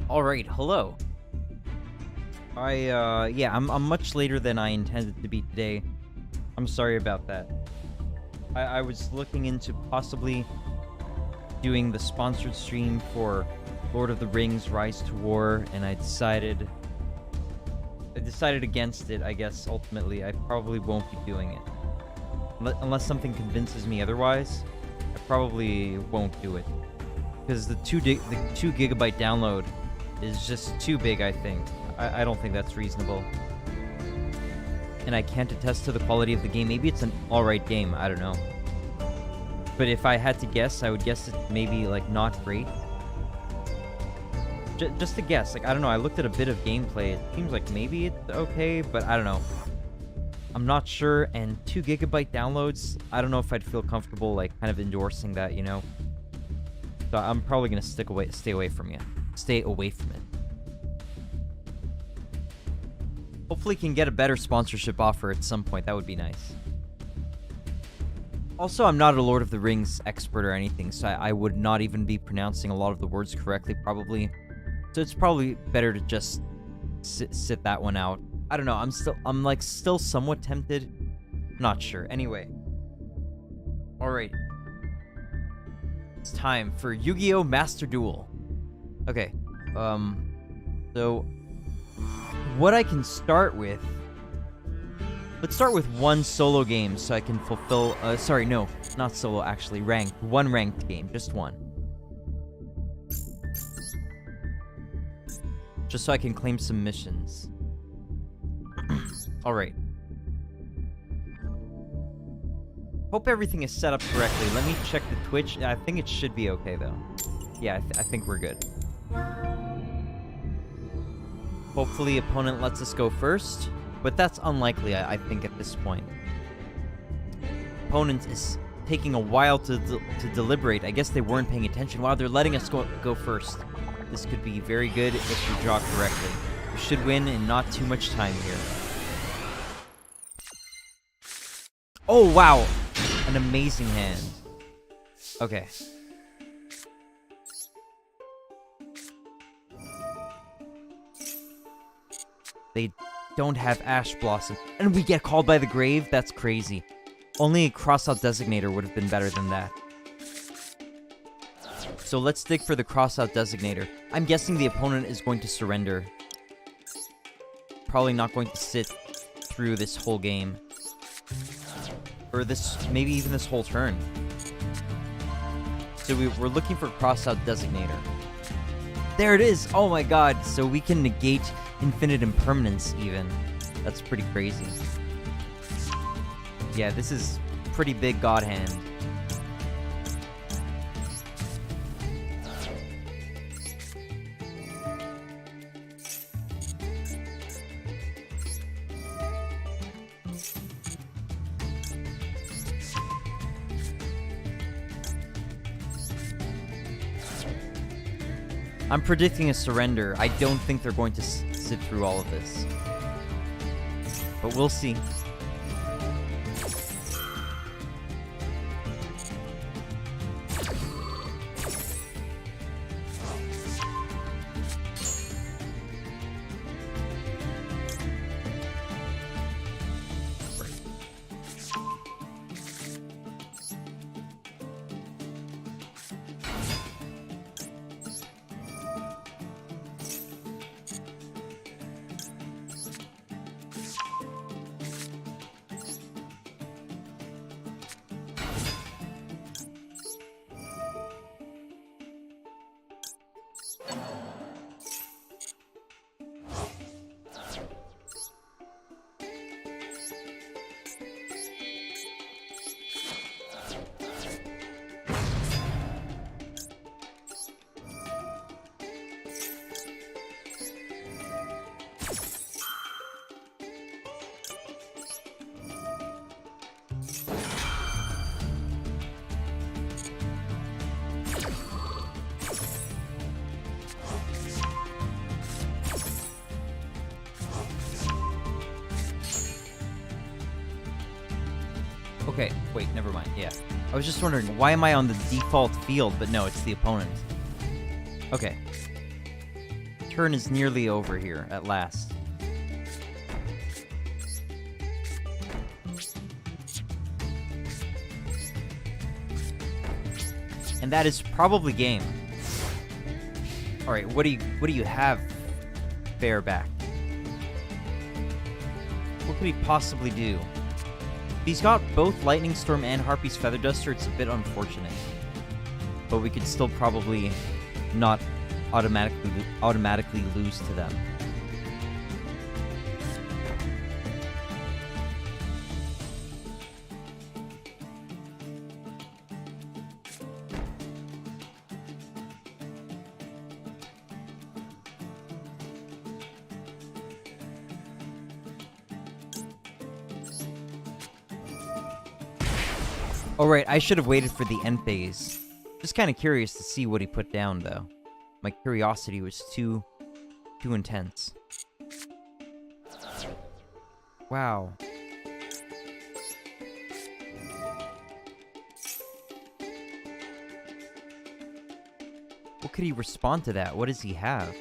Alright, hello. Yeah, I'm much later than I intended to be today. I'm sorry about that. I was looking into possibly doing the sponsored stream for Lord of the Rings Rise to War, and I decided against it, I guess, ultimately. I probably won't be doing it. Unless something convinces me otherwise, I probably won't do it. Because the 2 gigabyte download is just too big, I think. I don't think that's reasonable. And I can't attest to the quality of the game. Maybe it's an alright game, I don't know. But if I had to guess, I would guess it maybe, like, not great. Just a guess, like, I don't know, I looked at a bit of gameplay. It seems like maybe it's okay, but I don't know. I'm not sure, and 2 gigabyte downloads, I don't know if I'd feel comfortable, like, kind of endorsing that, you know? So I'm probably gonna stay away from it. Hopefully can get a better sponsorship offer at some point. That would be nice. Also, I'm not a Lord of the Rings expert or anything, so I would not even be pronouncing a lot of the words correctly, probably. So it's probably better to just sit that one out. I don't know. I'm still somewhat tempted. Not sure. Anyway. Alright. It's time for Yu-Gi-Oh! Master Duel. Okay. So what I can start with... Let's start with one solo game so I can fulfill... sorry, no. Not solo, actually. Ranked. One ranked game. Just one. Just so I can claim some missions. Alright. Hope everything is set up correctly. Let me check the Twitch. I think it should be okay, though. Yeah, I think we're good. Hopefully, opponent lets us go first. But that's unlikely, I think, at this point. Opponent is taking a while to deliberate. I guess they weren't paying attention. Wow, they're letting us go first. This could be very good if we draw correctly. We should win in not too much time here. Oh, wow! An amazing hand. Okay. They don't have Ash Blossom. And we get called by the grave? That's crazy. Only a cross-out designator would have been better than that. So let's dig for the cross-out designator. I'm guessing the opponent is going to surrender. Probably not going to sit through this whole game. Or maybe even this whole turn. So we're looking for cross-out designator. There it is! Oh my god! So we can negate infinite impermanence, even. That's pretty crazy. Yeah, this is pretty big god hand. I'm predicting a surrender. I don't think they're going to sit through all of this. But we'll see. Okay, wait, never mind, yeah. I was just wondering, why am I on the default field? But no, it's the opponent. Okay. turn is nearly over here, at last. And that is probably game. Alright, what do you have, Fairback? What could he possibly do? He's got both Lightning Storm and Harpy's Feather Duster. It's a bit unfortunate. But we could still probably not automatically lose to them. Alright, I should have waited for the end phase. Just kind of curious to see what he put down, though. My curiosity was too intense. Wow. What could he respond to that? What does he have?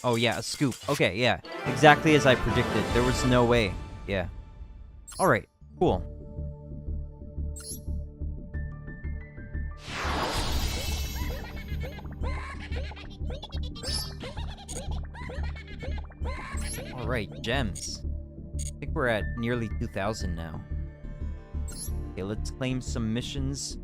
Oh, yeah, a scoop. Okay, yeah. Exactly as I predicted. There was no way. Yeah. Alright, cool. Alright, gems. I think we're at nearly 2,000 now. Okay, let's claim some missions.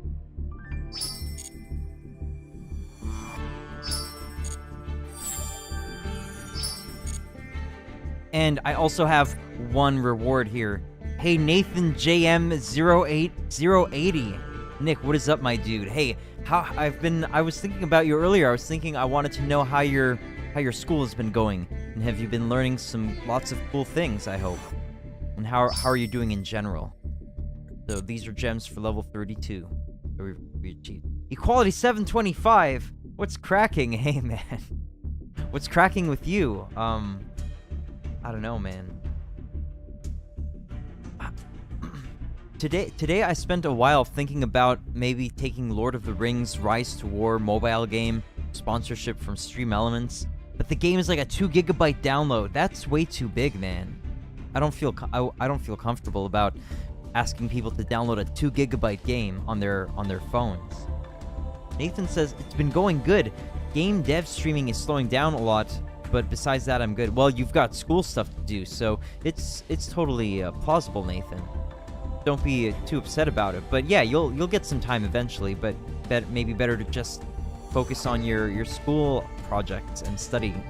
And I also have one reward here. Hey, Nathan JM08080. Nick, what is up, my dude? Hey, I was thinking about you earlier. I was thinking I wanted to know how your school has been going. And have you been learning lots of cool things, I hope? And how are you doing in general? So these are gems for level 32. We achieved. Equality 725. What's cracking? Hey, man. What's cracking with you? I don't know, man. Today I spent a while thinking about maybe taking Lord of the Rings Rise to War mobile game sponsorship from Stream Elements. But the game is like a 2 GB download. That's way too big, man. I don't feel comfortable about asking people to download a 2 GB game on their phones. Nathan says it's been going good. Game dev streaming is slowing down a lot, but besides that, I'm good. Well, you've got school stuff to do, so it's totally plausible, Nathan. Don't be too upset about it. But yeah, you'll get some time eventually. But maybe better to just focus on your school projects and studying.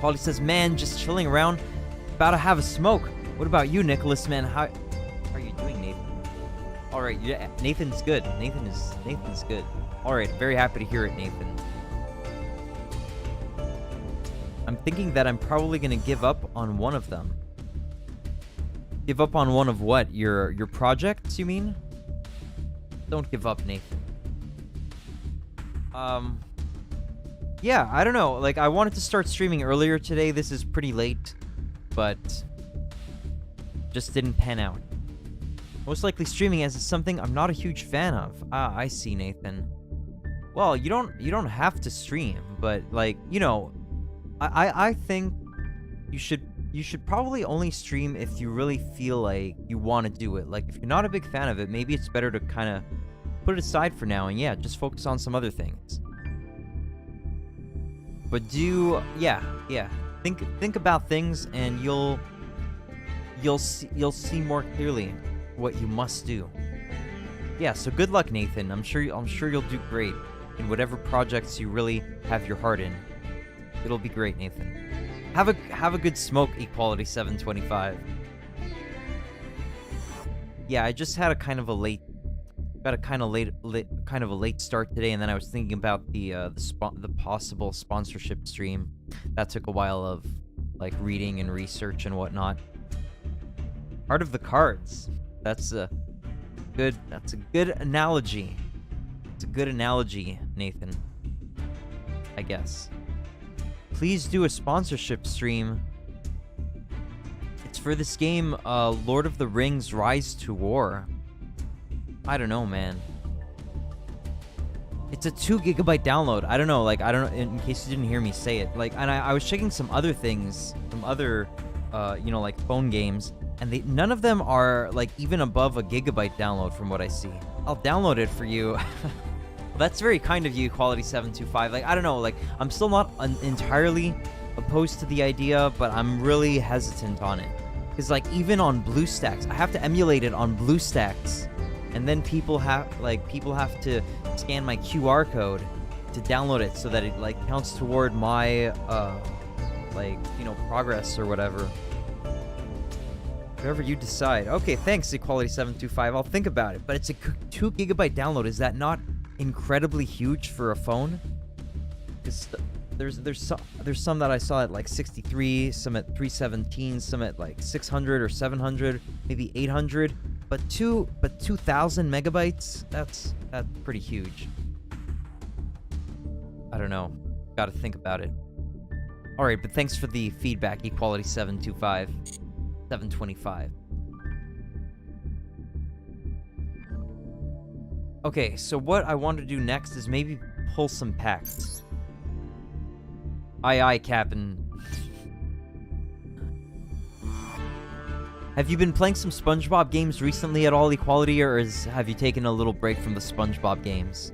Polly says, man, just chilling around, about to have a smoke. What about you, Nicholas, man? How are you doing, Nathan? All right, yeah, Nathan's good. Nathan's good. All right, very happy to hear it, Nathan. I'm thinking that I'm probably gonna give up on one of them. Give up on one of what? Your projects, you mean? Don't give up, Nathan. Yeah, I don't know. Like, I wanted to start streaming earlier today. This is pretty late, but just didn't pan out. Most likely streaming as something I'm not a huge fan of. Ah, I see, Nathan. Well, you don't have to stream, but like, you know, I think you should probably only stream if you really feel like you want to do it. Like, if you're not a big fan of it, maybe it's better to kind of put it aside for now and yeah, just focus on some other things. But yeah. Think about things and you'll see more clearly what you must do. Yeah, so good luck, Nathan. I'm sure you'll do great in whatever projects you really have your heart in. It'll be great, Nathan. Have a good smoke, Equality 725. Yeah, I just had a kind of a late start today, and then I was thinking about the possible sponsorship stream. That took a while of like reading and research and whatnot. Art of the cards. That's a good analogy. It's a good analogy, Nathan. I guess. Please do a sponsorship stream. It's for this game, Lord of the Rings Rise to War. I don't know, man. It's a 2 GB download. I don't know, like, I don't know, in case you didn't hear me say it. Like, and I was checking some other things, some other, you know, like phone games, and none of them are, like, even above a gigabyte download from what I see. I'll download it for you. Well, that's very kind of you, Quality725. Like, I don't know, like, I'm still not entirely opposed to the idea, but I'm really hesitant on it. Because, like, even on BlueStacks, I have to emulate it on BlueStacks. And then people have to scan my QR code to download it so that it, like, counts toward my, like, you know, progress or whatever. Whatever you decide. Okay, thanks, Equality725. I'll think about it. But it's a 2 GB download. Is that not incredibly huge for a phone? There's some that I saw at like 63, some at 317, some at like 600 or 700, maybe 800. But 2,000 megabytes? That's pretty huge. I don't know. Gotta think about it. Alright, but thanks for the feedback, Equality725. 725. Okay, so what I want to do next is maybe pull some packs. Aye, aye, Captain. Have you been playing some SpongeBob games recently at all, Equality, or have you taken a little break from the SpongeBob games?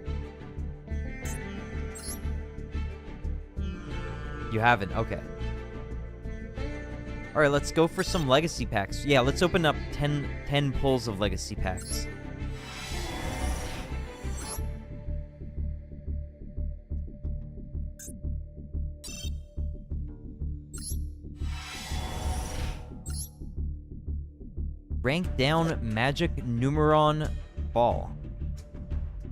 You haven't? Okay. Alright, let's go for some legacy packs. Yeah, let's open up 10 pulls of legacy packs. Rank down Magic Numeron Ball.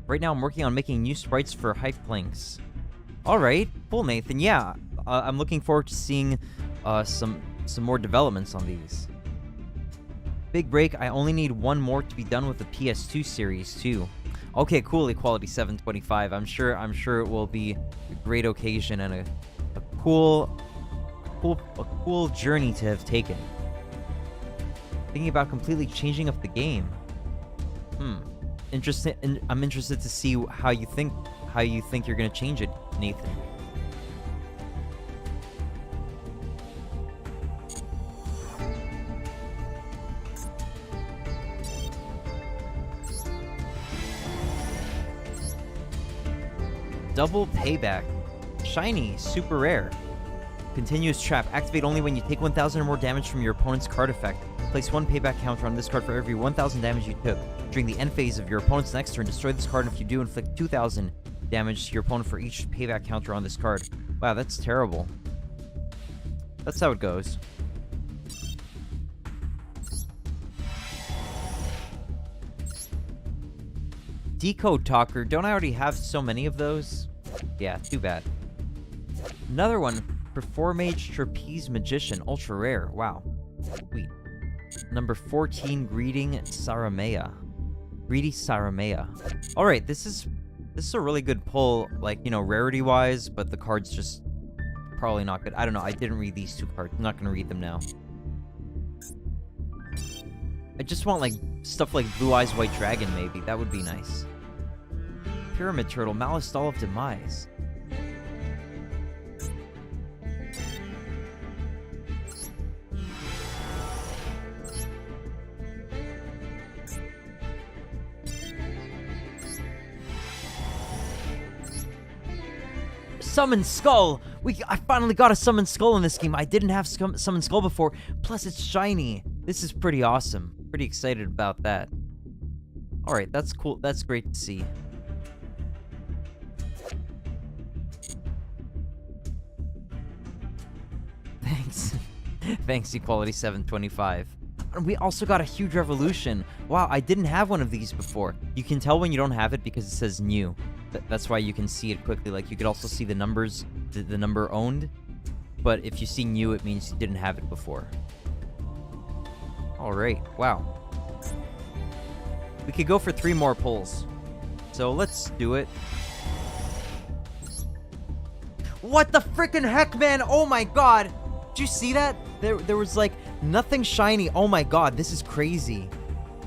Right now I'm working on making new sprites for Hype Planks. Alright, cool, Nathan. Yeah, I'm looking forward to seeing some more developments on these. Big break, I only need one more to be done with the PS2 series too. Okay, cool, Equality725. I'm sure it will be a great occasion and a cool journey to have taken. Thinking about completely changing up the game. Interesting. I'm interested to see how you think you're gonna change it, Nathan. Double payback. Shiny, super rare. Continuous trap. Activate only when you take 1,000 or more damage from your opponent's card effect. Place 1 payback counter on this card for every 1,000 damage you took. During the end phase of your opponent's next turn, destroy this card, and if you do, inflict 2,000 damage to your opponent for each payback counter on this card. Wow, that's terrible. That's how it goes. Decode Talker. Don't I already have so many of those? Yeah, too bad. Another one. Performage Trapeze Magician. Ultra rare. Wow. Sweet. Number 14. Greedy Saramea. Alright, this is a really good pull, like, you know, rarity-wise, but the card's just probably not good. I don't know. I didn't read these two cards. I'm not gonna read them now. I just want, like, stuff like Blue Eyes White Dragon, maybe. That would be nice. Pyramid Turtle. Malice Doll of Demise. Summon Skull! I finally got a Summon Skull in this game. I didn't have Summon Skull before. Plus, it's shiny. This is pretty awesome. Pretty excited about that. Alright, that's cool. That's great to see. Thanks. Thanks, Equality725. We also got a huge revolution. Wow, I didn't have one of these before. You can tell when you don't have it because it says new. That's why you can see it quickly. Like, you could also see the numbers, the number owned. But if you see new, it means you didn't have it before. Alright, wow. We could go for 3 more pulls. So let's do it. What the frickin' heck, man? Oh my god! Did you see that? There was like nothing shiny. Oh my god, this is crazy.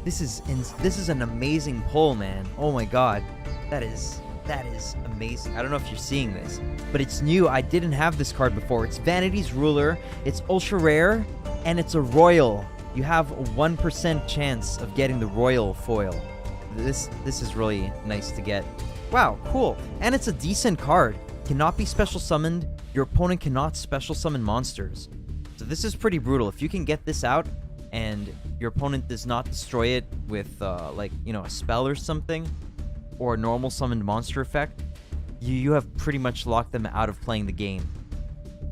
This is an amazing pull, man. Oh my god. That is That is amazing. I don't know if you're seeing this, but it's new. I didn't have this card before. It's Vanity's Ruler. It's ultra rare, and it's a royal. You have a 1% chance of getting the royal foil. This is really nice to get. Wow, cool. And it's a decent card. Cannot be special summoned. Your opponent cannot special summon monsters. So this is pretty brutal. If you can get this out and your opponent does not destroy it with like, you know, a spell or something, or a normal summoned monster effect, you have pretty much locked them out of playing the game.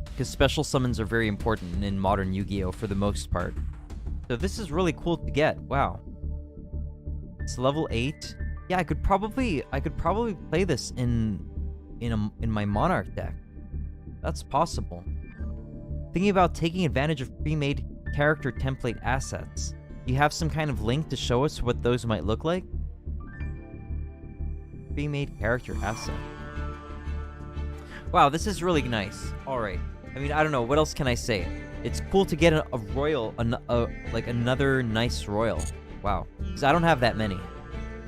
Because special summons are very important in modern Yu-Gi-Oh! For the most part. So this is really cool to get. Wow. It's level 8. Yeah, I could probably play this in my Monarch deck. That's possible. Thinking about taking advantage of pre-made character template assets. Do you have some kind of link to show us what those might look like? Pre-made character asset. Wow, this is really nice. Alright. I mean, I don't know. What else can I say? It's cool to get a royal, like another nice royal. Wow. Because I don't have that many.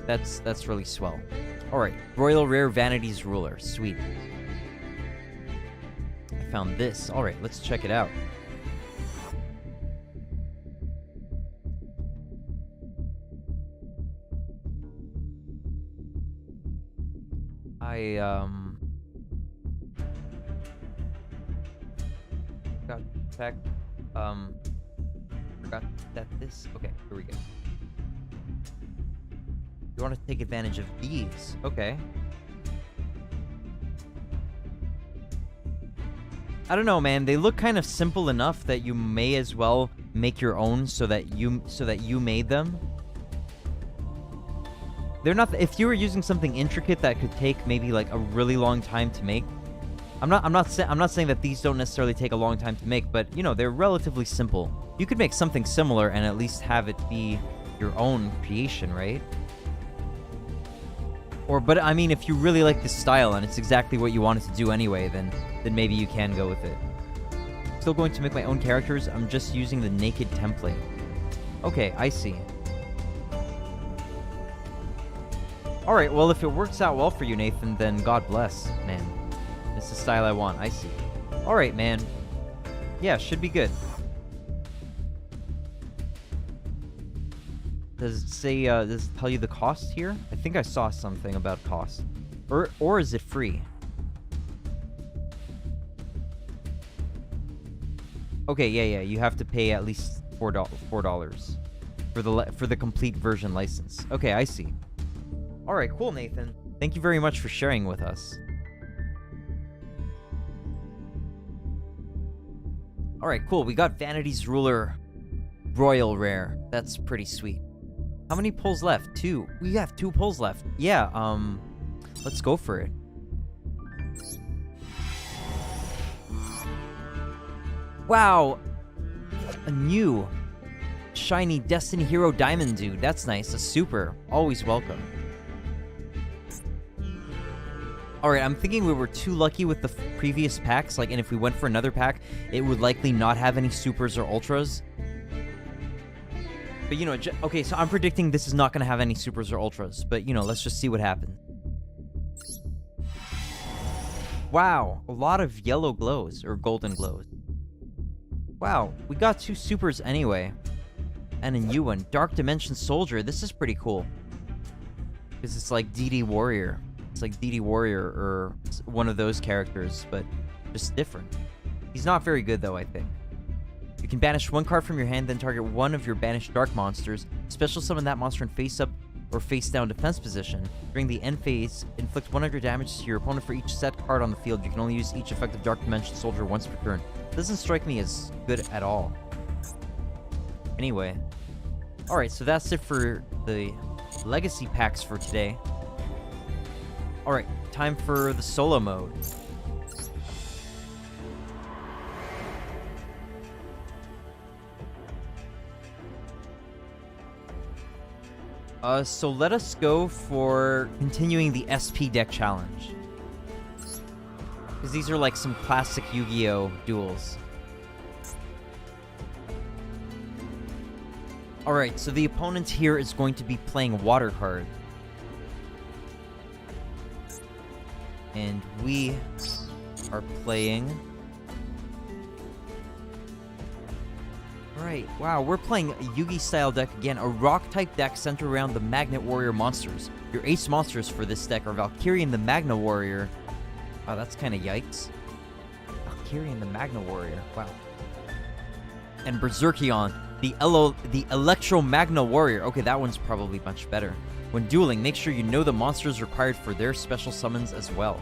That's really swell. Alright. Royal Rare Vanity's Ruler. Sweet. I found this. Alright, let's check it out. Got tech. Forgot that this. Okay, here we go. You want to take advantage of these? Okay. I don't know, man. They look kind of simple enough that you may as well make your own, so that you made them. They're not. If you were using something intricate that could take maybe like a really long time to make, I'm not saying that these don't necessarily take a long time to make, but you know, they're relatively simple. You could make something similar and at least have it be your own creation, right? But I mean, if you really like this style and it's exactly what you wanted to do anyway, then maybe you can go with it. Still going to make my own characters. I'm just using the naked template. Okay, I see. Alright, well, if it works out well for you, Nathan, then God bless, man. It's the style I want. I see. Alright, man. Yeah, should be good. Does it say, does it tell you the cost here? I think I saw something about cost. Or is it free? Okay, yeah, you have to pay at least $4 for the complete version license. Okay, I see. Alright, cool, Nathan. Thank you very much for sharing with us. Alright, cool. We got Vanity's Ruler Royal Rare. That's pretty sweet. How many pulls left? 2. We have 2 pulls left. Yeah, let's go for it. Wow! A new shiny Destiny Hero Diamond Dude. That's nice. A super. Always welcome. Alright, I'm thinking we were too lucky with the previous packs, and if we went for another pack, it would likely not have any supers or ultras. But, you know, okay, so I'm predicting this is not going to have any supers or ultras, but, you know, let's just see what happens. Wow, a lot of yellow glows, or golden glows. Wow, we got 2 supers anyway. And a new one, Dark Dimension Soldier. This is pretty cool. Because it's like DD Warrior. It's like DD Warrior or one of those characters, but just different. He's not very good, though, I think. You can banish 1 card from your hand, then target one of your banished dark monsters. Special summon that monster in face-up or face-down defense position. During the end phase, inflict 100 damage to your opponent for each set card on the field. You can only use each effective Dark Dimension Soldier once per turn. Doesn't strike me as good at all. Anyway. Alright, so that's it for the Legacy packs for today. Alright, time for the solo mode. So let us go for continuing the SP deck challenge. Because these are like some classic Yu-Gi-Oh! Duels. Alright, so the opponent here is going to be playing Water Card. And we are playing... Right, wow, we're playing a Yugi-style deck again. A rock-type deck centered around the Magnet Warrior monsters. Your ace monsters for this deck are Valkyrie and the Magna Warrior. Oh, that's kind of yikes. Valkyrie and the Magna Warrior, wow. And Berserkion, the Electro Magna Warrior. Okay, that one's probably much better. When dueling, make sure you know the monsters required for their special summons as well.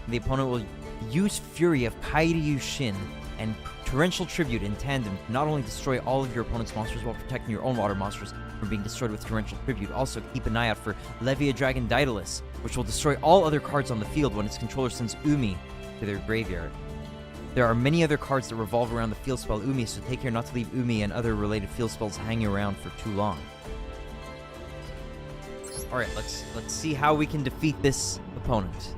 The opponent will use Fury of Kairyu Shin and Torrential Tribute in tandem to not only destroy all of your opponent's monsters while protecting your own water monsters from being destroyed with Torrential Tribute. Also, keep an eye out for Levia Dragon Daedalus, which will destroy all other cards on the field when its controller sends Umi to their graveyard. There are many other cards that revolve around the field spell Umi, so take care not to leave Umi and other related field spells hanging around for too long. Alright, let's see how we can defeat this opponent.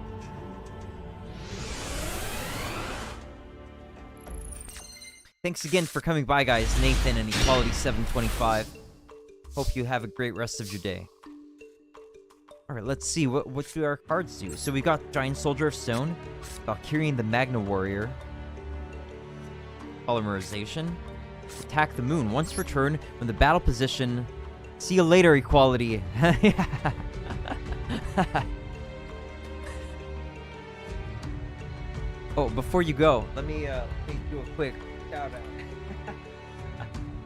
Thanks again for coming by, guys. Nathan and Equality725. Hope you have a great rest of your day. Alright, let's see. What do our cards do? So we got Giant Soldier of Stone, Valkyrie and the Magna Warrior, Polymerization, Attack the Moon. Once per turn, when the battle position... See you later, Equality. Oh, before you go, let me do a quick shout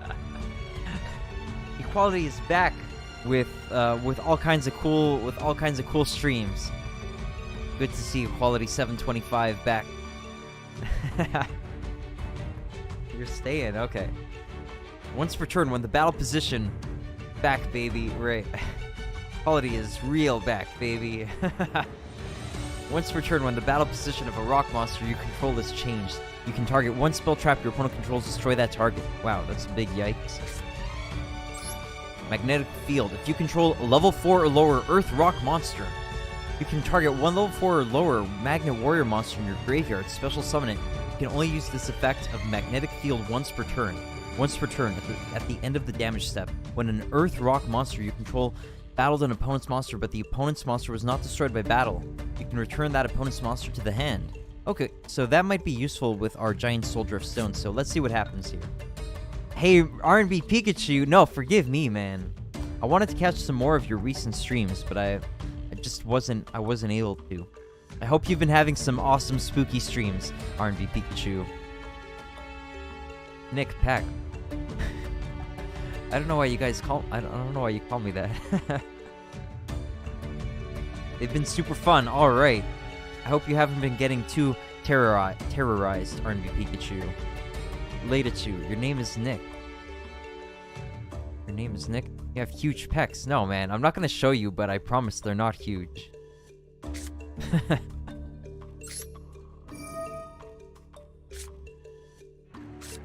out. Equality is back with all kinds of cool streams. Good to see Equality725 back. You're staying, okay. Once per turn, when the battle position... Back, baby. Right. Quality is real back, baby. Once per turn, when the battle position of a rock monster you control is changed, you can target one spell trap your opponent controls, destroy that target. Wow, that's a big yikes. Magnetic Field. If you control a level 4 or lower Earth Rock monster, you can target one level 4 or lower Magnet Warrior monster in your graveyard, special summon it. You can only use this effect of Magnetic Field once per turn. Once per turn, at the end of the damage step, when an Earth Rock monster you control battled an opponent's monster, but the opponent's monster was not destroyed by battle, you can return that opponent's monster to the hand. Okay, so that might be useful with our Giant Soldier of Stone, so let's see what happens here. Hey, R&B Pikachu, no, forgive me, man. I wanted to catch some more of your recent streams, but I just wasn't able to. I hope you've been having some awesome spooky streams, R&B Pikachu. Nick Peck. I don't know why you guys call... I don't know why you call me that. They've been super fun. Alright. I hope you haven't been getting too terrorized, R&B Pikachu. Later-chu. Your name is Nick. Your name is Nick? You have huge pecs. No, man. I'm not gonna show you, but I promise they're not huge.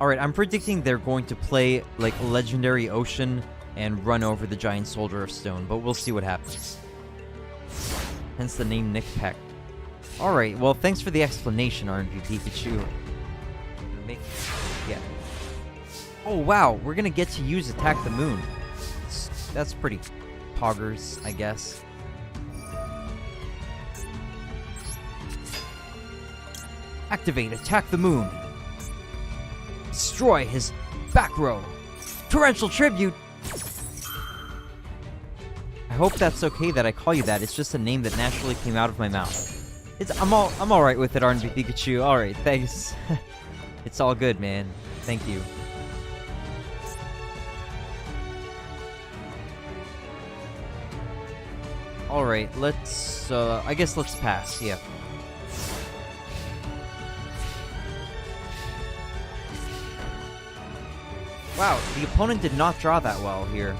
Alright, I'm predicting they're going to play, like, Legendary Ocean and run over the Giant Soldier of Stone, but we'll see what happens. Hence the name Nick Peck. Alright, well, thanks for the explanation, R&B Pikachu. Yeah. Oh, wow, we're gonna get to use Attack the Moon. That's pretty poggers, I guess. Activate Attack the Moon. Destroy his back row. Torrential Tribute! I hope that's okay that I call you that. It's just a name that naturally came out of my mouth. I'm alright with it, R&B Pikachu. Alright, thanks. It's all good, man. Thank you. Alright, let's, I guess let's pass, yeah. Wow, the opponent did not draw that well here.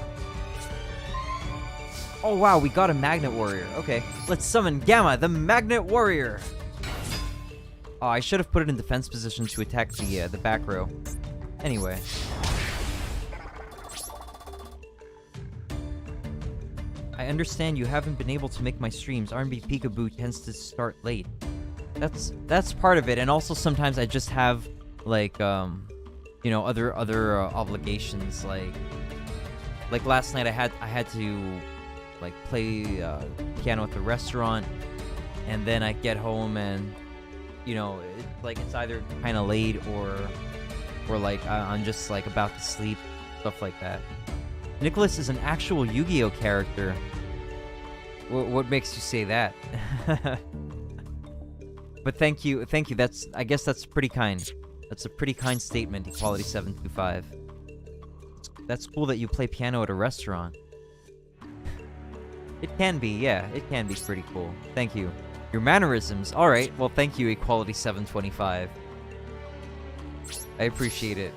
Oh wow, we got a Magnet Warrior. Okay, let's summon Gamma, the Magnet Warrior! Oh, I should have put it in defense position to attack the back row. Anyway. I understand you haven't been able to make my streams. R&B Peekaboo tends to start late. That's part of it, and also sometimes I just have, like, you know, other obligations, like last night I had to like play piano at the restaurant, and then I get home and, you know, it's either kind of late or like I'm just like about to sleep, stuff like that. Nicholas is an actual Yu-Gi-Oh character. What makes you say that? But thank you. I guess that's pretty kind. That's a pretty kind statement, Equality725. That's cool that you play piano at a restaurant. It can be, yeah. It can be pretty cool. Thank you. Your mannerisms. Alright, well thank you, Equality725. I appreciate it.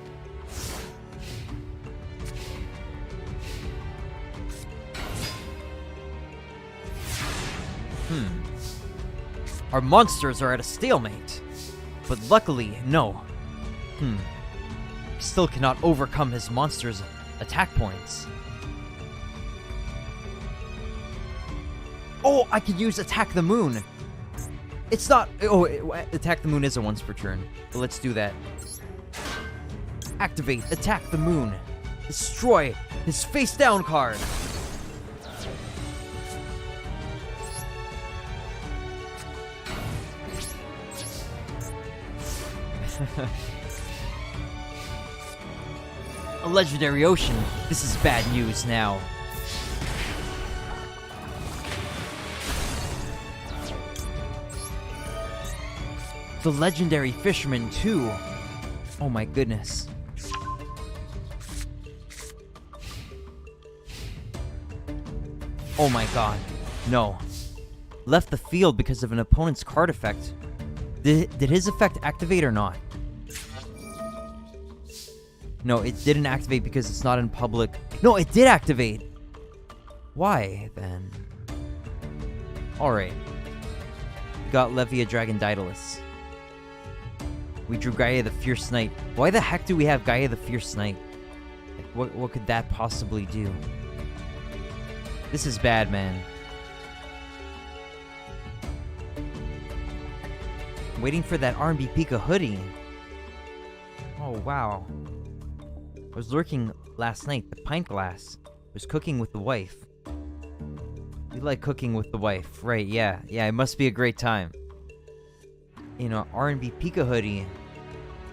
Our monsters are at a stalemate. But luckily, no. He still cannot overcome his monster's attack points. Oh, I could use Attack the Moon. It's not... Oh, Attack the Moon is a once per turn. But let's do that. Activate Attack the Moon. Destroy his face down card. A legendary ocean. This is bad news now. The legendary fisherman too. Oh my goodness. Oh my god. No. Left the field because of an opponent's card effect. Did his effect activate or not? No, it didn't activate because it's not in public. No, it did activate! Why, then? Alright. We got Levia Dragon Daedalus. We drew Gaia the Fierce Knight. Why the heck do we have Gaia the Fierce Knight? Like, what could that possibly do? This is bad, man. I'm waiting for that R&B Pika hoodie. Oh, wow. I was lurking last night. The pint glass was cooking with the wife. You like cooking with the wife, right? Yeah, it must be a great time. You know, R&B Pika hoodie.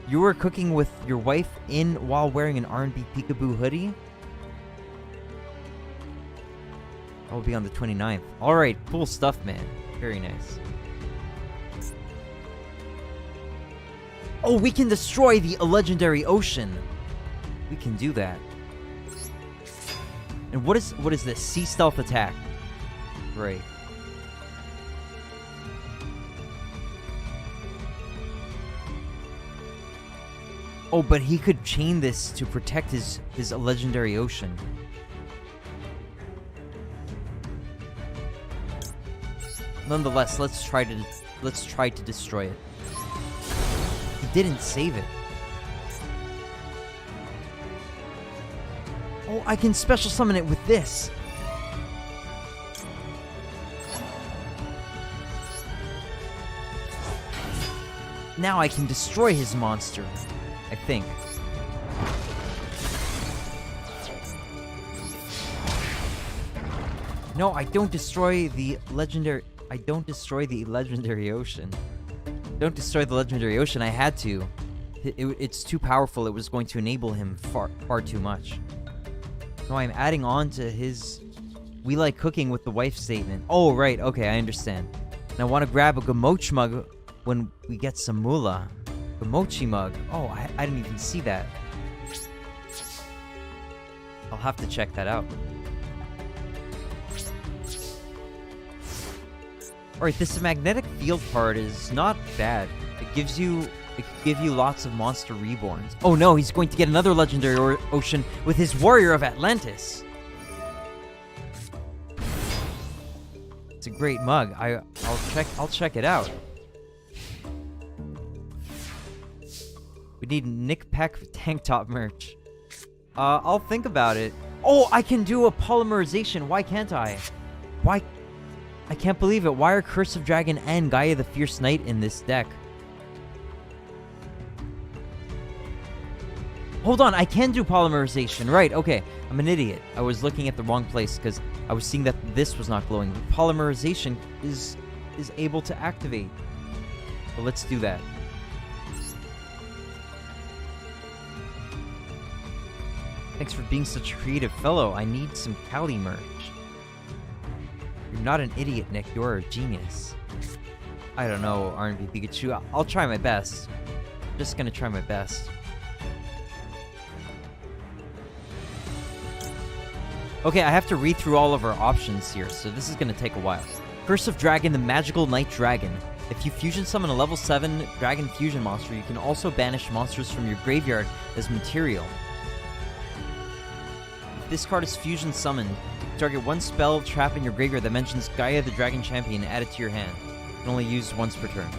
You were cooking with your wife while wearing an R&B Peekaboo hoodie? That will be on the 29th. Alright, cool stuff, man. Very nice. Oh, we can destroy the legendary ocean. We can do that. And what is this? Sea stealth attack. Right. Oh, but he could chain this to protect his legendary ocean. Nonetheless, let's try to destroy it. He didn't save it. Oh, I can special summon it with this. Now I can destroy his monster, I think. No, I don't destroy the legendary... I don't destroy the legendary ocean. Don't destroy the legendary ocean. I had to. It's too powerful. It was going to enable him far too much. No, I'm adding on to his... We like cooking with the wife statement. Oh, right. Okay, I understand. And I want to grab a Gamochi mug when we get some moolah. Gamochi mug. Oh, I didn't even see that. I'll have to check that out. Alright, this magnetic field card is not bad. It could give you lots of monster reborns. Oh no, he's going to get another legendary ocean with his Warrior of Atlantis. It's a great mug. I'll check it out. We need Nick Peck tank top merch. I'll think about it. Oh, I can do a polymerization. Why can't I? Why? I can't believe it. Why are Curse of Dragon and Gaia the Fierce Knight in this deck? Hold on, I can do polymerization. Right, okay. I'm an idiot. I was looking at the wrong place because I was seeing that this was not glowing. Polymerization is able to activate. But let's do that. Thanks for being such a creative fellow. I need some Cali merch. You're not an idiot, Nick. You're a genius. I don't know, R&B Pikachu. I'll try my best. Just gonna try my best. Okay, I have to read through all of our options here, so this is gonna take a while. Curse of Dragon, the Magical Night Dragon. If you fusion summon a level 7 Dragon Fusion monster, you can also banish monsters from your graveyard as material. If this card is fusion summoned, target one spell trap in your graveyard that mentions Gaia the Dragon Champion and add it to your hand. You can only use once per turn.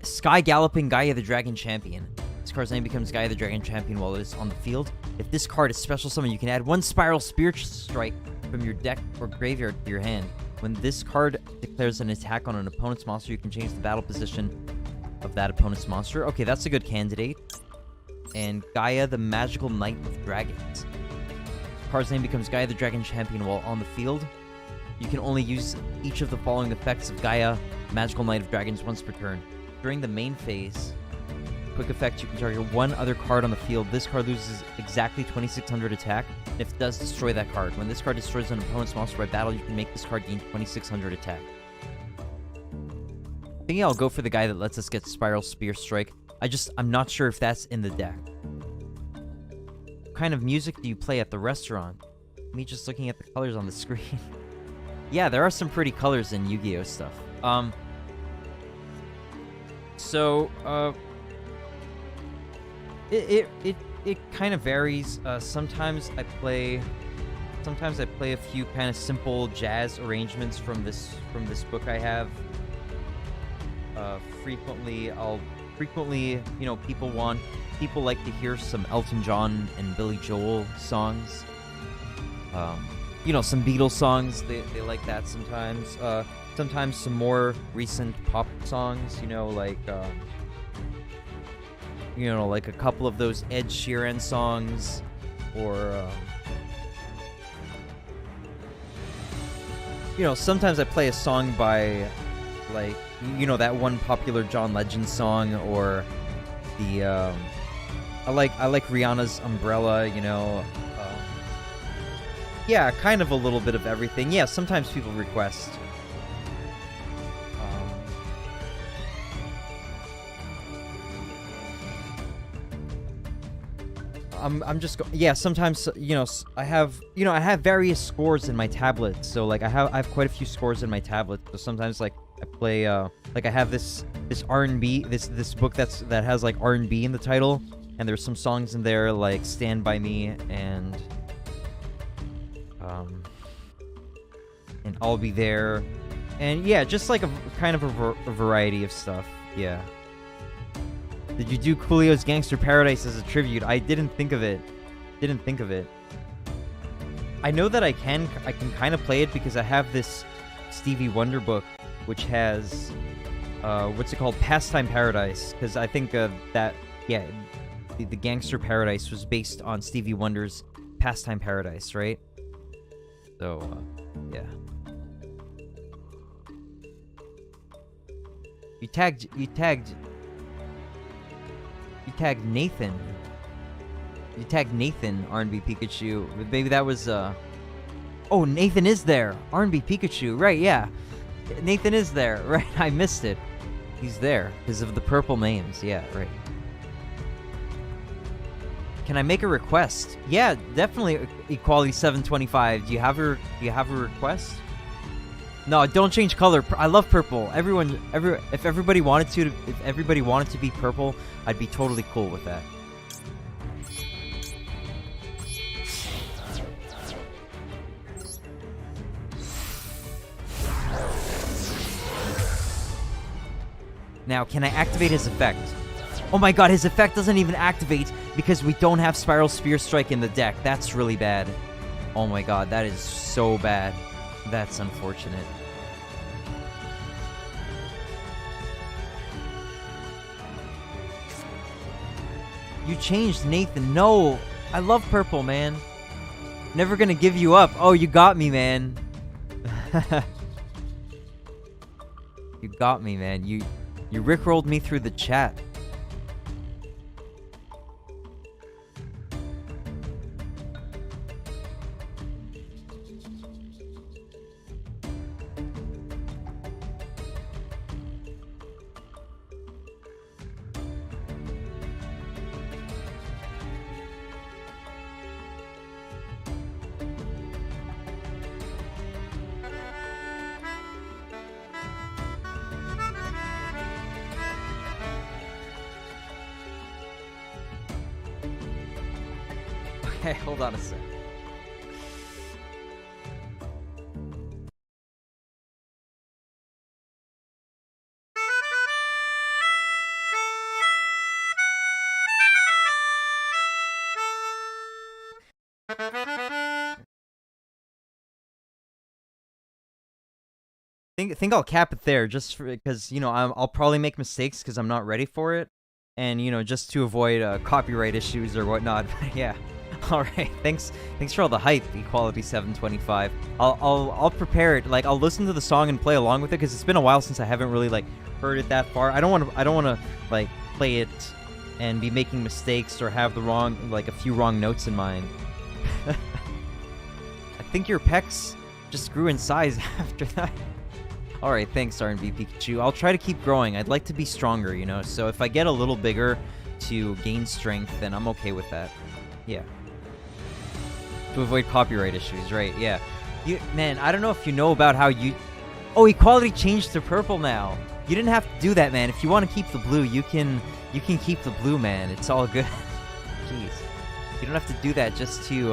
Sky Galloping Gaia the Dragon Champion. This card's name becomes Gaia the Dragon Champion while it is on the field. If this card is special summon, you can add one Spiral Spear Strike from your deck or graveyard to your hand. When this card declares an attack on an opponent's monster, you can change the battle position of that opponent's monster. Okay, that's a good candidate. And Gaia the Magical Knight of Dragons. The card's name becomes Gaia the Dragon Champion while on the field. You can only use each of the following effects of Gaia Magical Knight of Dragons once per turn. During the main phase, quick effect, you can target one other card on the field. This card loses exactly 2600 attack, and if it does, destroy that card. When this card destroys an opponent's monster by battle, you can make this card gain 2600 attack. I think I'll go for the guy that lets us get Spiral Spear Strike. I'm not sure if that's in the deck. What kind of music do you play at the restaurant? Me just looking at the colors on the screen. Yeah, there are some pretty colors in Yu-Gi-Oh stuff. It kind of varies. Sometimes I play a few kind of simple jazz arrangements from this book I have. Frequently, you know, people like to hear some Elton John and Billy Joel songs. You know, some Beatles songs, they like that sometimes. Sometimes some more recent pop songs, you know, like a couple of those Ed Sheeran songs, or you know, sometimes I play a song by, like, you know, that one popular John Legend song, or the I like Rihanna's Umbrella, you know. Yeah, kind of a little bit of everything. Yeah, sometimes people request. I'm just yeah, sometimes, you know, I have various scores in my tablet. So like I have quite a few scores in my tablet. So sometimes like I play like I have this R&B, this book that has like R&B in the title, and there's some songs in there like Stand By Me and I'll Be There. And yeah, just like a kind of a variety of stuff. Yeah. Did you do Coolio's Gangster Paradise as a tribute? I didn't think of it. I know that I can kind of play it because I have this Stevie Wonder book, which has, what's it called? Pastime Paradise. Because I think that, yeah, the Gangster Paradise was based on Stevie Wonder's Pastime Paradise, right? So, yeah. You tagged Nathan. You tagged Nathan, R&B Pikachu. Maybe that was, Oh, Nathan is there. R&B Pikachu. Right, yeah. Nathan is there. Right, I missed it. He's there because of the purple names. Yeah, right. Can I make a request? Yeah, definitely. Equality 725. Do you have a request? No, don't change color. I love purple. If everybody wanted to be purple, I'd be totally cool with that. Now, can I activate his effect? Oh my god, his effect doesn't even activate because we don't have Spiral Spear Strike in the deck. That's really bad. Oh my god, that is so bad. That's unfortunate. You changed, Nathan. No. I love purple, man. Never gonna give you up. Oh, you got me, man. You got me, man. You rickrolled me through the chat. Okay, hold on a sec. Think I'll cap it there, just because you know I'll probably make mistakes because I'm not ready for it, and you know just to avoid copyright issues or whatnot. Yeah. All right. Thanks for all the hype, Equality 725. I'll prepare it. Like I'll listen to the song and play along with it because it's been a while since I haven't really like heard it that far. I don't want to like play it and be making mistakes or have a few wrong notes in mind. I think your pecs just grew in size after that. Alright, thanks R&B Pikachu. I'll try to keep growing. I'd like to be stronger, you know? So if I get a little bigger to gain strength, then I'm okay with that. Yeah. To avoid copyright issues, right, yeah. Man, I don't know if you know about how you... Oh, equality changed to purple now. You didn't have to do that, man. If you want to keep the blue, you can keep the blue, man. It's all good. Jeez. You don't have to do that just to, You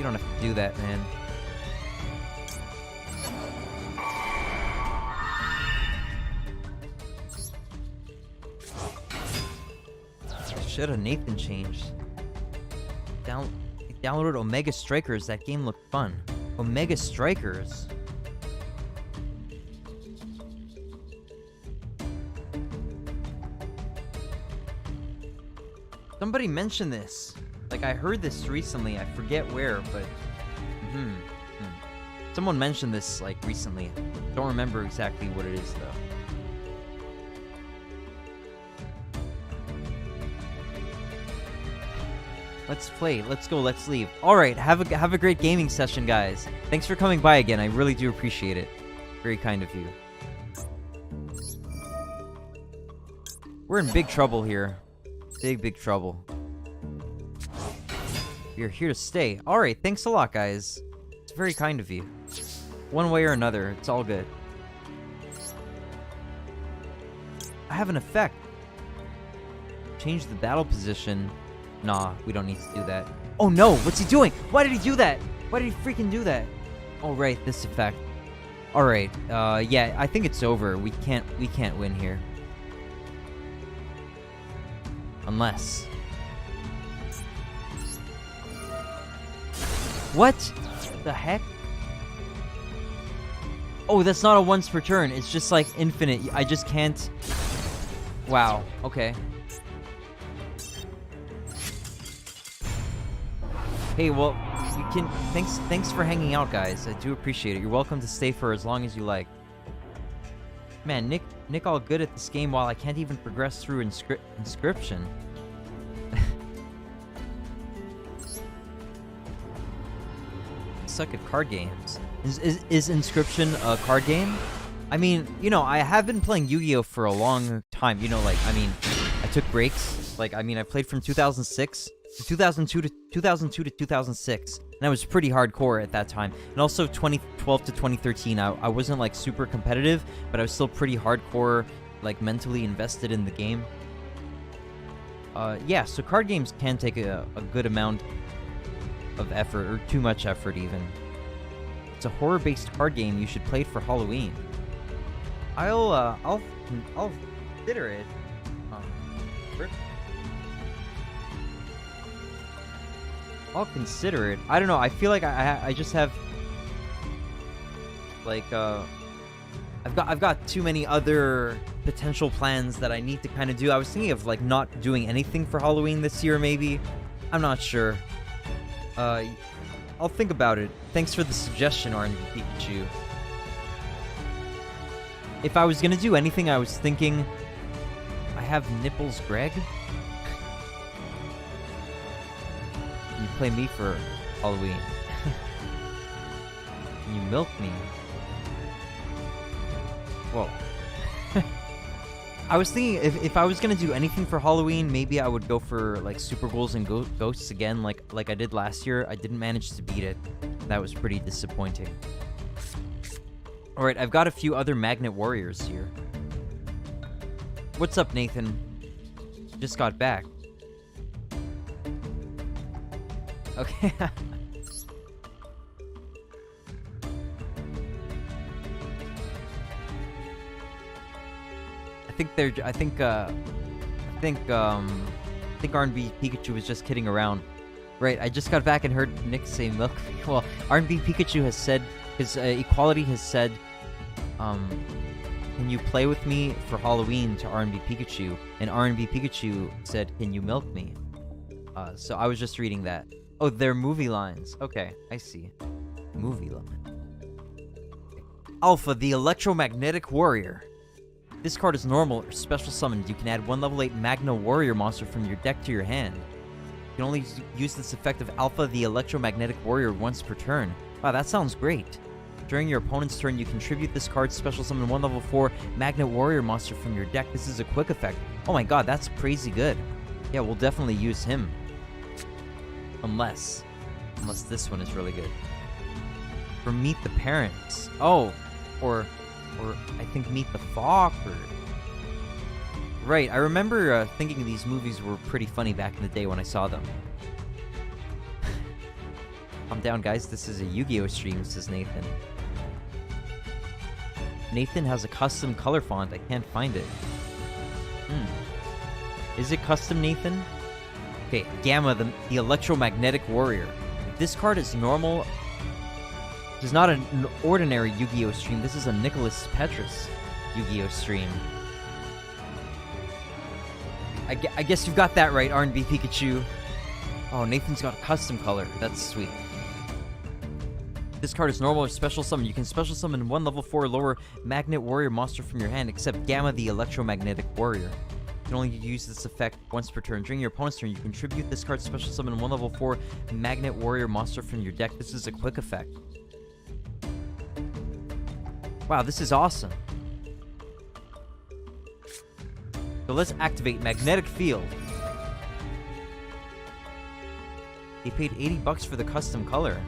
don't have to do that, man. Shoulda Nathan changed. Downloaded Omega Strikers. That game looked fun. Omega Strikers. Somebody mentioned this. Like I heard this recently. I forget where, but someone mentioned this like recently. Don't remember exactly what it is though. Let's play. Let's go. Let's leave. All right. Have a great gaming session, guys. Thanks for coming by again. I really do appreciate it. Very kind of you. We're in big trouble here. Big trouble. You're here to stay. All right. Thanks a lot, guys. It's very kind of you. One way or another, it's all good. I have an effect. Change the battle position. Nah, we don't need to do that. Oh no, what's he doing? Why did he do that? Why did he freaking do that? Oh right, this effect. Alright, yeah, I think it's over. We can't win here. Unless... What the heck? Oh, that's not a once per turn. It's just like infinite. I just can't... Wow, okay. Hey, well, you can... Thanks for hanging out, guys. I do appreciate it. You're welcome to stay for as long as you like. Man, Nick all good at this game while I can't even progress through inscription. Suck at card games. Is Inscription a card game? I mean, you know, I have been playing Yu-Gi-Oh! For a long time. You know, like, I mean, I took breaks. Like, I mean, I played from 2006 to 2002 to 2006. And I was pretty hardcore at that time. And also 2012 to 2013, I wasn't, like, super competitive, but I was still pretty hardcore, like, mentally invested in the game. Yeah, so card games can take a good amount of effort, or too much effort, even. It's a horror-based card game. You should play it for Halloween. I'll consider it. I'll consider it. I don't know. I feel like I just have like I've got too many other potential plans that I need to kind of do. I was thinking of, like, not doing anything for Halloween this year, maybe. I'm not sure. I'll think about it. Thanks for the suggestion, RNB Pikachu. If I was gonna do anything, I was thinking... I have nipples, Greg? You play me for Halloween. Can you milk me? Whoa. I was thinking if I was gonna do anything for Halloween, maybe I would go for like Super Ghouls and Ghosts again, like I did last year. I didn't manage to beat it. That was pretty disappointing. Alright, I've got a few other Magnet Warriors here. What's up, Nathan? Just got back. Okay. I think RNB Pikachu was just kidding around. Right, I just got back and heard Nick say milk. Well, RNB Pikachu has said, his Equality has said, can you play with me for Halloween to RNB Pikachu? And RNB Pikachu said, can you milk me? So I was just reading that. Oh, they're movie lines. Okay, I see. Movie line. Alpha, the Electromagnetic Warrior. This card is normal or special summoned. You can add 1 level 8 Magna Warrior monster from your deck to your hand. You can only use this effect of Alpha, the Electromagnetic Warrior, once per turn. Wow, that sounds great. During your opponent's turn, you contribute this card's special summon 1 level 4 Magnet Warrior monster from your deck. This is a quick effect. Oh my god, that's crazy good. Yeah, we'll definitely use him. Unless this one is really good. For Meet the Parents. Oh, or I think Meet the Fock, or... Right, I remember thinking these movies were pretty funny back in the day when I saw them. Calm down, guys. This is a Yu-Gi-Oh! Stream, says Nathan. Nathan has a custom color font. I can't find it. Is it custom, Nathan? Okay, Gamma, the Electromagnetic Warrior. This card is normal. This is not an ordinary Yu-Gi-Oh! Stream. This is a Nicholas Petrus Yu-Gi-Oh! Stream. I guess you've got that right, RNB Pikachu. Oh, Nathan's got a custom color. That's sweet. This card is normal or special summon. You can special summon 1 level 4 or lower Magnet Warrior monster from your hand, except Gamma, the Electromagnetic Warrior. You can only use this effect once per turn. During your opponent's turn, you contribute this card's special summon 1 level 4 Magnet Warrior monster from your deck. This is a quick effect. Wow, this is awesome. So let's activate Magnetic Field. He paid $80 for the custom color.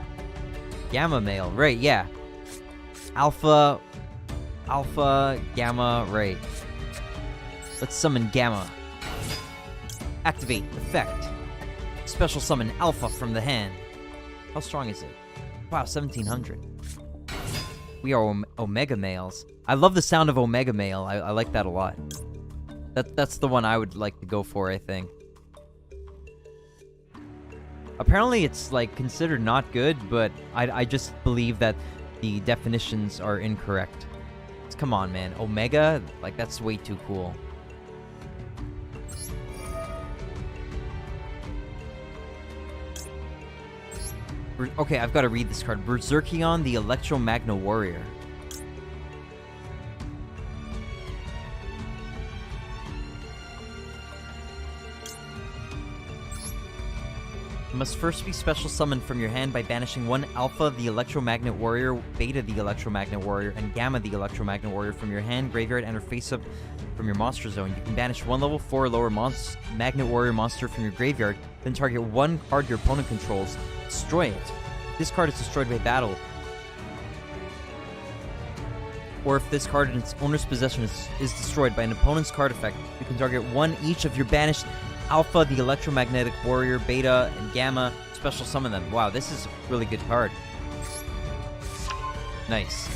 Gamma male, right, yeah. Alpha, Gamma, right. Let's summon Gamma. Activate effect. Special summon Alpha from the hand. How strong is it? Wow, 1700. We are Omega males. I love the sound of Omega male. I like that a lot. That's the one I would like to go for, I think. Apparently it's like considered not good, but I just believe that the definitions are incorrect. Come on, man. Omega? Like, that's way too cool. Okay, I've got to read this card. Berserkion, the Electromagna Warrior. You must first be special summoned from your hand by banishing 1 Alpha, the Electromagnet Warrior, Beta, the Electromagnet Warrior, and Gamma, the Electromagnet Warrior from your hand, graveyard, and or face-up from your monster zone. You can banish 1 level 4 or lower Magnet Warrior monster from your graveyard, then target 1 card your opponent controls. Destroy it. This card is destroyed by battle. Or if this card in its owner's possession is destroyed by an opponent's card effect, you can target 1 each of your banished Alpha, the Electromagnetic Warrior, Beta, and Gamma. Special summon them. Wow, this is a really good card. Nice.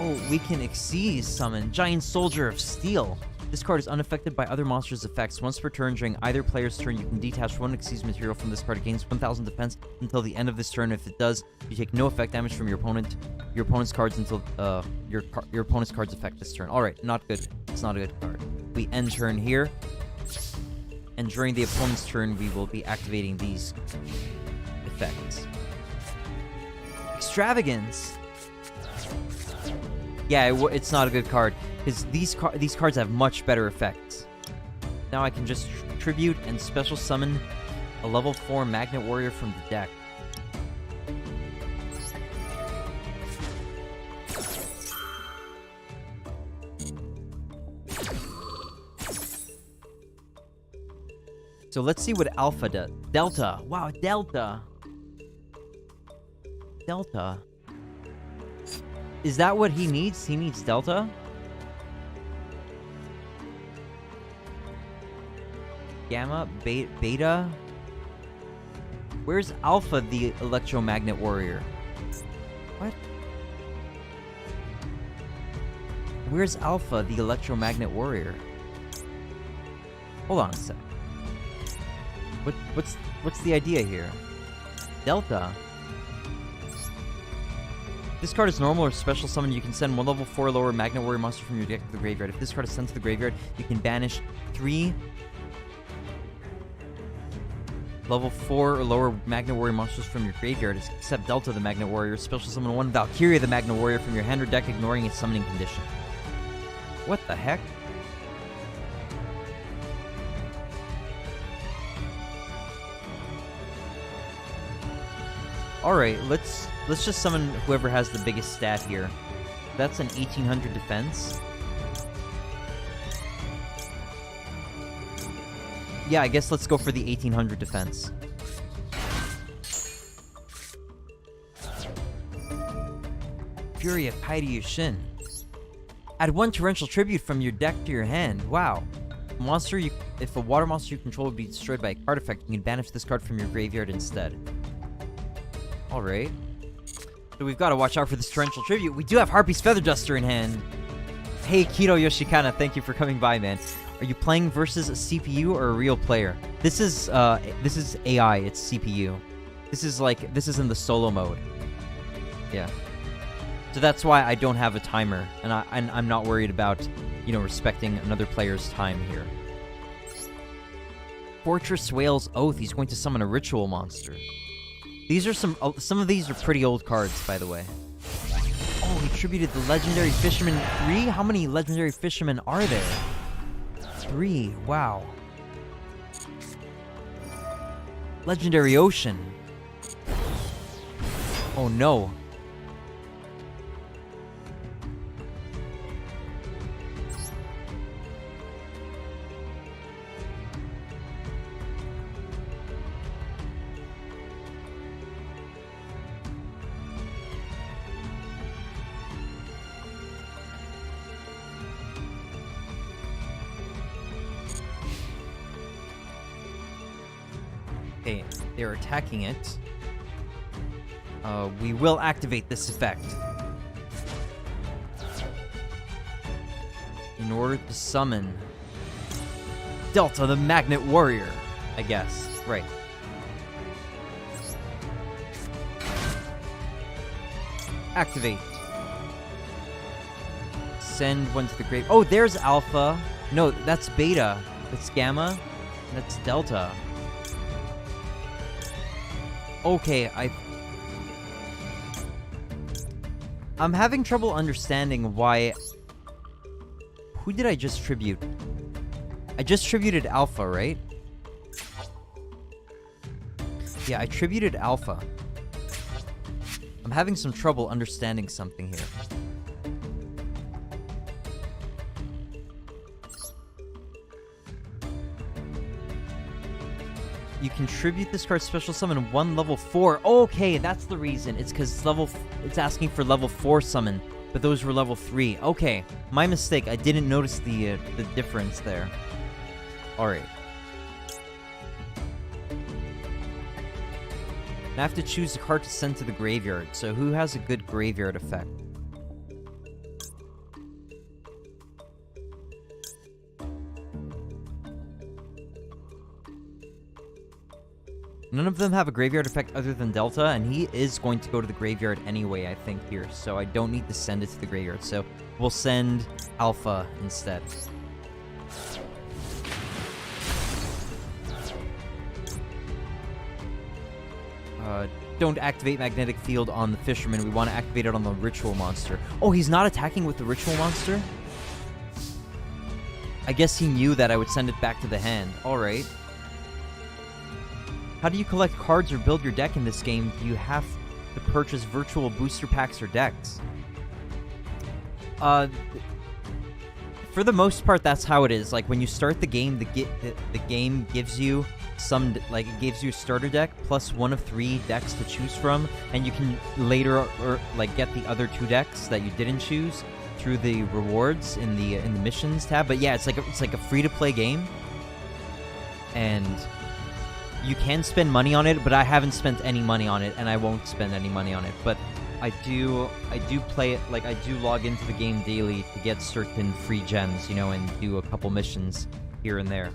Oh, we can Xyz summon Giant Soldier of Steel. This card is unaffected by other monsters' effects. Once per turn, during either player's turn, you can detach one Xyz material from this card. It gains 1,000 defense until the end of this turn. If it does, you take no effect damage from your opponent's cards until your opponent's cards affect this turn. All right, not good. It's not a good card. We end turn here, and during the opponent's turn, we will be activating these effects. Extravagance. Yeah, it's not a good card. Because these cards have much better effects. Now I can just tribute and special summon a level 4 Magnet Warrior from the deck. So let's see what Alpha does. Delta. Wow, Delta. Delta. Is that what he needs? He needs Delta? Gamma? Beta? Where's Alpha, the Electromagnet Warrior? What? Where's Alpha, the Electromagnet Warrior? Hold on a sec. What's the idea here? Delta? This card is normal or special summon. You can send one level 4 or lower Magnet Warrior monster from your deck to the graveyard. If this card is sent to the graveyard, you can banish 3 level 4 or lower Magnet Warrior monsters from your graveyard, except Delta the Magnet Warrior. Special summon 1 Valkyria the Magnet Warrior from your hand or deck, ignoring its summoning condition. What the heck? Alright, let's just summon whoever has the biggest stat here. That's an 1800 defense. Yeah, I guess let's go for the 1800 defense. Fury of Kairi Yushin. Add 1 torrential tribute from your deck to your hand. Wow. If a water monster you control would be destroyed by a card effect, you can banish this card from your graveyard instead. Alright. So we've got to watch out for this torrential tribute. We do have Harpy's Feather Duster in hand. Hey, Kito Yoshikana, thank you for coming by, man. Are you playing versus a CPU or a real player? This is AI, it's CPU. This is in the solo mode. Yeah. So that's why I don't have a timer, and I'm not worried about, respecting another player's time here. Fortress Whale's Oath, he's going to summon a ritual monster. These are some of these are pretty old cards, by the way. Oh, he tributed the Legendary Fisherman 3? How many Legendary Fishermen are there? 3, wow. Legendary Ocean. Oh no. Okay, they're attacking it. We will activate this effect. In order to summon Delta the Magnet Warrior, I guess. Right. Activate. Send one to the grave. Oh, there's Alpha. No, that's Beta. That's Gamma. That's Delta. Okay, I'm having trouble understanding why... Who did I just tribute? I just tributed Alpha, right? Yeah, I tributed Alpha. I'm having some trouble understanding something here. You contribute this card special summon 1 level 4. Oh, okay, that's the reason. It's because it's asking for level 4 summon, but those were level 3. Okay, my mistake. I didn't notice the difference there. All right. I have to choose a card to send to the graveyard. So who has a good graveyard effect? None of them have a graveyard effect other than Delta, and he is going to go to the graveyard anyway, I think, here. So I don't need to send it to the graveyard. So we'll send Alpha instead. Don't activate Magnetic Field on the Fisherman. We want to activate it on the Ritual Monster. Oh, he's not attacking with the Ritual Monster? I guess he knew that I would send it back to the hand. Alright. How do you collect cards or build your deck in this game? Do you have to purchase virtual booster packs or decks? For the most part, that's how it is. Like, when you start the game, the game gives you some, like, it gives you a starter deck plus one of 3 decks to choose from, and you can later, or like, get the other 2 decks that you didn't choose through the rewards in the missions tab. But yeah, it's like a free-to-play game, and you can spend money on it, but I haven't spent any money on it, and I won't spend any money on it. But I do play it, like, I do log into the game daily to get certain free gems, you know, and do a couple missions here and there.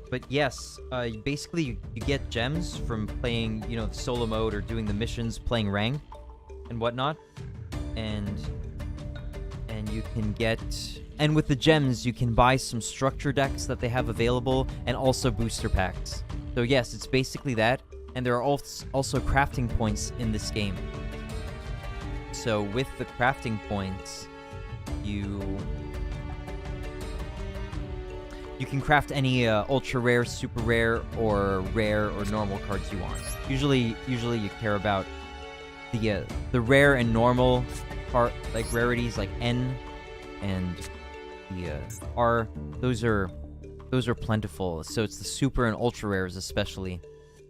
But yes, basically you get gems from playing, you know, the solo mode or doing the missions, playing rank and whatnot. And you can get... And with the gems, you can buy some structure decks that they have available, and also booster packs. So yes, it's basically that. And there are also crafting points in this game. So with the crafting points, you can craft any ultra rare, super rare, or normal cards you want. Usually you care about the rare and normal part, like rarities like N and the R. Those are plentiful. So it's the super and ultra rares especially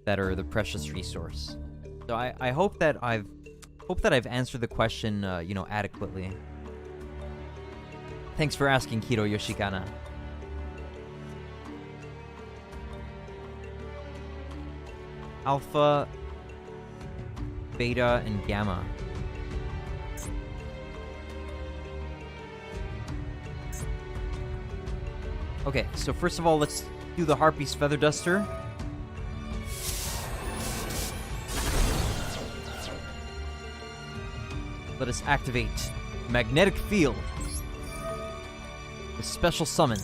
that are the precious resource. So I hope that I've answered the question you know, adequately. Thanks for asking, Kiro Yoshikana. Alpha, Beta, and Gamma. Okay, so first of all, let's do the Harpy's Feather Duster. Let us activate Magnetic Field. A special summon.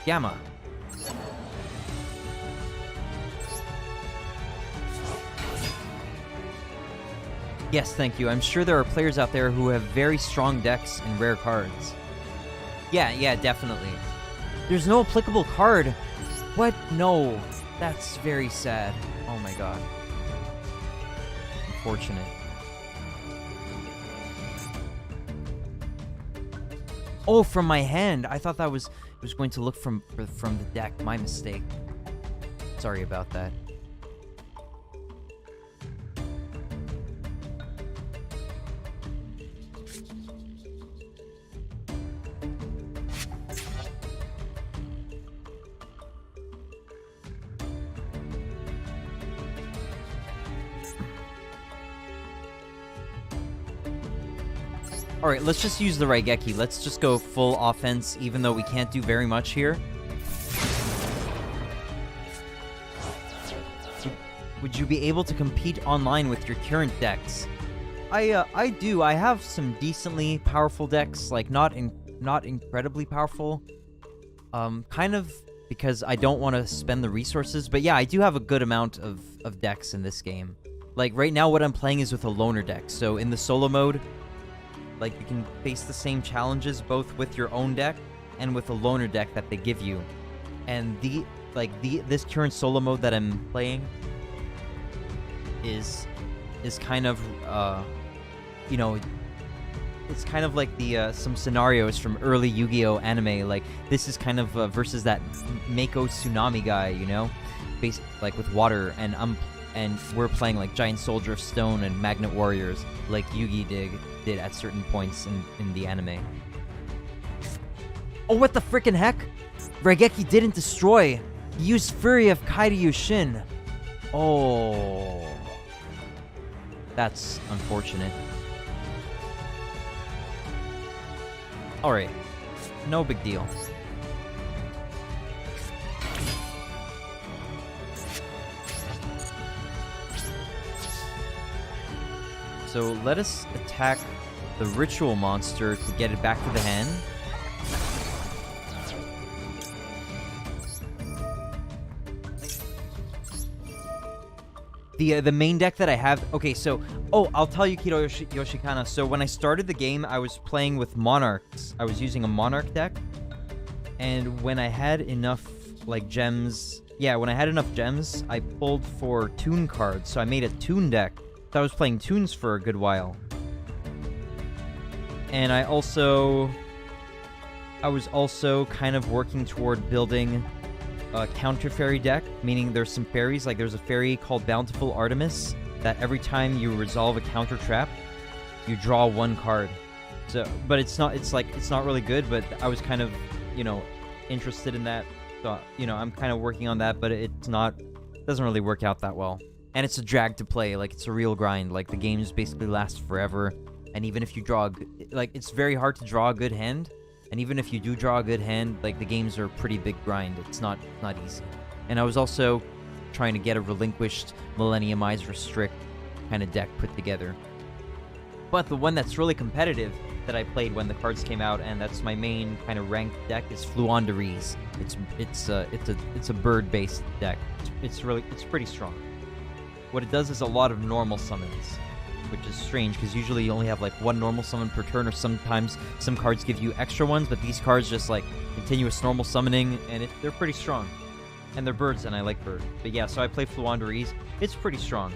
Gamma. Yes, thank you. I'm sure there are players out there who have very strong decks and rare cards. Yeah, definitely. There's no applicable card. What? No. That's very sad. Oh my god. Unfortunate. Oh, from my hand. I thought that was going to look from the deck. My mistake. Sorry about that. Alright, let's just use the Raigeki. Let's just go full offense, even though we can't do very much here. Would you be able to compete online with your current decks? I do. I have some decently powerful decks, like not incredibly powerful. Kind of because I don't want to spend the resources, but yeah, I do have a good amount of decks in this game. Like right now what I'm playing is with a loner deck, so in the solo mode, like, you can face the same challenges both with your own deck and with a loner deck that they give you. And this current solo mode that I'm playing is kind of you know, it's kind of like the some scenarios from early Yu-Gi-Oh anime. Like, this is kind of versus that Mako Tsunami guy, you know, based like with water, and we're playing like Giant Soldier of Stone and Magnet Warriors, like Yugi did at certain points in the anime. Oh, what the frickin' heck? Raigeki didn't destroy. He used Fury of Kairyu Shin. Oh. That's unfortunate. Alright. No big deal. So let us attack the ritual monster to get it back to the hand. The main deck that I have... Okay, so... Oh, I'll tell you, Kiro Yoshikana. So when I started the game, I was playing with Monarchs. I was using a Monarch deck. And when I had enough, like, gems... Yeah, when I had enough gems, I pulled for Toon cards. So I made a Toon deck. So I was playing Toons for a good while. And I was also kind of working toward building a counter fairy deck, meaning there's some fairies, like there's a fairy called Bountiful Artemis, that every time you resolve a counter trap, you draw one card. So, but it's not really good, but I was kind of, interested in that. So, I'm kind of working on that, but it doesn't really work out that well. And it's a drag to play, like it's a real grind, like the games basically last forever. And even if you draw, it's very hard to draw a good hand. And even if you do draw a good hand, like, the games are a pretty big grind. It's not easy. And I was also trying to get a relinquished, millenniumize, restrict kind of deck put together. But the one that's really competitive that I played when the cards came out, and that's my main kind of ranked deck, is Fluanderies. It's a bird-based deck. It's pretty strong. What it does is a lot of normal summons, which is strange, because usually you only have, like, one normal summon per turn, or sometimes some cards give you extra ones, but these cards just, like, continuous normal summoning, and they're pretty strong. And they're birds, and I like birds. But yeah, so I play Fluanderies. It's pretty strong.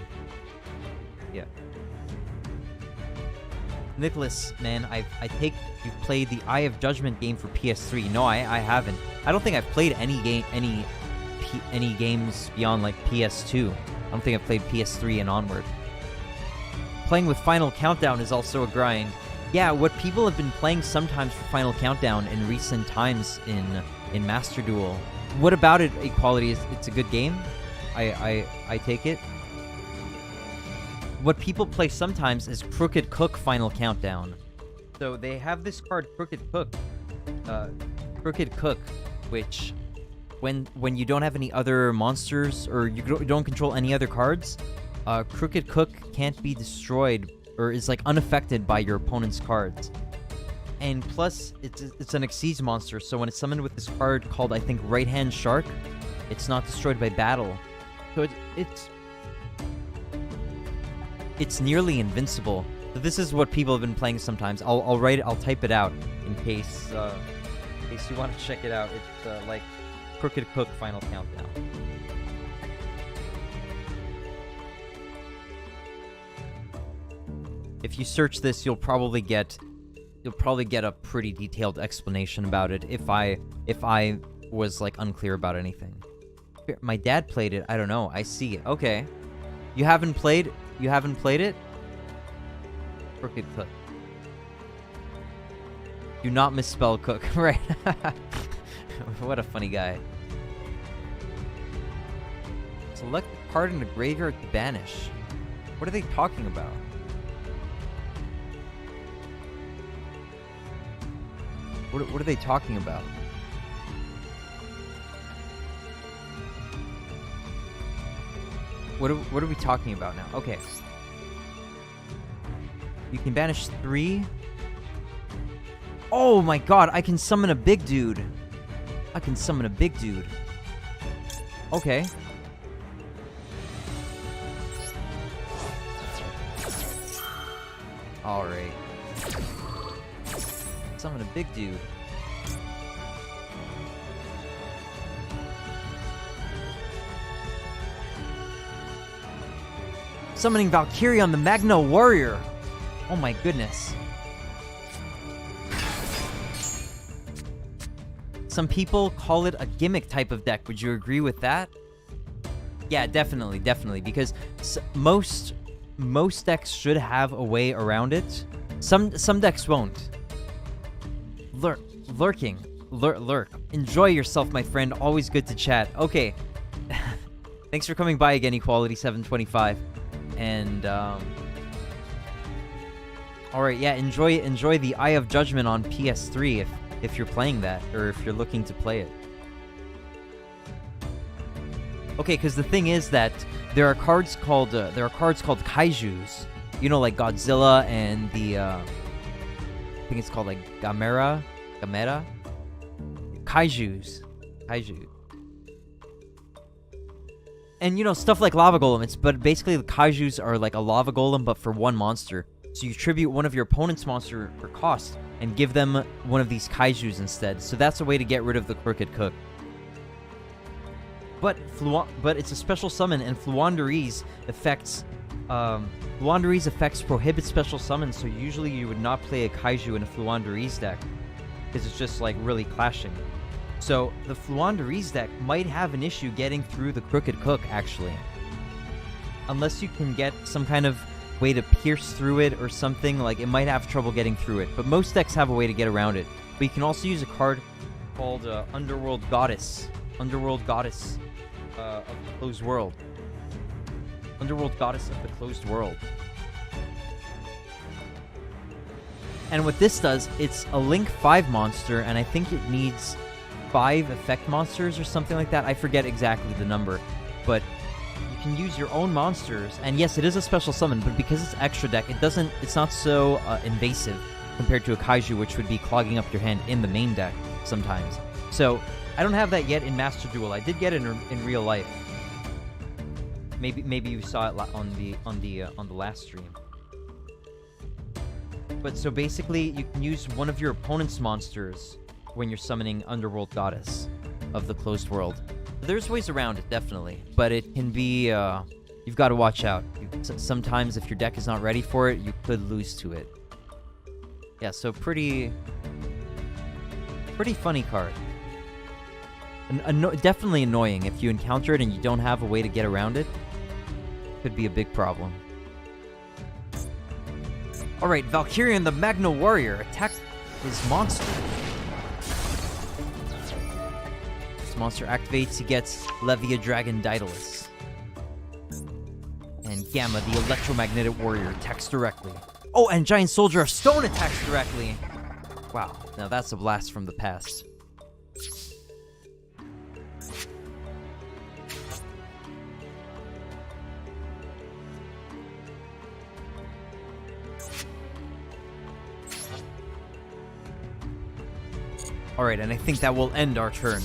Yeah. Nicholas, man, I take you've played the Eye of Judgment game for PS3. No, I haven't. I don't think I've played any games beyond, like, PS2. I don't think I've played PS3 and onward. Playing with Final Countdown is also a grind. Yeah, what people have been playing sometimes for Final Countdown in recent times in Master Duel. What about it, Equality? It's a good game? I take it. What people play sometimes is Crooked Cook Final Countdown. So they have this card, Crooked Cook, which when you don't have any other monsters, or you don't control any other cards, Crooked Cook can't be destroyed, or is, like, unaffected by your opponent's cards. And plus, it's an Xyz monster, so when it's summoned with this card called, I think, Right Hand Shark, it's not destroyed by battle. So it's nearly invincible. So this is what people have been playing sometimes. I'll type it out in case you want to check it out. It's like Crooked Cook Final Countdown. If you search this, you'll probably get a pretty detailed explanation about it if I was, like, unclear about anything. My dad played it. I don't know. I see. Okay. You haven't played it? Crooked Cook. Do not misspell cook. Right. What a funny guy. Select the card in the graveyard to banish. What are they talking about? What are they talking about? What are we talking about now? Okay. You can banish 3. Oh my god, I can summon a big dude. Okay. Alright. Summon a big dude. Summoning Valkyrion the Magna Warrior. Oh my goodness. Some people call it a gimmick type of deck. Would you agree with that? Yeah, definitely, because most decks should have a way around it. Some decks won't. Lurk. Enjoy yourself, my friend. Always good to chat. Okay. Thanks for coming by again, Equality 725. And Alright, yeah, enjoy the Eye of Judgment on PS3 if you're playing that, or if you're looking to play it. Okay, because the thing is that there are cards called kaijus. You know, like Godzilla and the I think it's called like Gamera. Kaijus. And you know, stuff like lava golem. But basically the kaijus are like a lava golem, but for one monster. So you tribute one of your opponent's monster for cost and give them one of these kaijus instead. So that's a way to get rid of the Crooked Cook. But it's a special summon, and Fluanderee's effects prohibit special summons, so usually you would not play a kaiju in a Fluanderee's deck, because it's just like really clashing. So the Fluanderee's deck might have an issue getting through the Crooked Cook, actually. Unless you can get some kind of way to pierce through it or something, like it might have trouble getting through it. But most decks have a way to get around it. But you can also use a card called Underworld Goddess. Underworld Goddess of the Closed World. Underworld Goddess of the Closed World. And what this does, it's a Link 5 monster, and I think it needs 5 effect monsters or something like that. I forget exactly the number. But you can use your own monsters, and yes, it is a special summon, but because it's extra deck, it's not so invasive compared to a kaiju, which would be clogging up your hand in the main deck sometimes. So I don't have that yet in Master Duel. I did get it in real life. Maybe you saw it on the last stream. But so basically, you can use one of your opponent's monsters when you're summoning Underworld Goddess of the Closed World. There's ways around it, definitely, but it can be you've got to watch out. Sometimes if your deck is not ready for it, you could lose to it. Yeah, so pretty funny card. Definitely annoying if you encounter it and you don't have a way to get around it. Could be a big problem. Alright, Valkyrian the Magna Warrior attacks his monster. This monster activates, he gets Levia Dragon Daedalus. And Gamma the Electromagnetic Warrior attacks directly. Oh, and Giant Soldier of Stone attacks directly! Wow, now that's a blast from the past. Alright, and I think that will end our turn.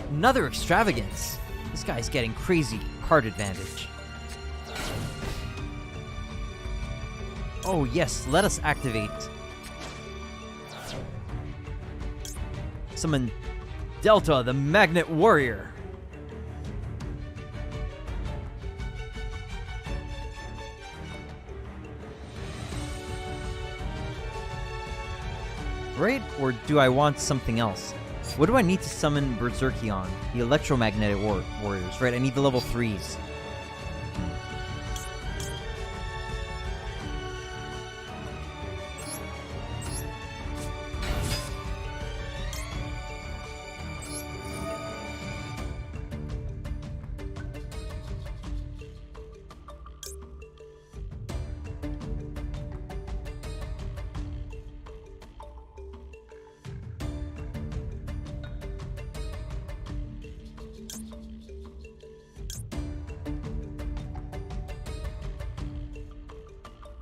Another Extravagance! This guy's getting crazy card advantage. Oh yes, let us activate. Summon Delta, the Magnet Warrior. Right? Or do I want something else? What do I need to summon Berserkion? The Electromagnetic Warriors, right? I need the level 3s.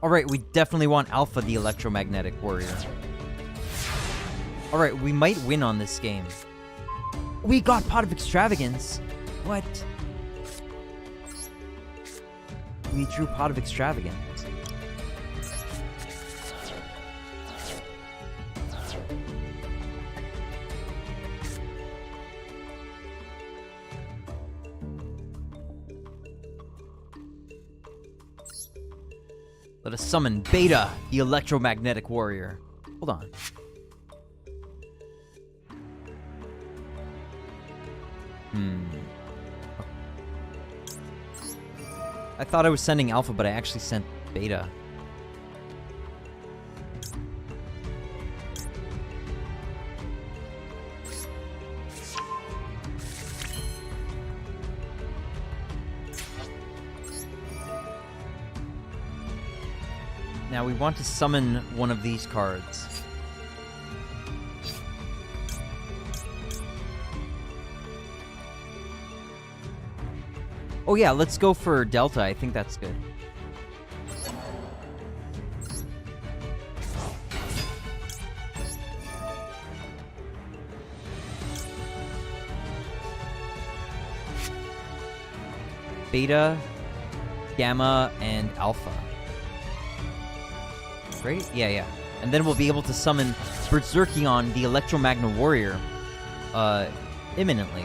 Alright, we definitely want Alpha the Electromagnetic Warrior. Alright, we might win on this game. We got Pot of Extravagance! What? We drew Pot of Extravagance. Let us summon Beta, the Electromagnetic Warrior. Hold on. I thought I was sending Alpha, but I actually sent Beta. Now we want to summon one of these cards. Oh yeah, let's go for Delta. I think that's good. Beta, Gamma, and Alpha. Right? Yeah. And then we'll be able to summon Berserkion, the Electromagna Warrior, imminently.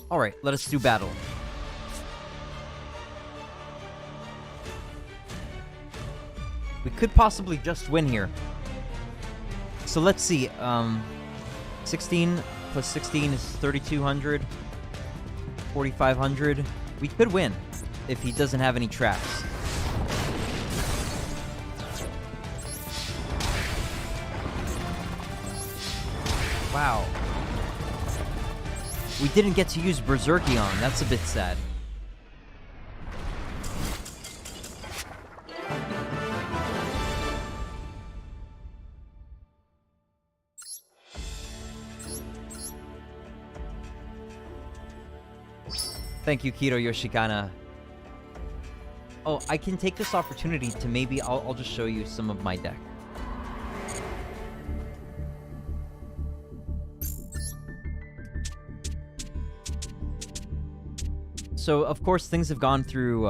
Alright, let us do battle. We could possibly just win here. So let's see, 16 plus 16 is 3,200. 4,500. We could win if he doesn't have any traps. Wow. We didn't get to use Berserkion. That's a bit sad. Thank you, Kiro Yoshikana. Oh, I can take this opportunity to maybe... I'll just show you some of my deck. So, of course, things have gone through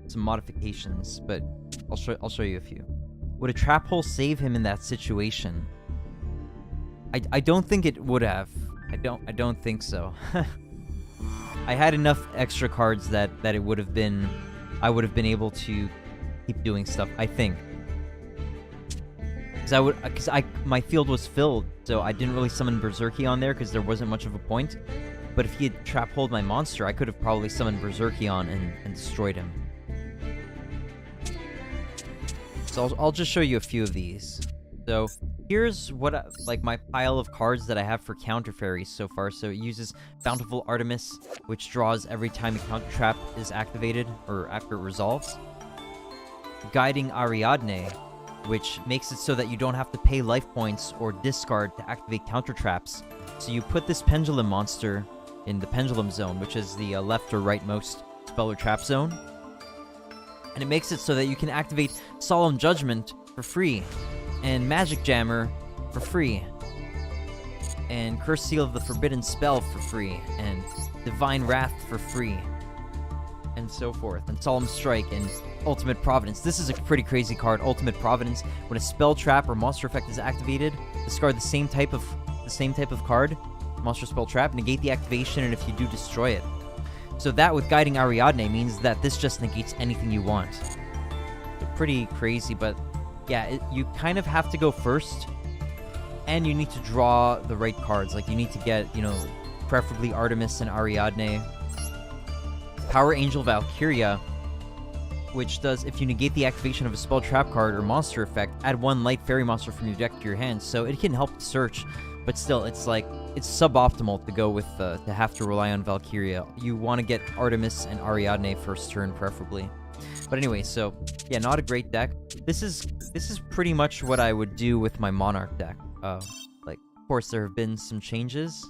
some modifications, but I'll show you a few. Would a trap hole save him in that situation? I don't think it would have. I don't think so. I had enough extra cards that it would have been... I would have been able to keep doing stuff, I think. Because my field was filled, so I didn't really summon Berserkion there because there wasn't much of a point. But if he had trap-holed my monster, I could have probably summoned Berserkion and destroyed him. So I'll just show you a few of these. So here's what like my pile of cards that I have for counter fairies so far. So it uses Bountiful Artemis, which draws every time a counter trap is activated or after it resolves. Guiding Ariadne, which makes it so that you don't have to pay life points or discard to activate counter traps. So you put this pendulum monster in the pendulum zone, which is the left or rightmost spell or trap zone. And it makes it so that you can activate Solemn Judgment for free, and Magic Jammer for free, and Curse Seal of the Forbidden Spell for free, and Divine Wrath for free, and so forth, and Solemn Strike, and Ultimate Providence. This is a pretty crazy card, Ultimate Providence. When a spell, trap, or monster effect is activated, discard the same type of card, monster, spell, trap, negate the activation, and if you do, destroy it. So that with Guiding Ariadne means that this just negates anything you want. Pretty crazy, but yeah, you kind of have to go first, and you need to draw the right cards. Like, you need to get, preferably Artemis and Ariadne. Power Angel Valkyria, which does, if you negate the activation of a spell, trap card, or monster effect, add one light fairy monster from your deck to your hand. So it can help search, but still, it's suboptimal to go with, to have to rely on Valkyria. You want to get Artemis and Ariadne first turn, preferably. But anyway, so, yeah, not a great deck. This is pretty much what I would do with my Monarch deck. Of course, there have been some changes.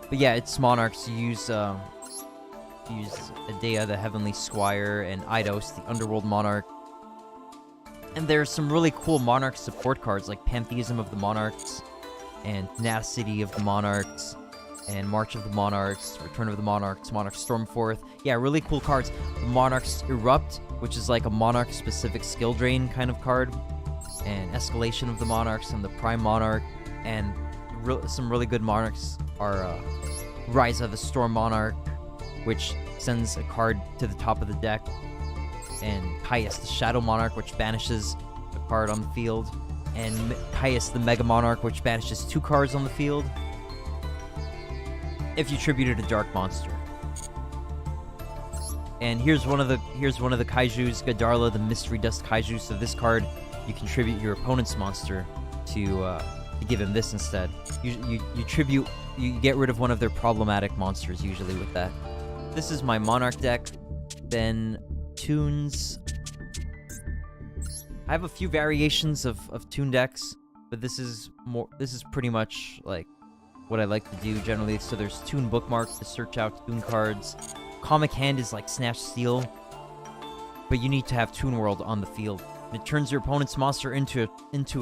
But yeah, it's Monarchs. You use Adea, the Heavenly Squire, and Eidos, the Underworld Monarch. And there's some really cool Monarch support cards, like Pantheism of the Monarchs, and Tenacity of the Monarchs, and March of the Monarchs, Return of the Monarchs, Monarch Stormforth. Yeah, really cool cards. The Monarchs Erupt, which is like a Monarch-specific skill drain kind of card, and Escalation of the Monarchs, and the Prime Monarch, and some really good Monarchs are Rise of the Storm Monarch, which sends a card to the top of the deck, and Caius, the Shadow Monarch, which banishes a card on the field, and Caius, the Mega Monarch, which banishes 2 cards on the field if you tributed a Dark Monster. And here's one of the kaijus, Gadarla, the Mystery Dust Kaiju. So this card, you contribute your opponent's monster to give him this instead. You get rid of one of their problematic monsters usually with that. This is my Monarch deck. Then Toons. I have a few variations of Toon decks, but this is pretty much like what I like to do generally. So there's Toon Bookmark to search out Toon cards. Comic Hand is like Snatch Steal, but you need to have Toon World on the field. It turns your opponent's monster into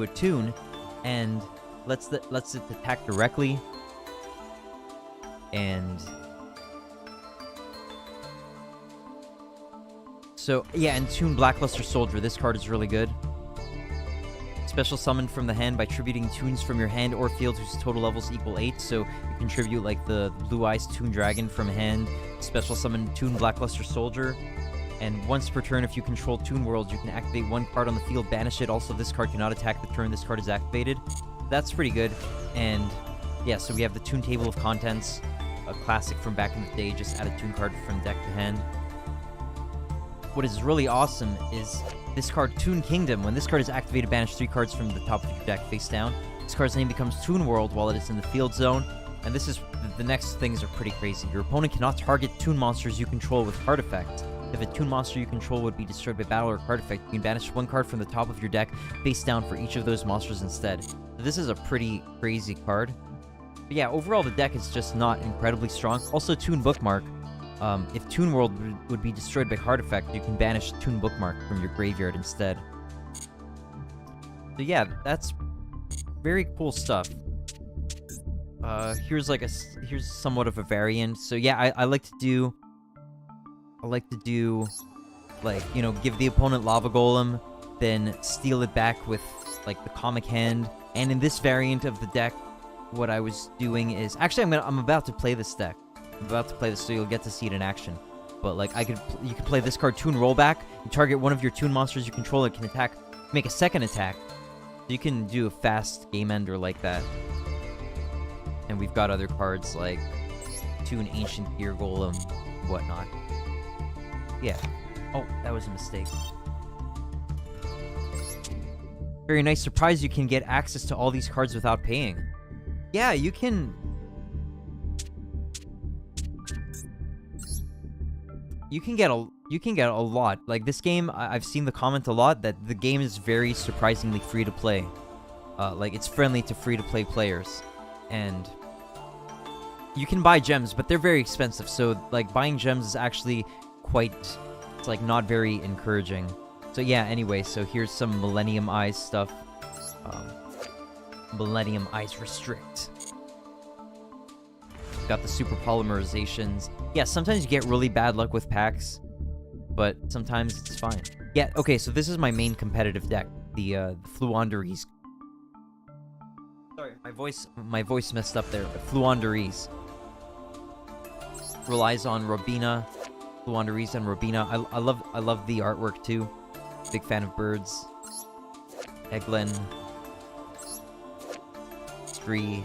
a Toon, and lets it attack directly. And so yeah, and Toon Blackluster Soldier. This card is really good. Special summon from the hand by tributing Toons from your hand or field whose total levels equal 8. So you contribute like the Blue Eyes Toon Dragon from hand. Special summon Toon Blackluster Soldier. And once per turn, if you control Toon World, you can activate one card on the field, banish it. Also, this card cannot attack the turn this card is activated. That's pretty good. And yeah, so we have the Toon Table of Contents, a classic from back in the day. Just add a Toon card from deck to hand. What is really awesome is this card, Toon Kingdom. When this card is activated, banish 3 cards from the top of your deck face down. This card's name becomes Toon World while it is in the field zone. And this is the next things are pretty crazy. Your opponent cannot target Toon monsters you control with card effect. If a Toon monster you control would be destroyed by battle or card effect, you can banish 1 card from the top of your deck face down for each of those monsters instead. So this is a pretty crazy card. But yeah, overall the deck is just not incredibly strong. Also, Toon Bookmark. If Toon World would be destroyed by card effect, you can banish Toon Bookmark from your graveyard instead. So yeah, that's very cool stuff. Here's somewhat of a variant. So yeah, I like to do, like, you know, give the opponent Lava Golem, then steal it back with like the Comic Hand. And in this variant of the deck, what I was doing is actually I'm about to play this deck. I'm about to play this, so you'll get to see it in action. But like you could play this card, Toon Rollback. You target one of your Toon monsters you control. It can attack, make a second attack. So you can do a fast game ender like that. And we've got other cards like Toon Ancient Gear Golem, whatnot. Yeah. Oh, that was a mistake. Very nice surprise. You can get access to all these cards without paying. Yeah, you can. You can get a lot. Like this game, I've seen the comment a lot that the game is very surprisingly free to play. Like it's friendly to free to play players, and you can buy gems, but they're very expensive. So like buying gems is actually quite, it's like not very encouraging. So yeah. Anyway, so here's some Millennium Eyes stuff. Millennium Eyes Restrict. Got the super polymerizations. Yeah, sometimes you get really bad luck with packs, but sometimes it's fine. Yeah, okay, so this is my main competitive deck, the Fluonderies. Sorry, my voice messed up there. Fluonderies relies on Robina, Fluonderies and Robina. I love the artwork too. Big fan of birds. Eglin, Stree,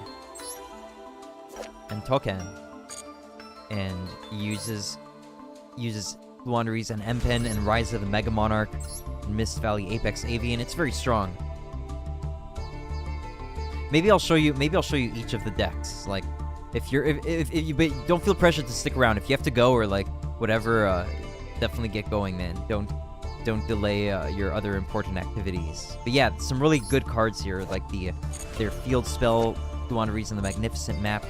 and Token, and uses Fluonderies and Empen and Rise of the Mega Monarch and Mist Valley Apex Avian. It's very strong. Maybe I'll show you each of the decks. Like if you but don't feel pressured to stick around. If you have to go or like whatever, definitely get going, man. Don't delay your other important activities. But yeah, some really good cards here, like their field spell, Fluonderies and the Magnificent Map.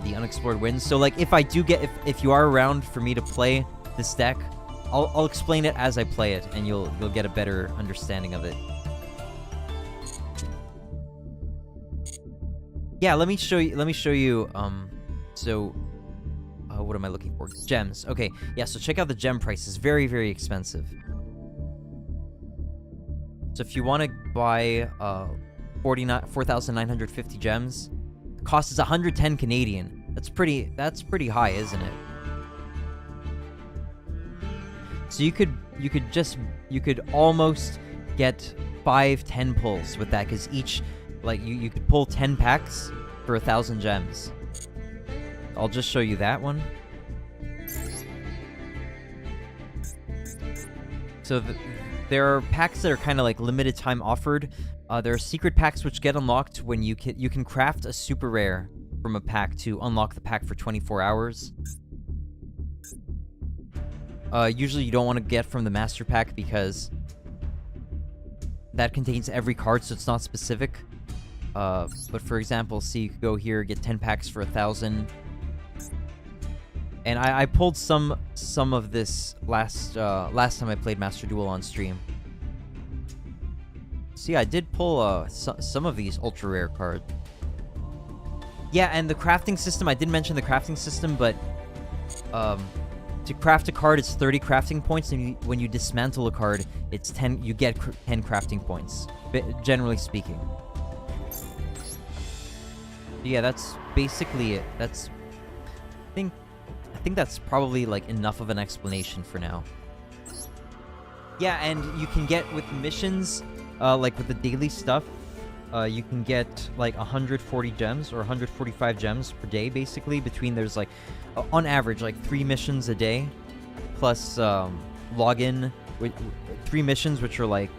The Unexplored Winds. So like if you are around for me to play this deck, I'll explain it as I play it, and you'll get a better understanding of it. Yeah, let me show you so what am I looking for? Gems. Okay, yeah, so check out the gem prices. Very, very expensive. So if you want to buy 4,950 gems, the cost is 110 Canadian. That's pretty high, isn't it? So you could almost get 5-10 pulls with that, because each, like, you could pull 10 packs for 1,000 gems. I'll just show you that one. So there are packs that are kind of like limited time offered. There are secret packs which get unlocked when you can craft a super rare from a pack to unlock the pack for 24 hours. Usually you don't want to get from the master pack because that contains every card, so it's not specific. But for example, see, you could go here, get 10 packs for 1,000. And I pulled some of this last time I played Master Duel on stream. See, I did pull some of these ultra rare cards. Yeah, and the crafting system, I did mention the crafting system, but to craft a card, it's 30 crafting points, and when you dismantle a card, it's 10. You get 10 crafting points, generally speaking. Yeah, that's basically it. That's, I think that's probably like enough of an explanation for now. Yeah, and you can get with missions, like with the daily stuff, you can get like 140 gems or 145 gems per day, basically. There's like, on average, like 3 missions a day, plus login with 3 missions, which are like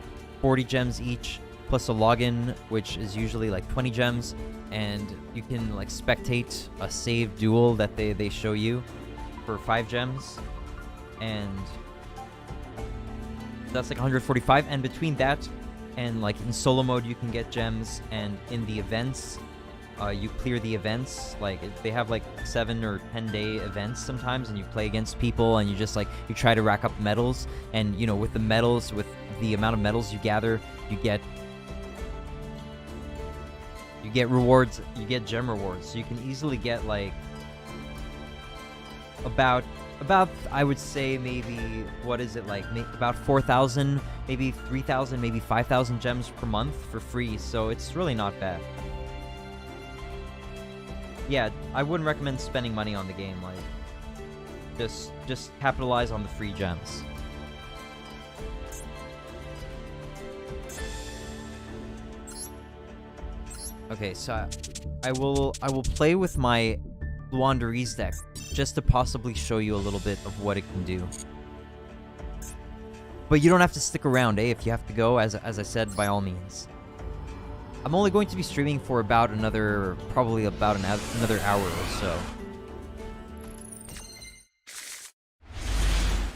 40 gems each, plus a login, which is usually like 20 gems, and you can like spectate a save duel that they show you for 5 gems, and that's like 145. And between that and like in solo mode, you can get gems, and in the events, you clear the events. Like they have like 7 or 10 day events sometimes, and you play against people, and you just like you try to rack up medals, and you know, with the medals, with the amount of medals you gather, you get rewards, you get gem rewards. So you can easily get like about I would say maybe, what is it, like about 4,000, maybe 3,000, maybe 5,000 gems per month for free. So it's really not bad. Yeah, I wouldn't recommend spending money on the game. Like, just capitalize on the free gems. Okay, so I will play with my Fluanderies deck just to possibly show you a little bit of what it can do. But you don't have to stick around, If you have to go, as I said, by all means. I'm only going to be streaming for about probably about another hour or so.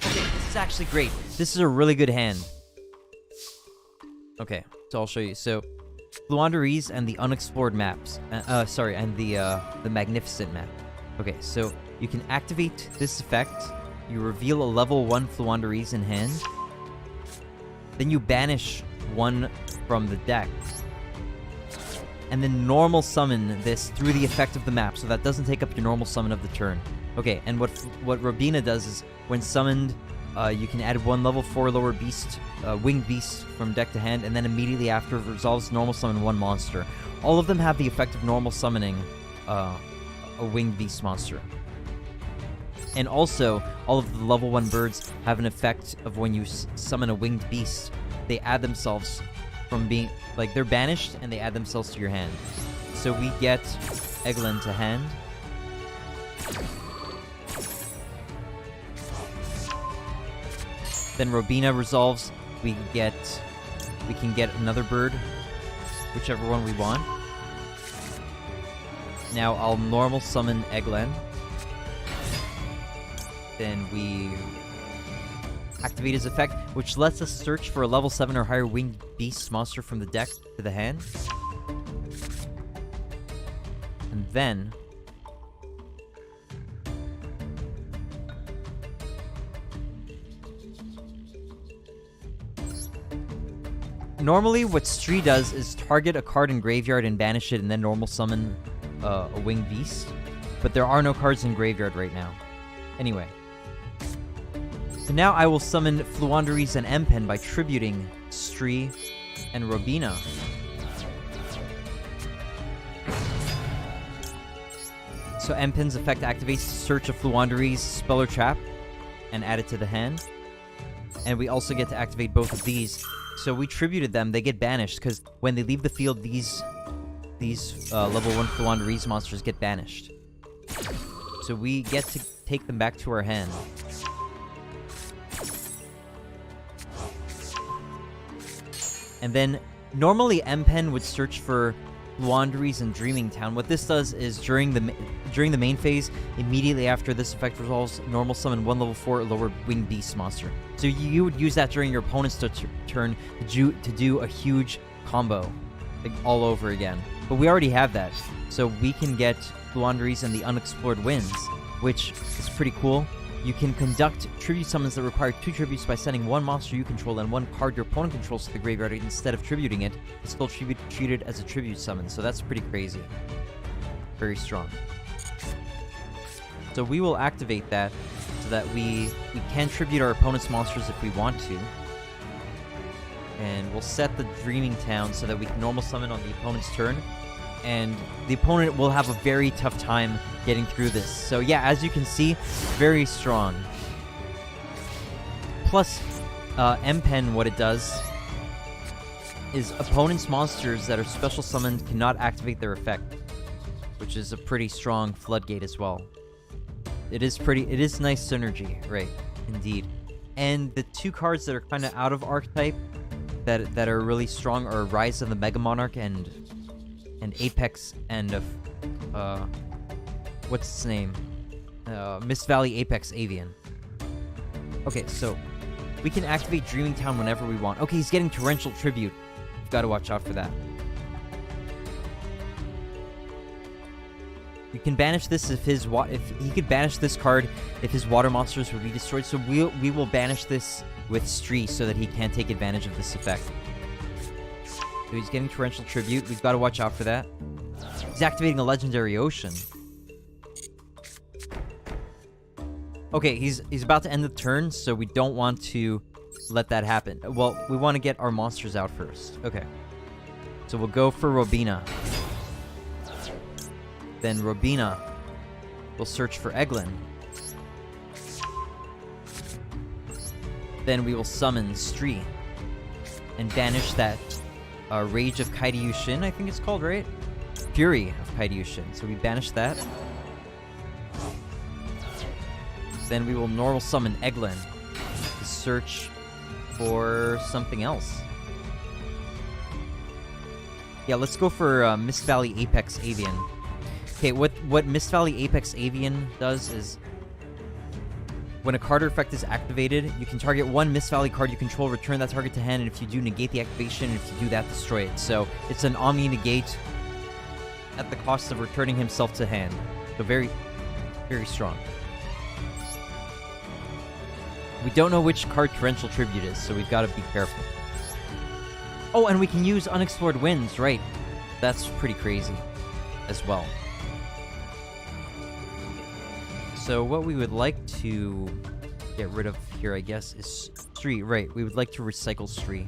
Okay, this is actually great. This is a really good hand. Okay, so I'll show you. So, Fluanderies and the unexplored maps. Sorry, and the magnificent map. Okay, so you can activate this effect. You reveal a level 1 Fluanderies in hand. Then you banish one from the deck. And then normal summon this through the effect of the map, so that doesn't take up your normal summon of the turn. Okay, and what Robina does is, when summoned, you can add 1 level 4 lower beast, winged beast from deck to hand, and then immediately after resolves normal summon 1 monster. All of them have the effect of normal summoning a winged beast monster. And also, all of the level 1 birds have an effect of when you summon a winged beast, they add themselves from being, like, they're banished and they add themselves to your hand. So we get Eglin to hand. Then Robina resolves. We can get another bird, whichever one we want. Now I'll normal summon Eglin. Then we activate his effect, which lets us search for a level 7 or higher winged beast monster from the deck to the hand. And then normally what Stree does is target a card in graveyard and banish it, and then normal summon a winged beast. But there are no cards in graveyard right now. Anyway. So now I will summon Fluanderies and Empen by tributing Stree and Robina. So Empen's effect activates to search a Fluanderies spell or trap and add it to the hand. And we also get to activate both of these. So we tributed them, they get banished, because when they leave the field, these level 1 Fluanderies monsters get banished. So we get to take them back to our hand. And then normally M-Pen would search for Laundries and Dreaming Town. What this does is during the main phase, immediately after this effect resolves, normal summon one level 4 or lower winged beast monster. So you would use that during your opponent's turn to do a huge combo, like all over again. But we already have that, so we can get Laundries and the Unexplored Winds, which is pretty cool. You can conduct tribute summons that require 2 tributes by sending one monster you control and one card your opponent controls to the graveyard instead of tributing it. It's still treated as a tribute summon, so that's pretty crazy. Very strong. So we will activate that so that we can tribute our opponent's monsters if we want to. And we'll set the Dreaming Town so that we can normal summon on the opponent's turn. And the opponent will have a very tough time getting through this. So yeah, as you can see, very strong. Plus, M-Pen, what it does is opponent's monsters that are special summoned cannot activate their effect, which is a pretty strong floodgate as well. It is nice synergy, right? Indeed. And the 2 cards that are kind of out of archetype that are really strong are Rise of the Mega Monarch and Apex and what's its name? Mist Valley Apex Avian. Okay, so we can activate Dreaming Town whenever we want. Okay, he's getting Torrential Tribute. We've got to watch out for that. You can banish this if he could banish this card if his water monsters would be destroyed. So we will banish this with Stree so that he can't take advantage of this effect. So he's getting Torrential Tribute. We've got to watch out for that. He's activating a Legendary Ocean. Okay, he's about to end the turn, so we don't want to let that happen. Well, we want to get our monsters out first. Okay. So we'll go for Robina. Then Robina will search for Eglin. Then we will summon Stree and banish that Rage of Kaidyu-Shin, I think it's called, right? Fury of Kaidyu-Shin. So we banish that. Then we will normal summon Eglin to search for something else. Yeah, let's go for Mist Valley Apex Avian. Okay, what Mist Valley Apex Avian does is when a card or effect is activated, you can target one Mist Valley card you control, return that target to hand, and if you do, negate the activation, and if you do that, destroy it. So it's an Omni-Negate at the cost of returning himself to hand. So very, very strong. We don't know which card Torrential Tribute is, so we've got to be careful. Oh, and we can use Unexplored Winds, right. That's pretty crazy as well. So what we would like to get rid of here, I guess, is Stree. Right, we would like to recycle Stree.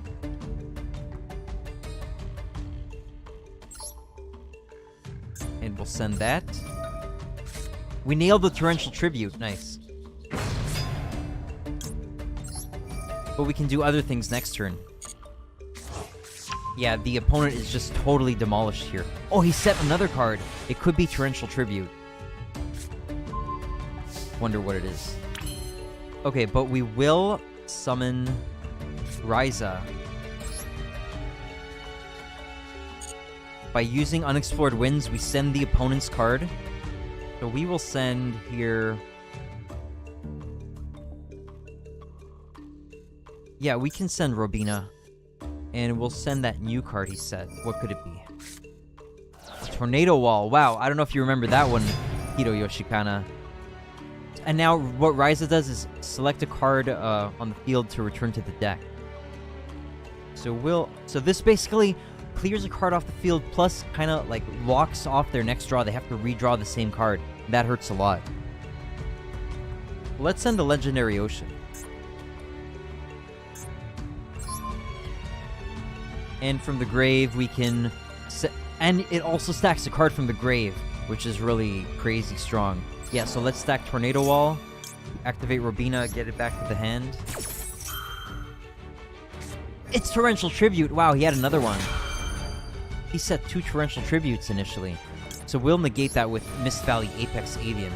And we'll send that. We nailed the Torrential Tribute. Nice. But we can do other things next turn. Yeah, the opponent is just totally demolished here. Oh, he set another card. It could be Torrential Tribute. Wonder what it is. Okay, but we will summon Ryza by using Unexplored Winds. We send the opponent's card. So we will send here. Yeah, we can send Robina. And we'll send that new card he set. What could it be? Tornado Wall. Wow, I don't know if you remember that one, Hiro Yoshikana. And now what Ryza does is select a card on the field to return to the deck. So this basically clears a card off the field, plus kind of like locks off their next draw. They have to redraw the same card. That hurts a lot. Let's send a Legendary Ocean. And from the grave, we can... And it also stacks a card from the grave, which is really crazy strong. Yeah, so let's stack Tornado Wall, activate Robina, get it back to the hand. It's Torrential Tribute! Wow, he had another one. He set 2 Torrential Tributes initially. So we'll negate that with Mist Valley Apex Avian.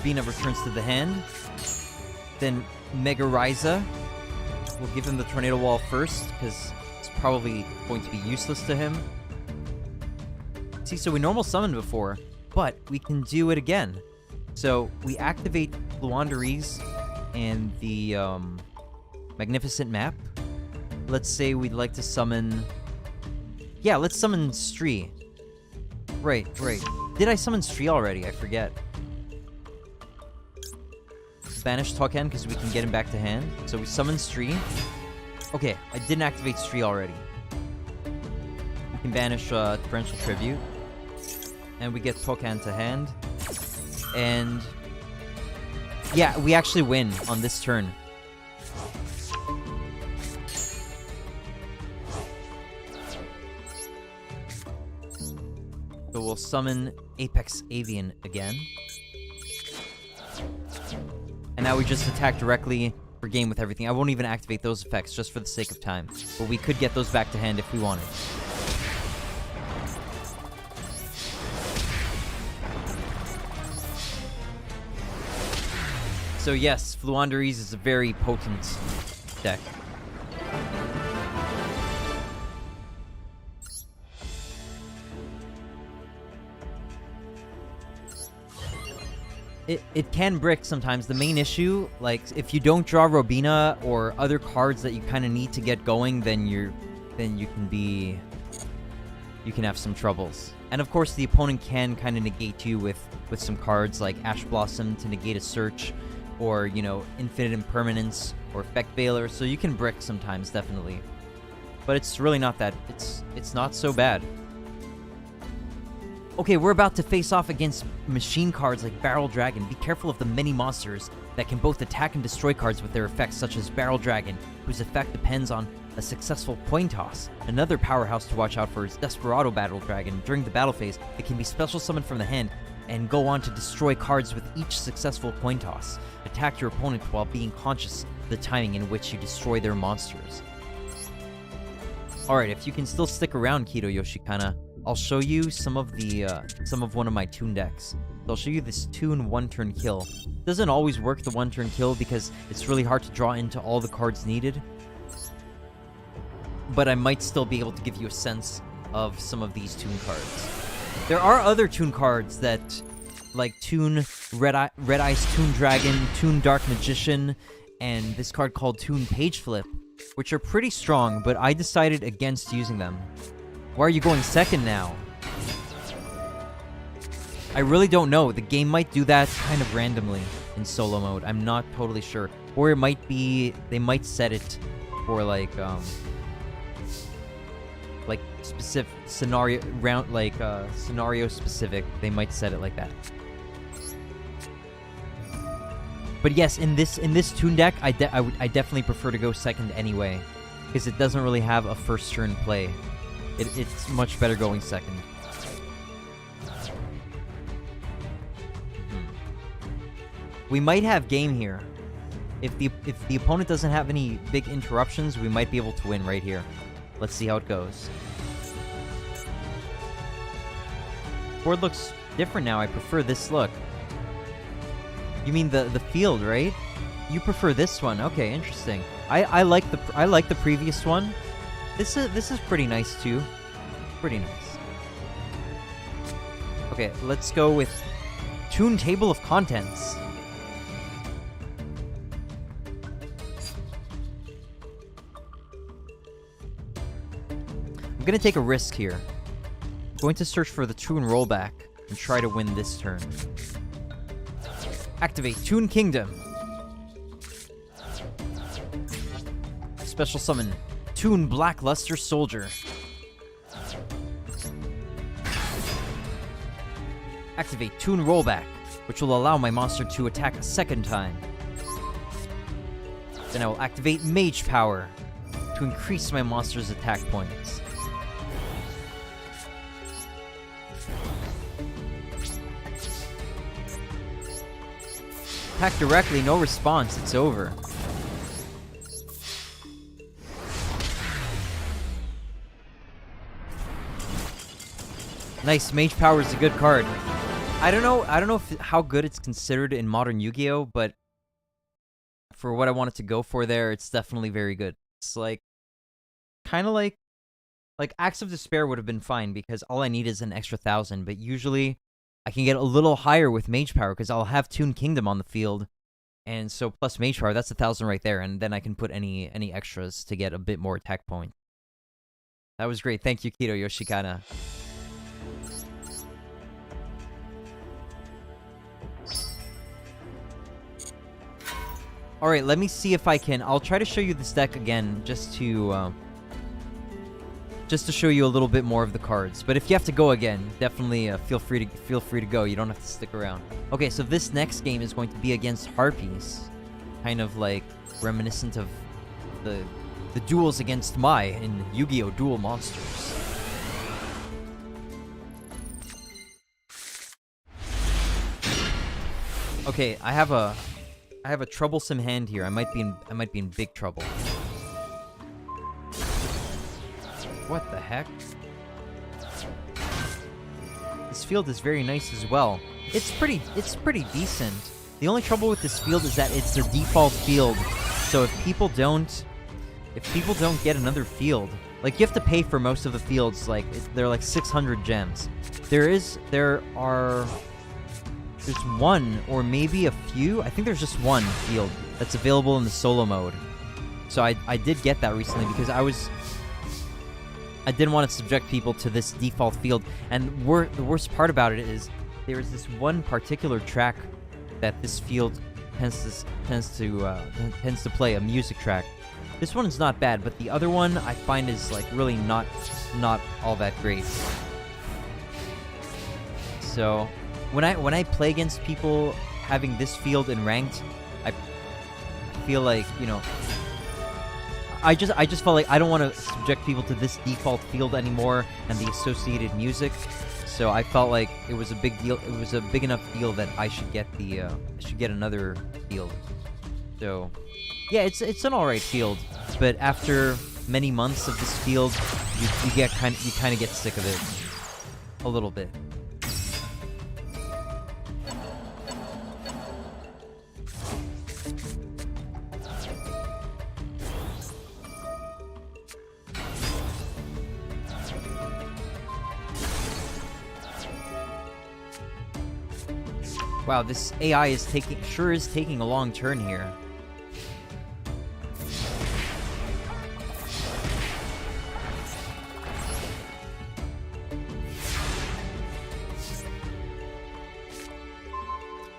Robina returns to the hand. Then Mega Ryza. We'll give him the Tornado Wall first, because it's probably going to be useless to him. See, so we normal summoned before, but we can do it again. So we activate Fluanderies and the Magnificent Map. Let's say we'd like to summon... Yeah, let's summon Stree. Right. Did I summon Stree already? I forget. Banish Token, because we can get him back to hand. So we summon Stree. Okay, I didn't activate Stree already. We can banish Torrential Tribute. And we get Token to hand. And... yeah, we actually win on this turn. So we'll summon Apex Avian again. And now we just attack directly for game with everything. I won't even activate those effects just for the sake of time. But we could get those back to hand if we wanted. So yes, Fluanderies is a very potent deck. It can brick sometimes. The main issue, like, if you don't draw Robina or other cards that you kind of need to get going, then you can have some troubles. And of course, the opponent can kind of negate you with some cards like Ash Blossom to negate a search, or, you know, Infinite Impermanence or Effect Veiler. So you can brick sometimes, definitely. But it's really not that. It's not so bad. Okay, we're about to face off against machine cards like Barrel Dragon. Be careful of the many monsters that can both attack and destroy cards with their effects, such as Barrel Dragon, whose effect depends on a successful coin toss. Another powerhouse to watch out for is Desperado Battle Dragon. During the battle phase, it can be special summoned from the hand and go on to destroy cards with each successful coin toss. Attack your opponent while being conscious of the timing in which you destroy their monsters. Alright, if you can still stick around, Keto Yoshikana, I'll show you some of one of my Toon decks. So I'll show you this Toon one-turn kill. Doesn't always work, the one-turn kill, because it's really hard to draw into all the cards needed. But I might still be able to give you a sense of some of these Toon cards. There are other Toon cards that, like Toon Red Ice Toon Dragon, Toon Dark Magician, and this card called Toon Page Flip, which are pretty strong, but I decided against using them. Why are you going second now? I really don't know. The game might do that kind of randomly in solo mode. I'm not totally sure. Or it might be... they might set it for, like specific scenario... scenario specific. They might set it like that. But yes, in this Toon deck, I definitely prefer to go second anyway. Because it doesn't really have a first turn play. It's much better going second. We might have game here. If the opponent doesn't have any big interruptions, we might be able to win right here. Let's see how it goes. Board looks different now. I prefer this look. You mean the field, right? You prefer this one. Okay, interesting. I like the previous one. This is pretty nice too. Pretty nice. Okay, let's go with Toon Table of Contents. I'm gonna take a risk here. I'm going to search for the Toon Rollback and try to win this turn. Activate Toon Kingdom. Special summon Toon Blackluster Soldier. Activate Toon Rollback, which will allow my monster to attack a second time. Then I will activate Mage Power to increase my monster's attack points. Attack directly, no response, it's over. Nice, Mage Power is a good card. I don't know how good it's considered in modern Yu-Gi-Oh, but for what I wanted to go for there, it's definitely very good. It's like kind of like Acts of Despair would have been fine because all I need is an extra 1,000, but usually I can get a little higher with Mage Power because I'll have Toon Kingdom on the field, and so plus Mage Power, that's 1,000 right there, and then I can put any extras to get a bit more attack point. That was great. Thank you, Kito Yoshikana. All right, let me see if I can. I'll try to show you this deck again, just to show you a little bit more of the cards. But if you have to go again, definitely feel free to go. You don't have to stick around. Okay, so this next game is going to be against Harpies, kind of like reminiscent of the duels against Mai in Yu-Gi-Oh! Duel Monsters. Okay, I have a troublesome hand here. I might be in big trouble. What the heck? This field is very nice as well. It's pretty decent. The only trouble with this field is that it's the default field. So if people don't get another field, like you have to pay for most of the fields, like they're like 600 gems. There's one or maybe a few. I think there's just one field that's available in the solo mode. So I did get that recently because I didn't want to subject people to this default field. And the worst part about it is there's this one particular track that this field tends to play, a music track. This one is not bad, but the other one I find is like really not all that great. So when I play against people having this field in ranked, I feel like, you know, I just felt like I don't want to subject people to this default field anymore and the associated music. So I felt like it was a big deal. It was a big enough deal that I should get another field. So yeah, it's an alright field, but after many months of this field, you kind of get sick of it a little bit. Wow, this AI is taking a long turn here.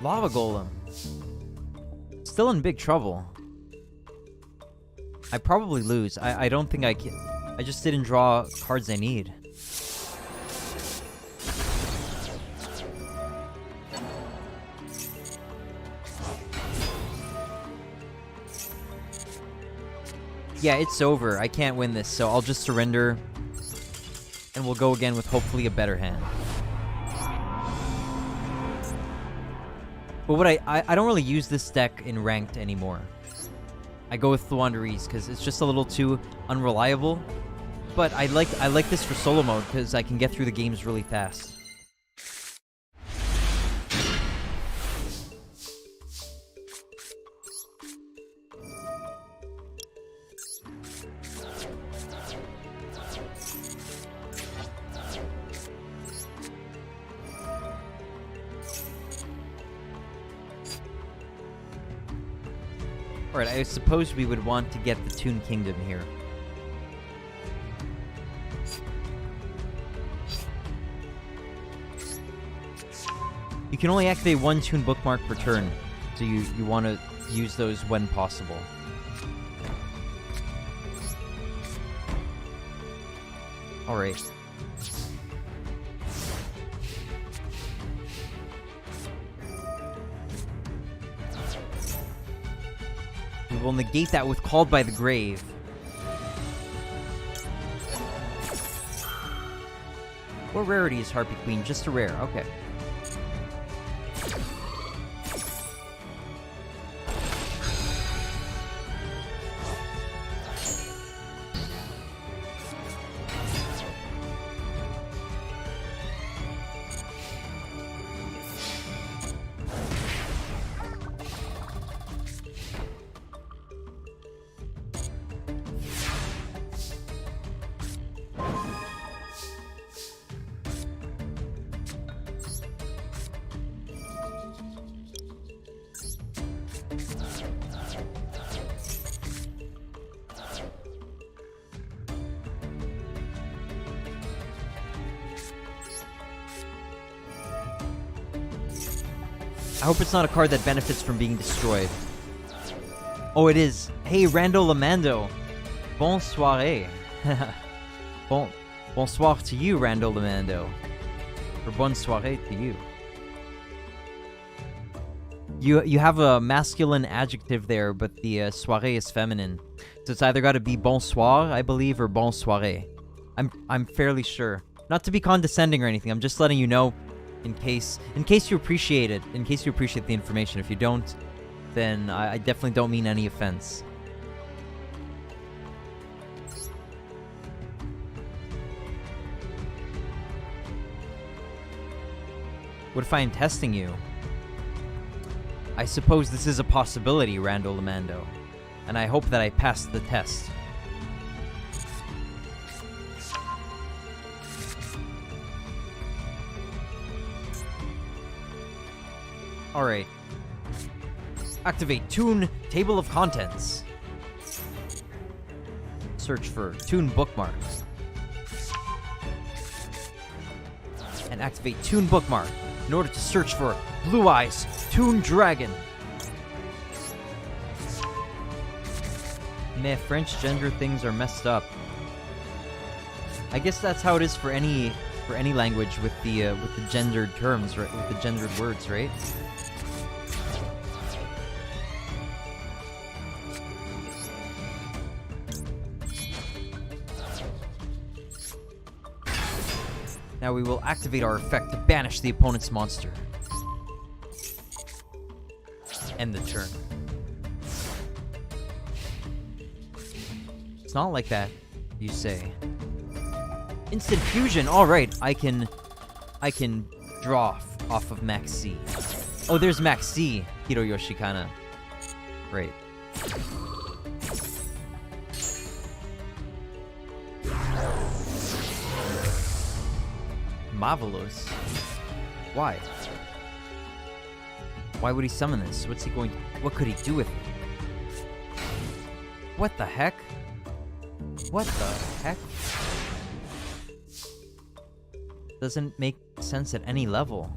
Lava Golem. Still in big trouble. I probably lose. I don't think I can. I just didn't draw cards I need. Yeah, it's over. I can't win this, so I'll just surrender. And we'll go again with hopefully a better hand. But what I don't really use this deck in ranked anymore. I go with Thwanderees because it's just a little too unreliable. But I like this for solo mode because I can get through the games really fast. Alright, I suppose we would want to get the Toon Kingdom here. You can only activate one Toon bookmark per turn, so you want to use those when possible. Alright. We will negate that with Called by the Grave. What rarity is Harpy Queen? Just a rare. Okay. I hope it's not a card that benefits from being destroyed. Oh, it is. Hey, Rando Lamando. Bon soirée. Bonsoir to you, Rando Lamando. Or bonne soirée to you. You have a masculine adjective there, but the soirée is feminine. So it's either got to be bonsoir, I believe, or bon soirée. I'm fairly sure. Not to be condescending or anything. I'm just letting you know in case you appreciate it. In case you appreciate the information. If you don't, then I definitely don't mean any offense. What if I am testing you? I suppose this is a possibility, Rando Lamando. And I hope that I pass the test. Alright. Activate Toon Table of Contents. Search for Toon Bookmarks. And activate Toon Bookmark in order to search for Blue Eyes Toon Dragon. Meh, French gender things are messed up. I guess that's how it is for any language with the gendered terms, right? With the gendered words, right? Now we will activate our effect to banish the opponent's monster. End the turn. It's not like that, you say. Instant fusion. All right, I can draw off of Max C. Oh, there's Max C, Hiroyoshi Kana. Great. Marvelous. Why? Why would he summon this? What's he going to... What could he do with it? What the heck? What the heck? Doesn't make sense at any level.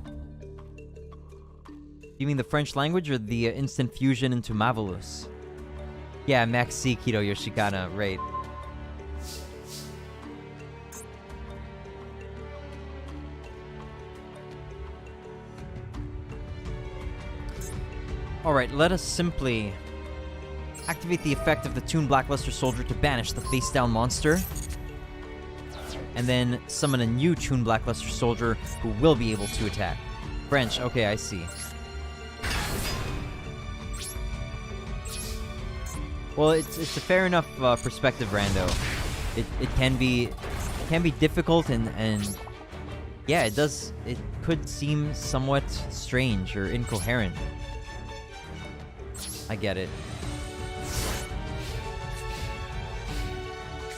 You mean the French language or the instant fusion into Marvelous? Yeah, Maxi Kido Yoshikana, right. Alright, let us simply activate the effect of the Toon Blackluster Soldier to banish the face-down monster. And then summon a new Toon Blackluster Soldier who will be able to attack. French, okay, I see. Well, it's a fair enough perspective, Rando. It can be difficult and yeah, it could seem somewhat strange or incoherent. I get it.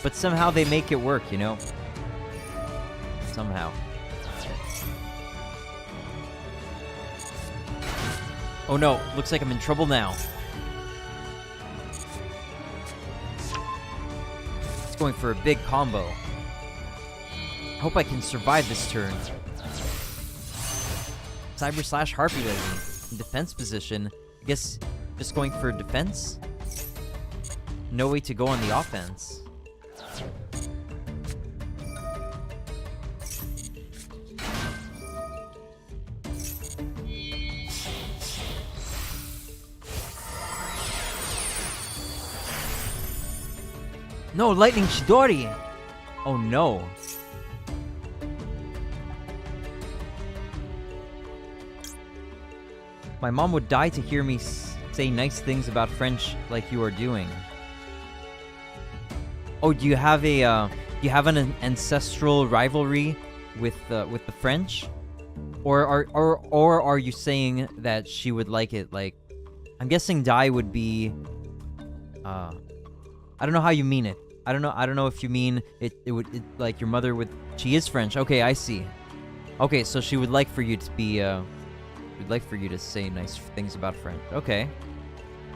But somehow they make it work, you know? Somehow. Oh no, looks like I'm in trouble now. It's going for a big combo. I hope I can survive this turn. Cyber slash Harpy Lady. In defense position. I guess just going for defense? No way to go on the offense. No, Lightning Chidori! Oh no. My mom would die to hear me say nice things about French like you are doing. Oh, do you have an ancestral rivalry with the French? Or are you saying that she would like it? Like, I'm guessing Dai would be I don't know how you mean it. I don't know if you mean it like your mother would... She is French. Okay, I see. Okay, so she would like for you to be would like for you to say nice things about French. Okay.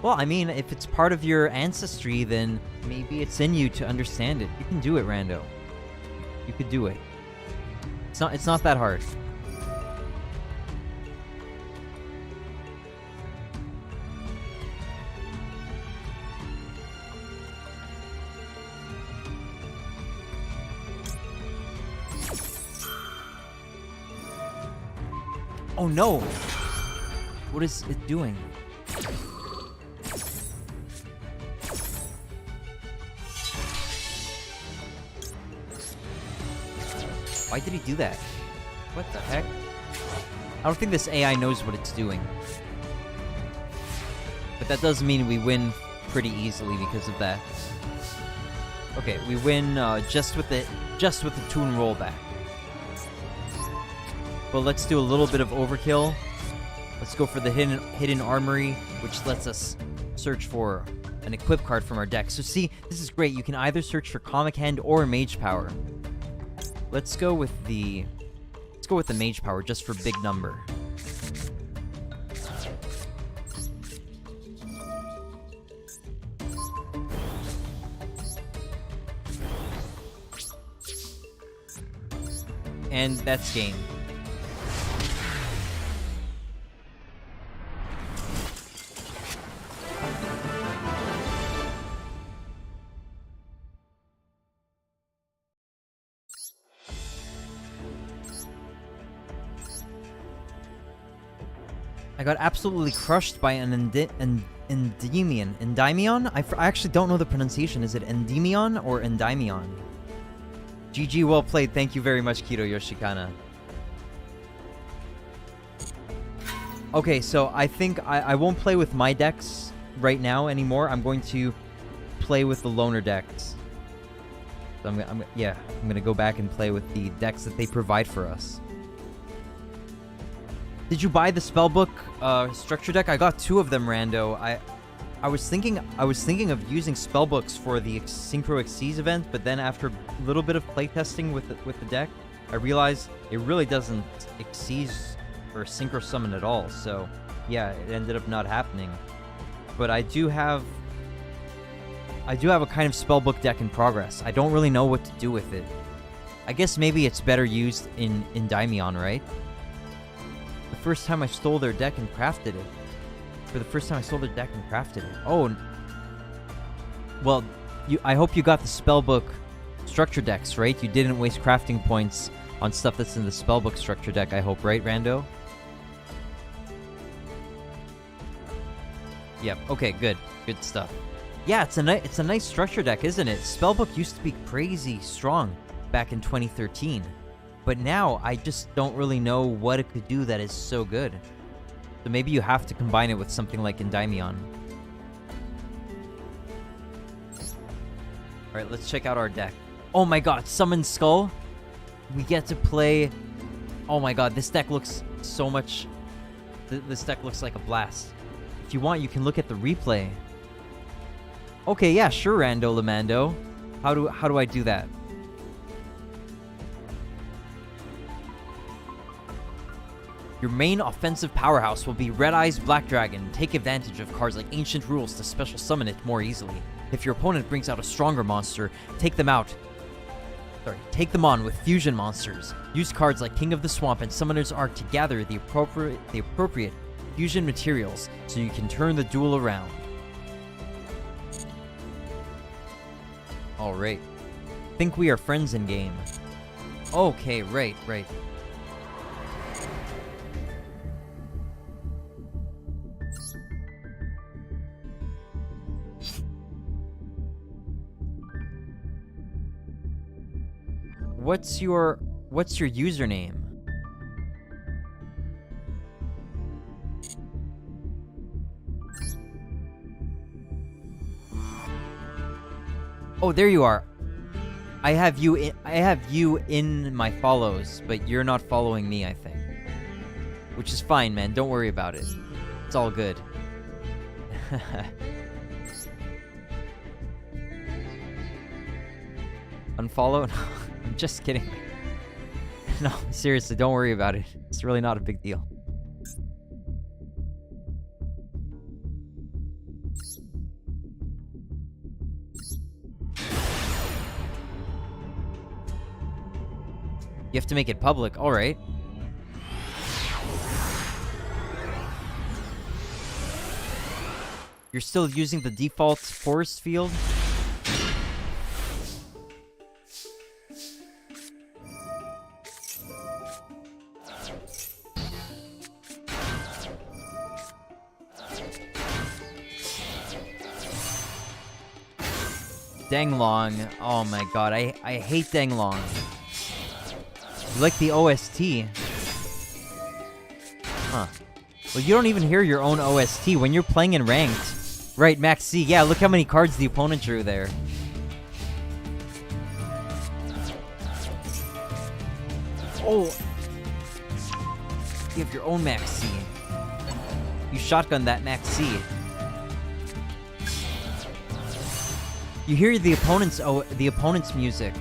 Well, I mean, if it's part of your ancestry, then maybe it's in you to understand it. You can do it, Rando. You could do it. It's not that hard. Oh no! What is it doing? Why did he do that? What the heck? I don't think this AI knows what it's doing. But that does mean we win pretty easily because of that. Okay, we win just with the toon rollback. But let's do a little bit of overkill. Let's go for the hidden armory, which lets us search for an equip card from our deck. So see, this is great. You can either search for Comic Hand or Mage Power. Let's go with the Mage Power just for big number. And that's game. I got absolutely crushed by an Endymion. Endymion? I actually don't know the pronunciation. Is it Endymion or Endymion? GG, well played. Thank you very much, Kido Yoshikana. Okay, so I think I won't play with my decks right now anymore. I'm going to play with the loner decks. So I'm gonna go back and play with the decks that they provide for us. Did you buy the spellbook structure deck? I got 2 of them, Rando. I was thinking of using spellbooks for the Synchro Xyz event, but then after a little bit of playtesting with the deck, I realized it really doesn't Xyz or Synchro Summon at all. So yeah, it ended up not happening. But I do have a kind of spellbook deck in progress. I don't really know what to do with it. I guess maybe it's better used in Daimyon, right? The first time I stole their deck and crafted it. For the first time I stole their deck and crafted it. Oh. Well, I hope you got the spellbook structure decks, right? You didn't waste crafting points on stuff that's in the spellbook structure deck, I hope, right, Rando? Yep, okay, good. Good stuff. Yeah, it's a nice structure deck, isn't it? Spellbook used to be crazy strong back in 2013. But now, I just don't really know what it could do that is so good. So maybe you have to combine it with something like Endymion. Alright, let's check out our deck. Oh my god, Summon Skull? We get to play... Oh my god, this deck looks so much... This deck looks like a blast. If you want, you can look at the replay. Okay, yeah, sure, Rando Lamando. How do I do that? Your main offensive powerhouse will be Red Eyes Black Dragon. Take advantage of cards like Ancient Rules to special summon it more easily. If your opponent brings out a stronger monster, take them on with fusion monsters. Use cards like King of the Swamp and Summoner's Arc to gather the appropriate fusion materials so you can turn the duel around. Alright. Think we are friends in game. Okay, right. What's your username? Oh, there you are. I have you in my follows, but you're not following me, I think. Which is fine, man. Don't worry about it. It's all good. Unfollow? I'm just kidding. No, seriously, don't worry about it. It's really not a big deal. You have to make it public. All right. You're still using the default forest field? Danglong. Oh my god, I hate Danglong. You like the OST? Huh. Well, you don't even hear your own OST when you're playing in ranked. Right, Max C. Yeah, look how many cards the opponent drew there. Oh! You have your own Max C. You shotgun that Max C. You hear the opponent's music,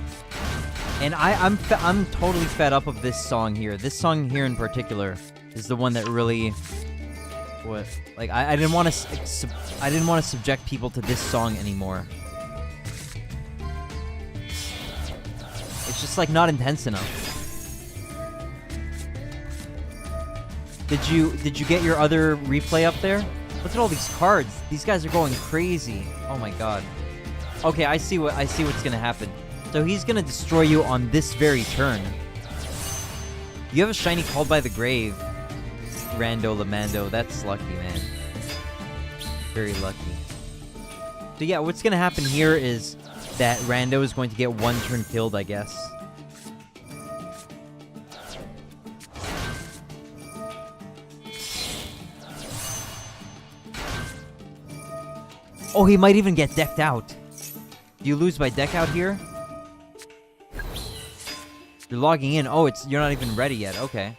and I'm totally fed up of this song here. This song here in particular is the one that really, I didn't want to subject people to this song anymore. It's just like not intense enough. Did you get your other replay up there? Look at all these cards. These guys are going crazy. Oh my god. Okay, I see what's gonna happen. So he's gonna destroy you on this very turn. You have a shiny Called by the Grave, Rando Lamando. That's lucky, man. Very lucky. So yeah, what's gonna happen here is that Rando is going to get one turn killed, I guess. Oh, he might even get decked out. Do you lose by deck out here? You're logging in. Oh, you're not even ready yet. Okay.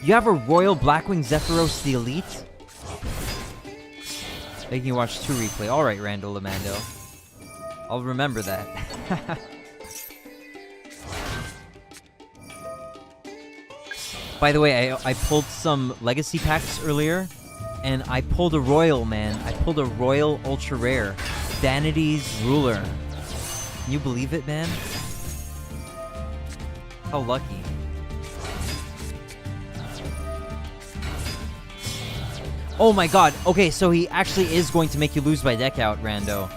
You have a Royal Blackwing Zephyros the Elite? Making you watch 2 replay. Alright, Rando Lamando. I'll remember that. By the way, I pulled some Legacy packs earlier. And I pulled a Royal, man. I pulled a Royal Ultra Rare. Vanity's Ruler. Can you believe it, man? How lucky. Oh my god. Okay, so he actually is going to make you lose by deck out, Rando.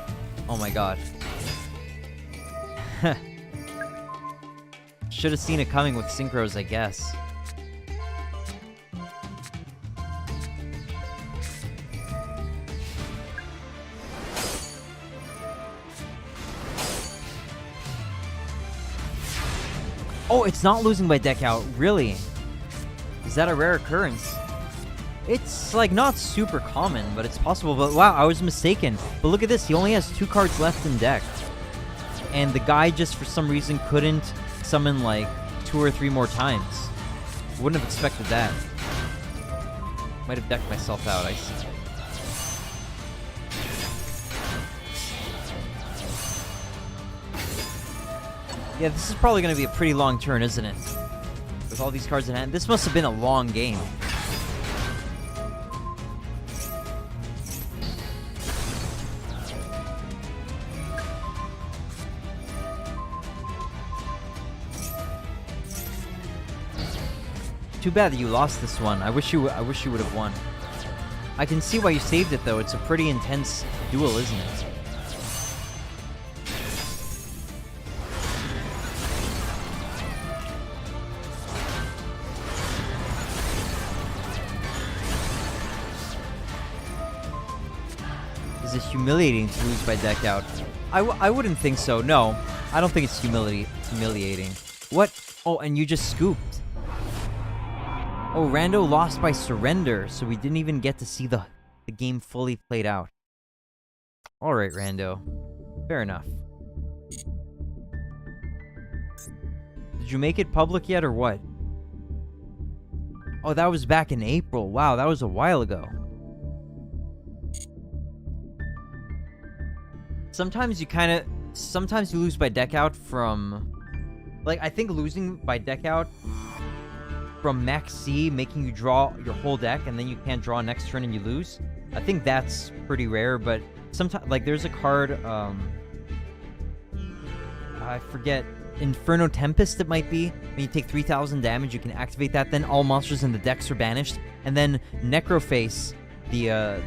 Oh my god. Should have seen it coming with Synchros, I guess. Oh, it's not losing by deck out. Really? Is that a rare occurrence? It's, like, not super common, but it's possible. But, wow, I was mistaken. But look at this. He only has 2 cards left in deck. And the guy just, for some reason, couldn't summon, like, 2 or 3 more times. Wouldn't have expected that. Might have decked myself out, I see. Yeah, this is probably going to be a pretty long turn, isn't it? With all these cards in hand. This must have been a long game. Too bad that you lost this one. I wish you would have won. I can see why you saved it, though. It's a pretty intense duel, isn't it? Is it humiliating to lose by deck out? I wouldn't think so. No, I don't think it's humiliating. What? Oh, and you just scooped. Oh, Rando lost by surrender, so we didn't even get to see the game fully played out. Alright, Rando. Fair enough. Did you make it public yet, or what? Oh, that was back in April. Wow, that was a while ago. Sometimes you lose by deck out from... Like, I think losing by deck out from Max C, making you draw your whole deck, and then you can't draw next turn and you lose. I think that's pretty rare, but sometimes, like, there's a card, I forget, Inferno Tempest it might be. When you take 3,000 damage, you can activate that, then all monsters in the decks are banished. And then Necroface, the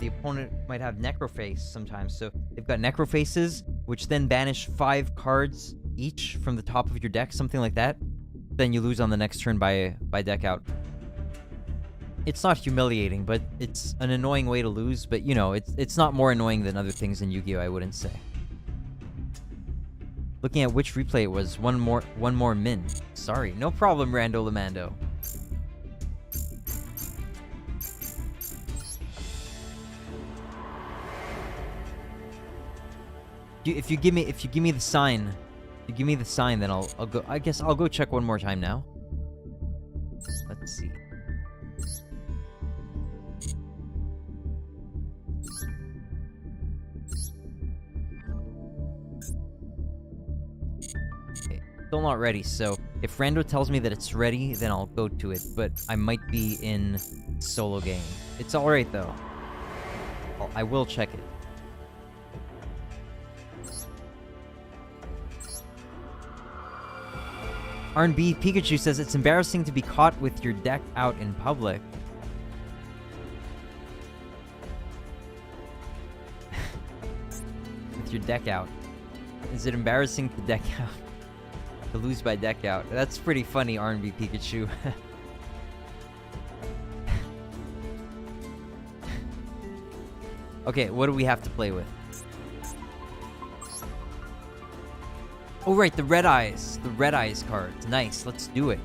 opponent might have Necroface sometimes, so they've got Necrofaces, which then banish 5 cards each from the top of your deck, something like that. Then you lose on the next turn by deck out. It's not humiliating, but it's an annoying way to lose, but you know, it's not more annoying than other things in Yu-Gi-Oh, I wouldn't say. Looking at which replay it was, one more min. Sorry, no problem, Rando Lamando. If you give me the sign, then I'll go. I guess I'll go check one more time now. Let's see. Okay, still not ready. So if Rando tells me that it's ready, then I'll go to it. But I might be in solo game. It's all right though. I will check it. R&B Pikachu says it's embarrassing to be caught with your deck out in public. With your deck out. Is it embarrassing to deck out? To lose by deck out. That's pretty funny, R&B Pikachu. Okay, what do we have to play with? Oh, right, the Red Eyes. The Red Eyes cards. Nice, let's do it.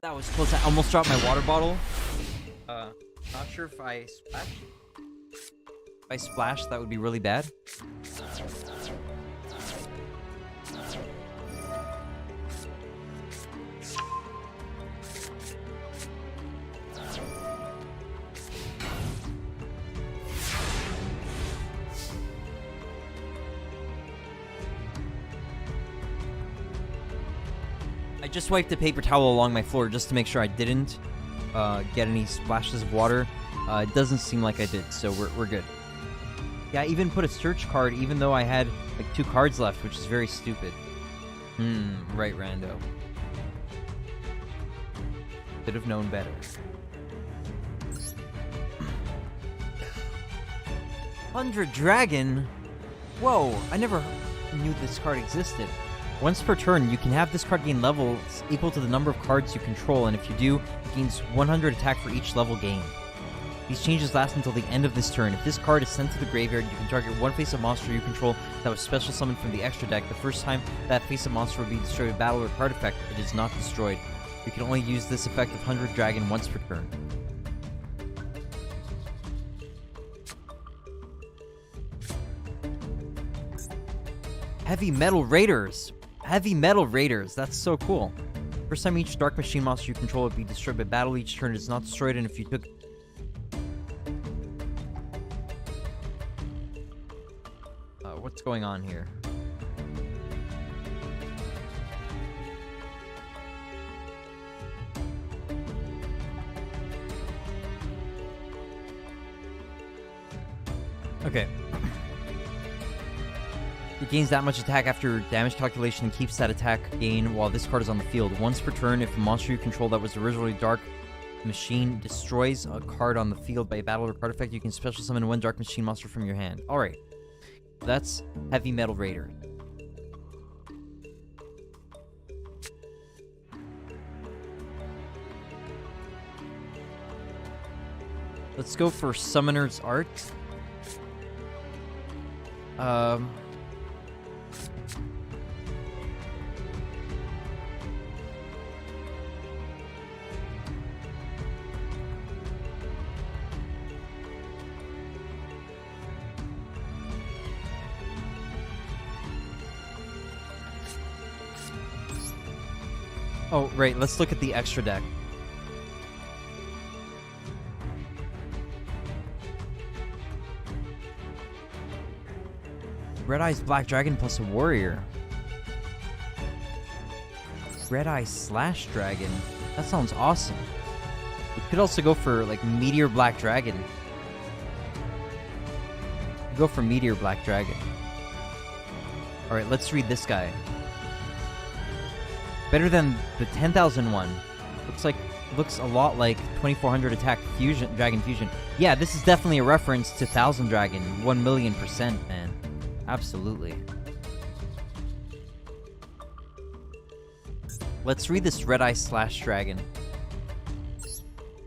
That was close. I almost dropped my water bottle. Not sure if I splashed. If I splashed, that would be really bad. I just wiped the paper towel along my floor just to make sure I didn't get any splashes of water. It doesn't seem like I did, so we're good. Yeah, I even put a search card even though I had like 2 cards left, which is very stupid. Right, Rando. Should have known better. 100 Dragon? Whoa, I never knew this card existed. Once per turn, you can have this card gain levels equal to the number of cards you control, and if you do, it gains 100 attack for each level gained. These changes last until the end of this turn. If this card is sent to the graveyard, you can target one face-up monster you control that was special summoned from the extra deck. The first time that face-up monster will be destroyed with battle or card effect, it is not destroyed. You can only use this effect of 100 Dragon once per turn. Heavy Metal Raiders! Heavy Metal Raiders, that's so cool. First time each Dark Machine monster you control would be destroyed by battle each turn, it is not destroyed, and if you took... what's going on here? Okay. It gains that much attack after damage calculation and keeps that attack gain while this card is on the field. Once per turn, if a monster you control that was originally Dark Machine destroys a card on the field by a battle or card effect, you can special summon one Dark Machine monster from your hand. Alright. That's Heavy Metal Raider. Let's go for Summoner's Art. Oh, right, let's look at the extra deck. Red Eyes Black Dragon plus a Warrior. Red Eye Slash Dragon. That sounds awesome. We could also go for, like, Meteor Black Dragon. Go for Meteor Black Dragon. Alright, let's read this guy. Better than the 10,000 one. Looks a lot like 2400 attack fusion, Dragon Fusion. Yeah, this is definitely a reference to 1000 Dragon. 1,000,000%, man. Absolutely. Let's read this Red Eye Slash Dragon.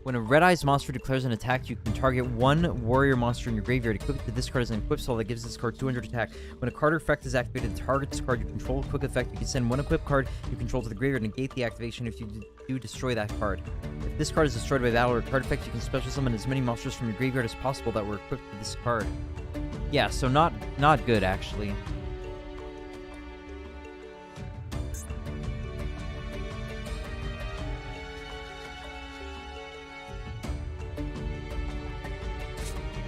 When a Red Eyes monster declares an attack, you can target one warrior monster in your graveyard. Equip it to this card as an equip spell that gives this card 200 attack. When a card effect is activated, target this card you control. Quick effect, you can send one equip card you control to the graveyard and negate the activation if you do destroy that card. If this card is destroyed by battle or card effect, you can special summon as many monsters from your graveyard as possible that were equipped to this card. Yeah, so not good, actually.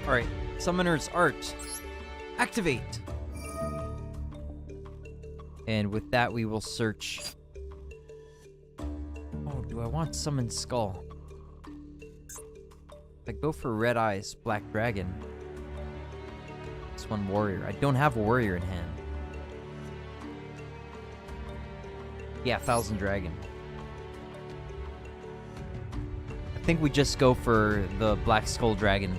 Alright, Summoner's Art. Activate! And with that, we will search... Oh, do I want Summon Skull? If I go for Red Eyes, Black Dragon. This one Warrior. I don't have a Warrior in hand. Yeah, 1000 Dragon. I think we just go for the Black Skull Dragon.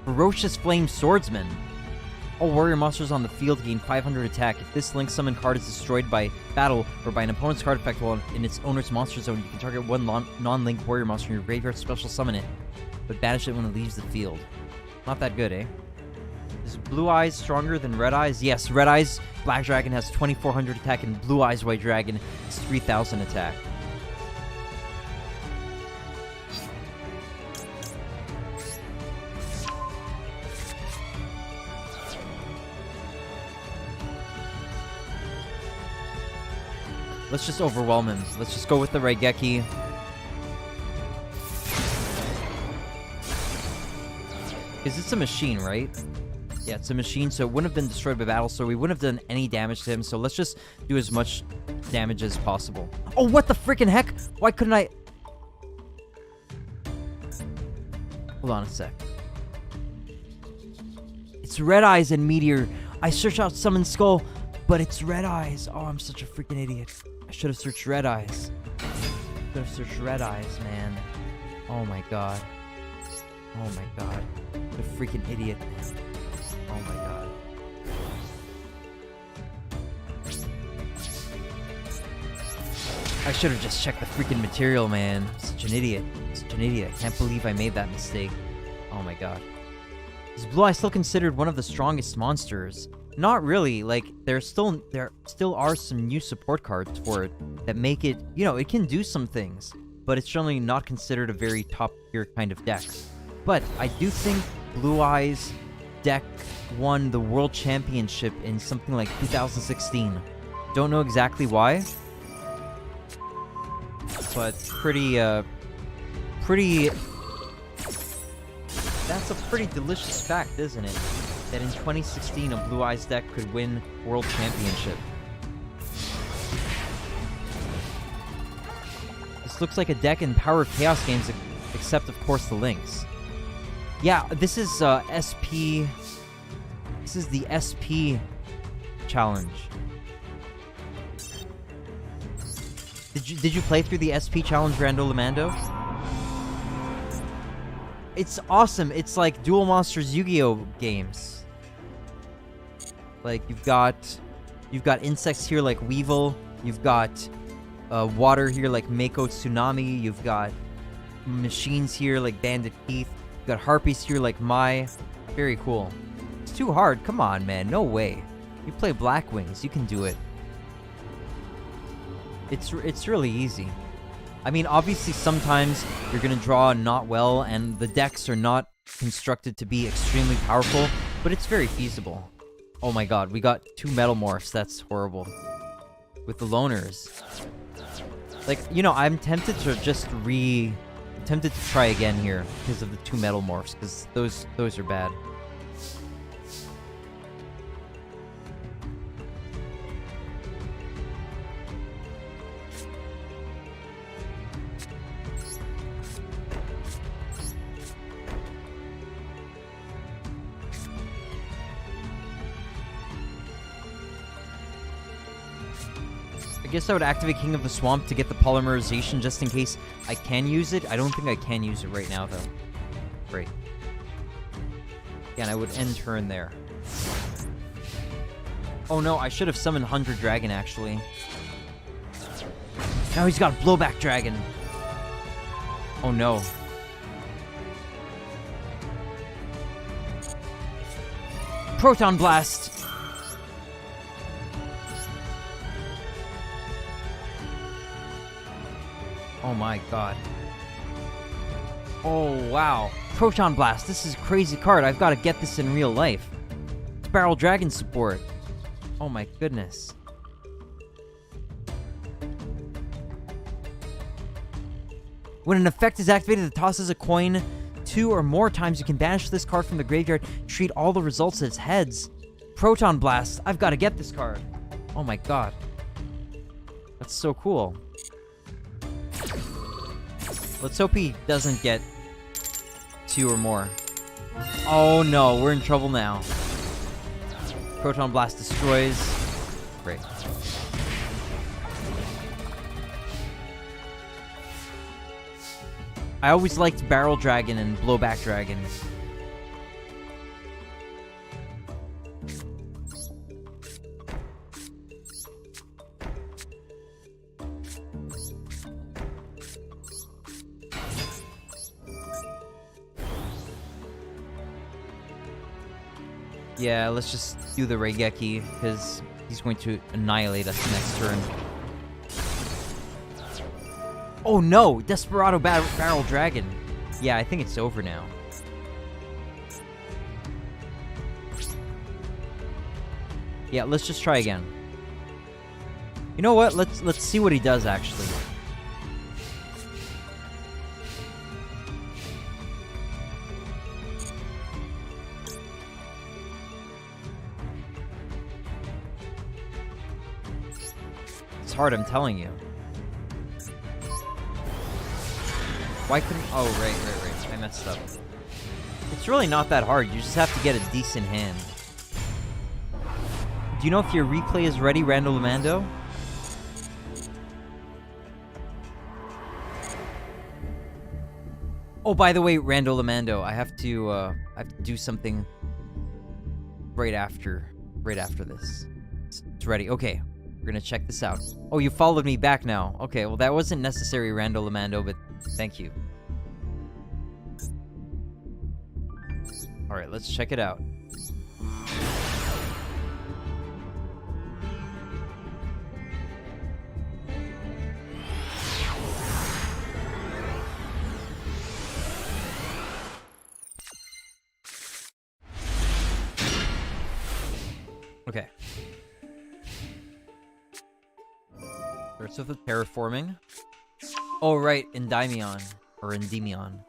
Ferocious Flame Swordsman. All warrior monsters on the field gain 500 attack. If this link summon card is destroyed by battle or by an opponent's card effect while in its owner's monster zone, you can target one non-link warrior monster in your graveyard, special summon it, but banish it when it leaves the field. Not that good, eh? Is Blue Eyes stronger than Red Eyes? Yes, Red Eyes Black Dragon has 2400 attack and Blue Eyes White Dragon has 3000 attack. Let's just overwhelm him. Let's just go with the Raigeki. Because it's a machine, right? Yeah, it's a machine, so it wouldn't have been destroyed by battle, so we wouldn't have done any damage to him, so let's just do as much damage as possible. Oh, what the freaking heck? Why couldn't I... Hold on a sec. It's Red Eyes and Meteor. I searched out Summon Skull, but it's Red Eyes. Oh, I'm such a freaking idiot. I should have searched Red Eyes. Should have searched Red Eyes, man. Oh my god. Oh my god. What a freaking idiot, man. Oh my god. I should have just checked the freaking material, man. Such an idiot. Such an idiot. I can't believe I made that mistake. Oh my god. Is Blue Eye still considered one of the strongest monsters? Not really. Like, there still are some new support cards for it that make it, you know, it can do some things, but it's generally not considered a very top tier kind of deck. But I do think Blue Eyes deck won the World Championship in something like 2016. Don't know exactly why, but pretty, that's a pretty delicious fact, isn't it? That in 2016, a Blue Eyes deck could win World Championship. This looks like a deck in Power of Chaos games, except of course the links. Yeah, this is SP. This is the SP challenge. Did you play through the SP challenge, Rando Lamando? It's awesome. It's like Duel Monsters Yu-Gi-Oh games. Like you've got insects here like Weevil. You've got water here like Mako Tsunami. You've got machines here like Bandit Keith. You've got harpies here like Mai. Very cool. It's too hard. Come on, man. No way. You play Black Wings. You can do it. It's really easy. I mean, obviously, sometimes you're going to draw not well, and the decks are not constructed to be extremely powerful, but it's very feasible. Oh my god, we got 2 Metal Morphs. That's horrible. With the Loners. Like, you know, I'm tempted to just tempted to try again here because of the 2 Metal Morphs, because those are bad. I guess I would activate King of the Swamp to get the polymerization just in case I can use it. I don't think I can use it right now, though. Great. Yeah, and I would end turn there. Oh no, I should have summoned 100 Dragon, actually. Now he's got Blowback Dragon. Oh no. Proton Blast! Oh my god. Oh wow. Proton Blast, this is a crazy card. I've got to get this in real life. It's Barrel Dragon support. Oh my goodness. When an effect is activated that tosses a coin 2 or more times, you can banish this card from the graveyard, treat all the results as heads. Proton Blast, I've got to get this card. Oh my god. That's so cool. Let's hope he doesn't get 2 or more. Oh no, we're in trouble now. Proton Blast destroys. Great. I always liked Barrel Dragon and Blowback Dragon. Yeah, let's just do the Raigeki, because he's going to annihilate us next turn. Oh no! Desperado Barrel Dragon! Yeah, I think it's over now. Yeah, let's just try again. You know what? Let's see what he does, actually. It's hard, I'm telling you. Why couldn't... Oh, right. I messed up. It's really not that hard. You just have to get a decent hand. Do you know if your replay is ready, Randall Lamando? Oh, by the way, Randall Lamando, I have to do something right after this. It's ready. Okay. We're gonna check this out. Oh, you followed me back now. Okay, well that wasn't necessary, Randall Lamando, but thank you. Alright, let's check it out. Okay. Starts with the terraforming. Oh, right, Endymion. Or Endymion.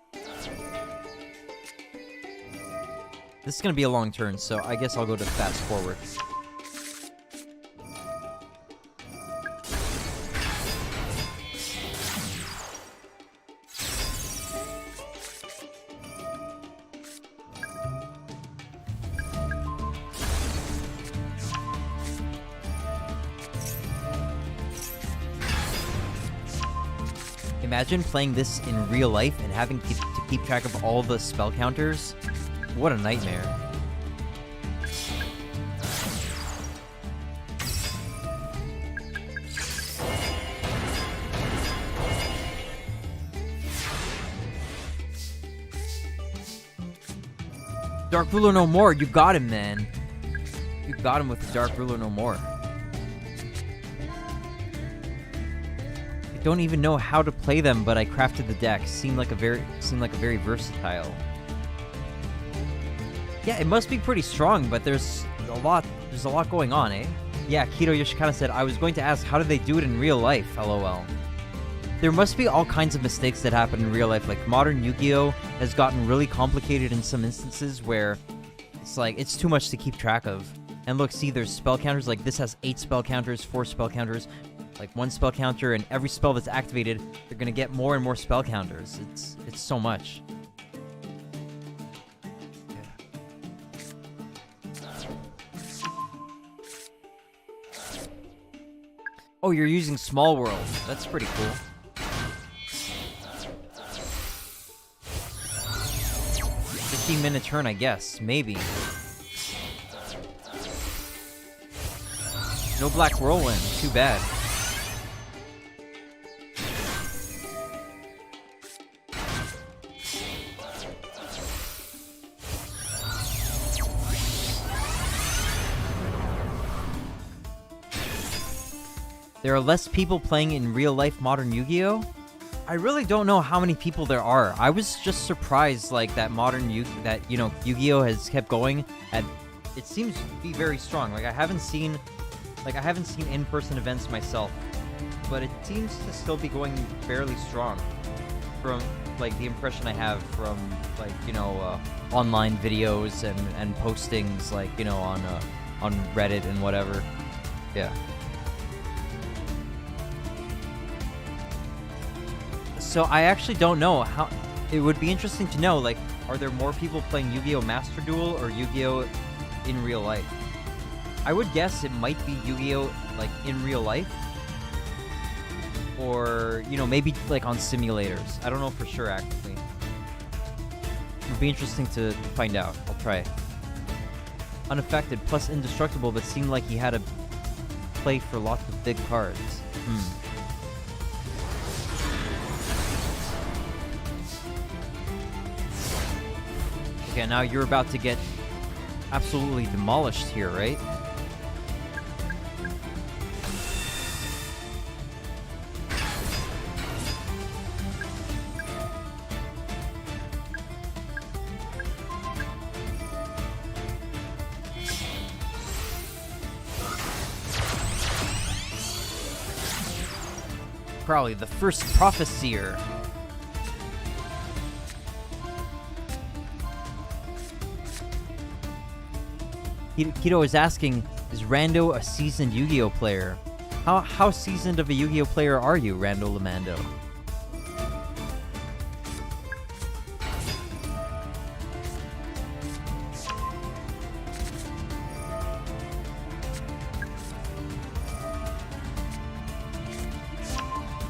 This is gonna be a long turn, so I guess I'll go to fast forward. Imagine playing this in real life and having to keep track of all the spell counters. What a nightmare. Dark Ruler No More, you got him, man. You got him with the Dark Ruler No More. I don't even know how to play them, but I crafted the deck. Seemed like a very versatile. Yeah, it must be pretty strong, but there's a lot going on, eh? Yeah, Keto Yoshikata said, I was going to ask, how do they do it in real life? LOL. There must be all kinds of mistakes that happen in real life. Like, modern Yu-Gi-Oh! Has gotten really complicated in some instances where it's like, it's too much to keep track of. And look, see, there's spell counters. Like, this has 8 spell counters, 4 spell counters, like 1 spell counter, and every spell that's activated, they're gonna get more and more spell counters. It's so much. Oh Oh, you're using Small World. That's pretty cool. 15-minute turn, I guess. Maybe. No Black Whirlwind. Too bad. There are less people playing in real-life modern Yu-Gi-Oh? I really don't know how many people there are. I was just surprised, like, that Yu-Gi-Oh has kept going, and it seems to be very strong. Like, I haven't seen in-person events myself, but it seems to still be going fairly strong from, like, the impression I have from, like, online videos and postings, like, on Reddit and whatever. Yeah. So I actually don't know how. It would be interesting to know, like, are there more people playing Yu-Gi-Oh! Master Duel or Yu-Gi-Oh! In real life? I would guess it might be Yu-Gi-Oh! Like, in real life. Or, maybe, like, on simulators. I don't know for sure, actually. It would be interesting to find out. I'll try. Unaffected plus indestructible, but seemed like he had to play for lots of big cards. Okay, now you're about to get absolutely demolished here, right? Probably the first Prophecyr. Keto is asking, is Rando a seasoned Yu-Gi-Oh player? How seasoned of a Yu-Gi-Oh player are you, Rando Lamando?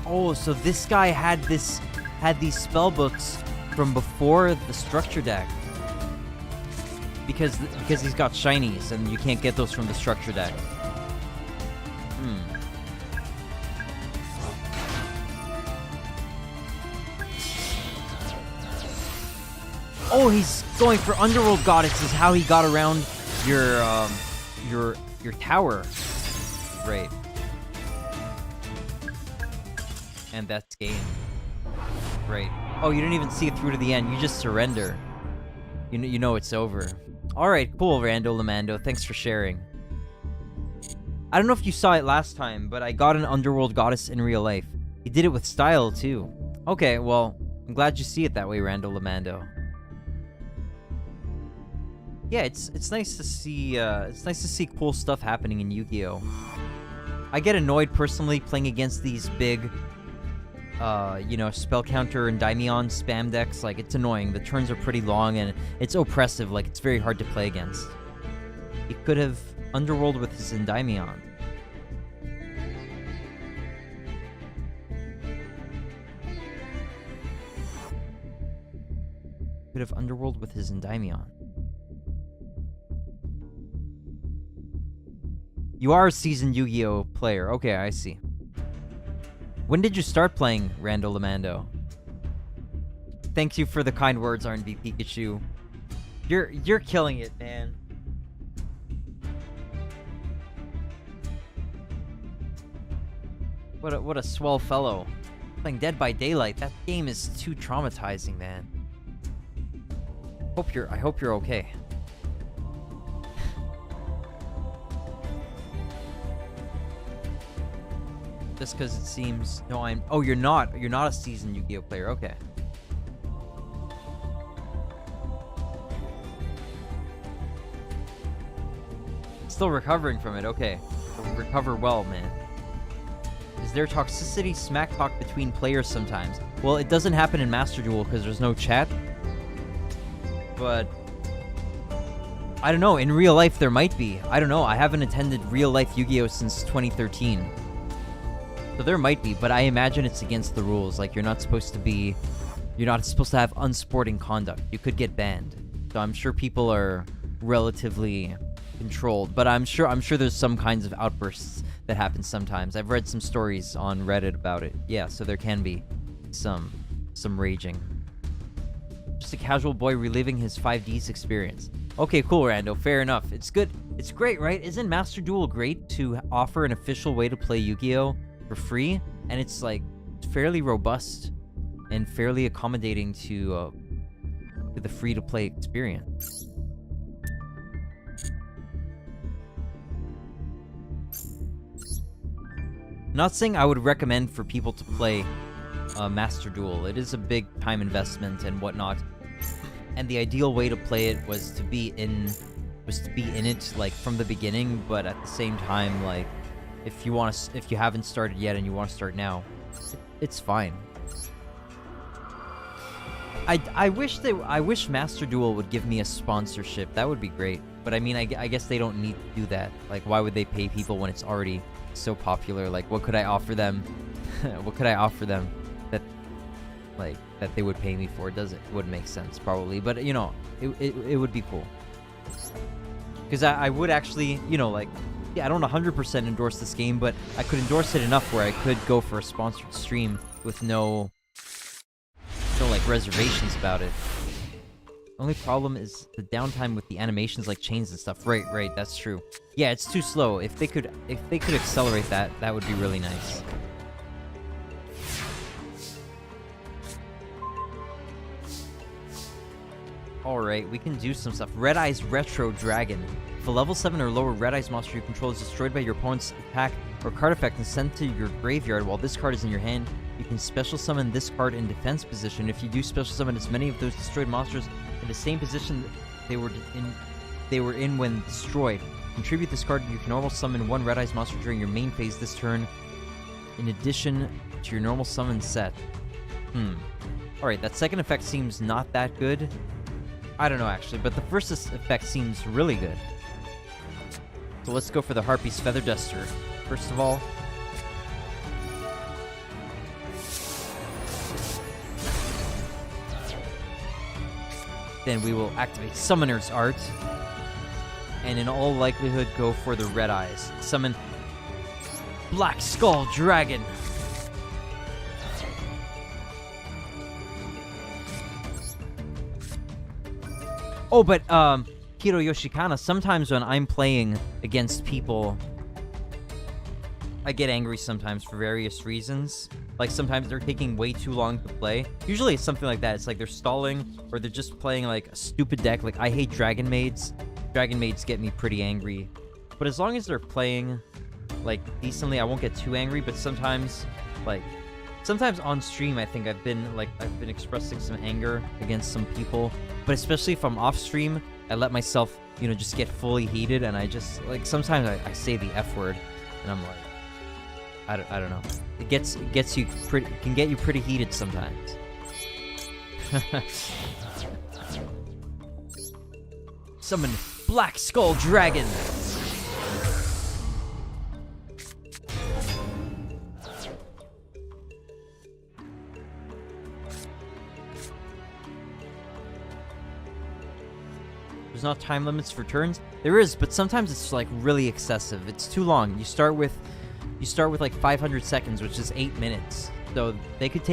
Oh, so this guy had these spell books from before the structure deck. Because he's got shinies, and you can't get those from the structure deck. Oh, he's going for Underworld Goddess is how he got around your tower. Great. And that's game. Great. Oh, you didn't even see it through to the end. You just surrender. You know it's over. Alright, cool, Rando Lamando. Thanks for sharing. I don't know if you saw it last time, but I got an Underworld Goddess in real life. He did it with style, too. Okay, well, I'm glad you see it that way, Rando Lamando. Yeah, it's nice to see cool stuff happening in Yu-Gi-Oh! I get annoyed personally playing against these big spell counter and Daimyon spam decks. Like, it's annoying. The turns are pretty long and it's oppressive. Like, it's very hard to play against. He could have Underworld with his Endymion. Could have Underworld with his Endymion. You are a seasoned Yu-Gi-Oh player. Okay, I see. When did you start playing, Rando Lamando? Thank you for the kind words, R&B Pikachu. You're killing it, man. What a swell fellow. Playing Dead by Daylight. That game is too traumatizing, man. I hope you're okay. Just because it seems... No, I'm... Oh, you're not a seasoned Yu-Gi-Oh player. Okay. Still recovering from it. Okay. Recover well, man. Is there toxicity smack talk between players sometimes? Well, it doesn't happen in Master Duel because there's no chat. But... I don't know. In real life, there might be. I don't know. I haven't attended real-life Yu-Gi-Oh since 2013. So there might be, but I imagine it's against the rules. Like, you're not supposed to have unsporting conduct. You could get banned. So I'm sure people are relatively controlled, but I'm sure there's some kinds of outbursts that happen sometimes. I've read some stories on Reddit about it. Yeah, so there can be some raging. Just a casual boy reliving his 5Ds experience. Okay, cool, Rando. Fair enough. It's good. It's great, right? Isn't Master Duel great to offer an official way to play Yu-Gi-Oh! For free? And it's, like, fairly robust and fairly accommodating to the free-to-play experience. Not saying I would recommend for people to play Master Duel. It is a big time investment and whatnot. And the ideal way to play it was to be in it, like, from the beginning, but at the same time, like, if you haven't started yet and you want to start now, it's fine. I wish Master Duel would give me a sponsorship. That would be great. But I mean, I guess they don't need to do that. Like, why would they pay people when it's already so popular? Like, what could I offer them? What could I offer them that they would pay me for? It wouldn't make sense, probably. But, you know, it would be cool. Because I would actually, you know, like, yeah, I don't 100% endorse this game, but I could endorse it enough where I could go for a sponsored stream with no like, reservations about it. Only problem is the downtime with the animations, like chains and stuff. Right, that's true. Yeah, it's too slow. If they could accelerate that, that would be really nice. Alright, we can do some stuff. Red Eye's Retro Dragon. If a level 7 or lower Red Eye's monster you control is destroyed by your opponent's attack or card effect and sent to your graveyard while this card is in your hand, you can special summon this card in defense position. If you do special summon as many of those destroyed monsters in the same position they were in when destroyed, contribute this card. You can normal summon one Red Eye's monster during your main phase this turn, in addition to your normal summon set. Alright, that second effect seems not that good. I don't know, actually, but the first effect seems really good. So let's go for the Harpy's Feather Duster. First of all, then we will activate Summoner's Art, and in all likelihood go for the Red Eyes. Summon Black Skull Dragon. Oh, but, Hiro Yoshikana, sometimes when I'm playing against people, I get angry sometimes for various reasons. Like, sometimes they're taking way too long to play. Usually it's something like that. It's like they're stalling, or they're just playing, like, a stupid deck. Like, I hate Dragon Maids. Dragon Maids get me pretty angry. But as long as they're playing, like, decently, I won't get too angry. But sometimes, like, sometimes on stream, I think I've been expressing some anger against some people. But especially if I'm off stream, I let myself, you know, just get fully heated, and I just, like, sometimes I say the F word, and I'm like, I don't know. It gets you pretty, can get you pretty heated sometimes. Summon Black Skull Dragon. There's not time limits for turns. There is, but sometimes it's like really excessive. It's too long. You start with like 500 seconds, which is 8 minutes. So they could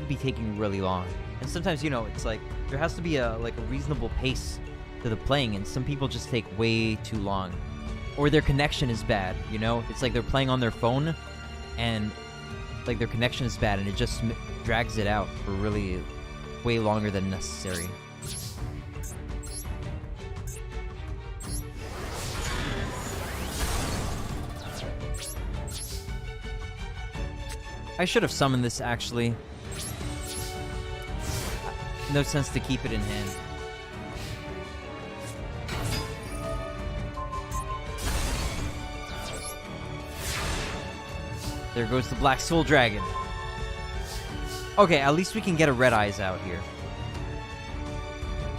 be taking really long. And sometimes, you know, it's like there has to be a reasonable pace to the playing, and some people just take way too long. Or their connection is bad, you know? It's like they're playing on their phone and like their connection is bad, and it just drags it out for really way longer than necessary. I should have summoned this, actually. No sense to keep it in hand. There goes the Black Soul Dragon. Okay, at least we can get a Red Eyes out here.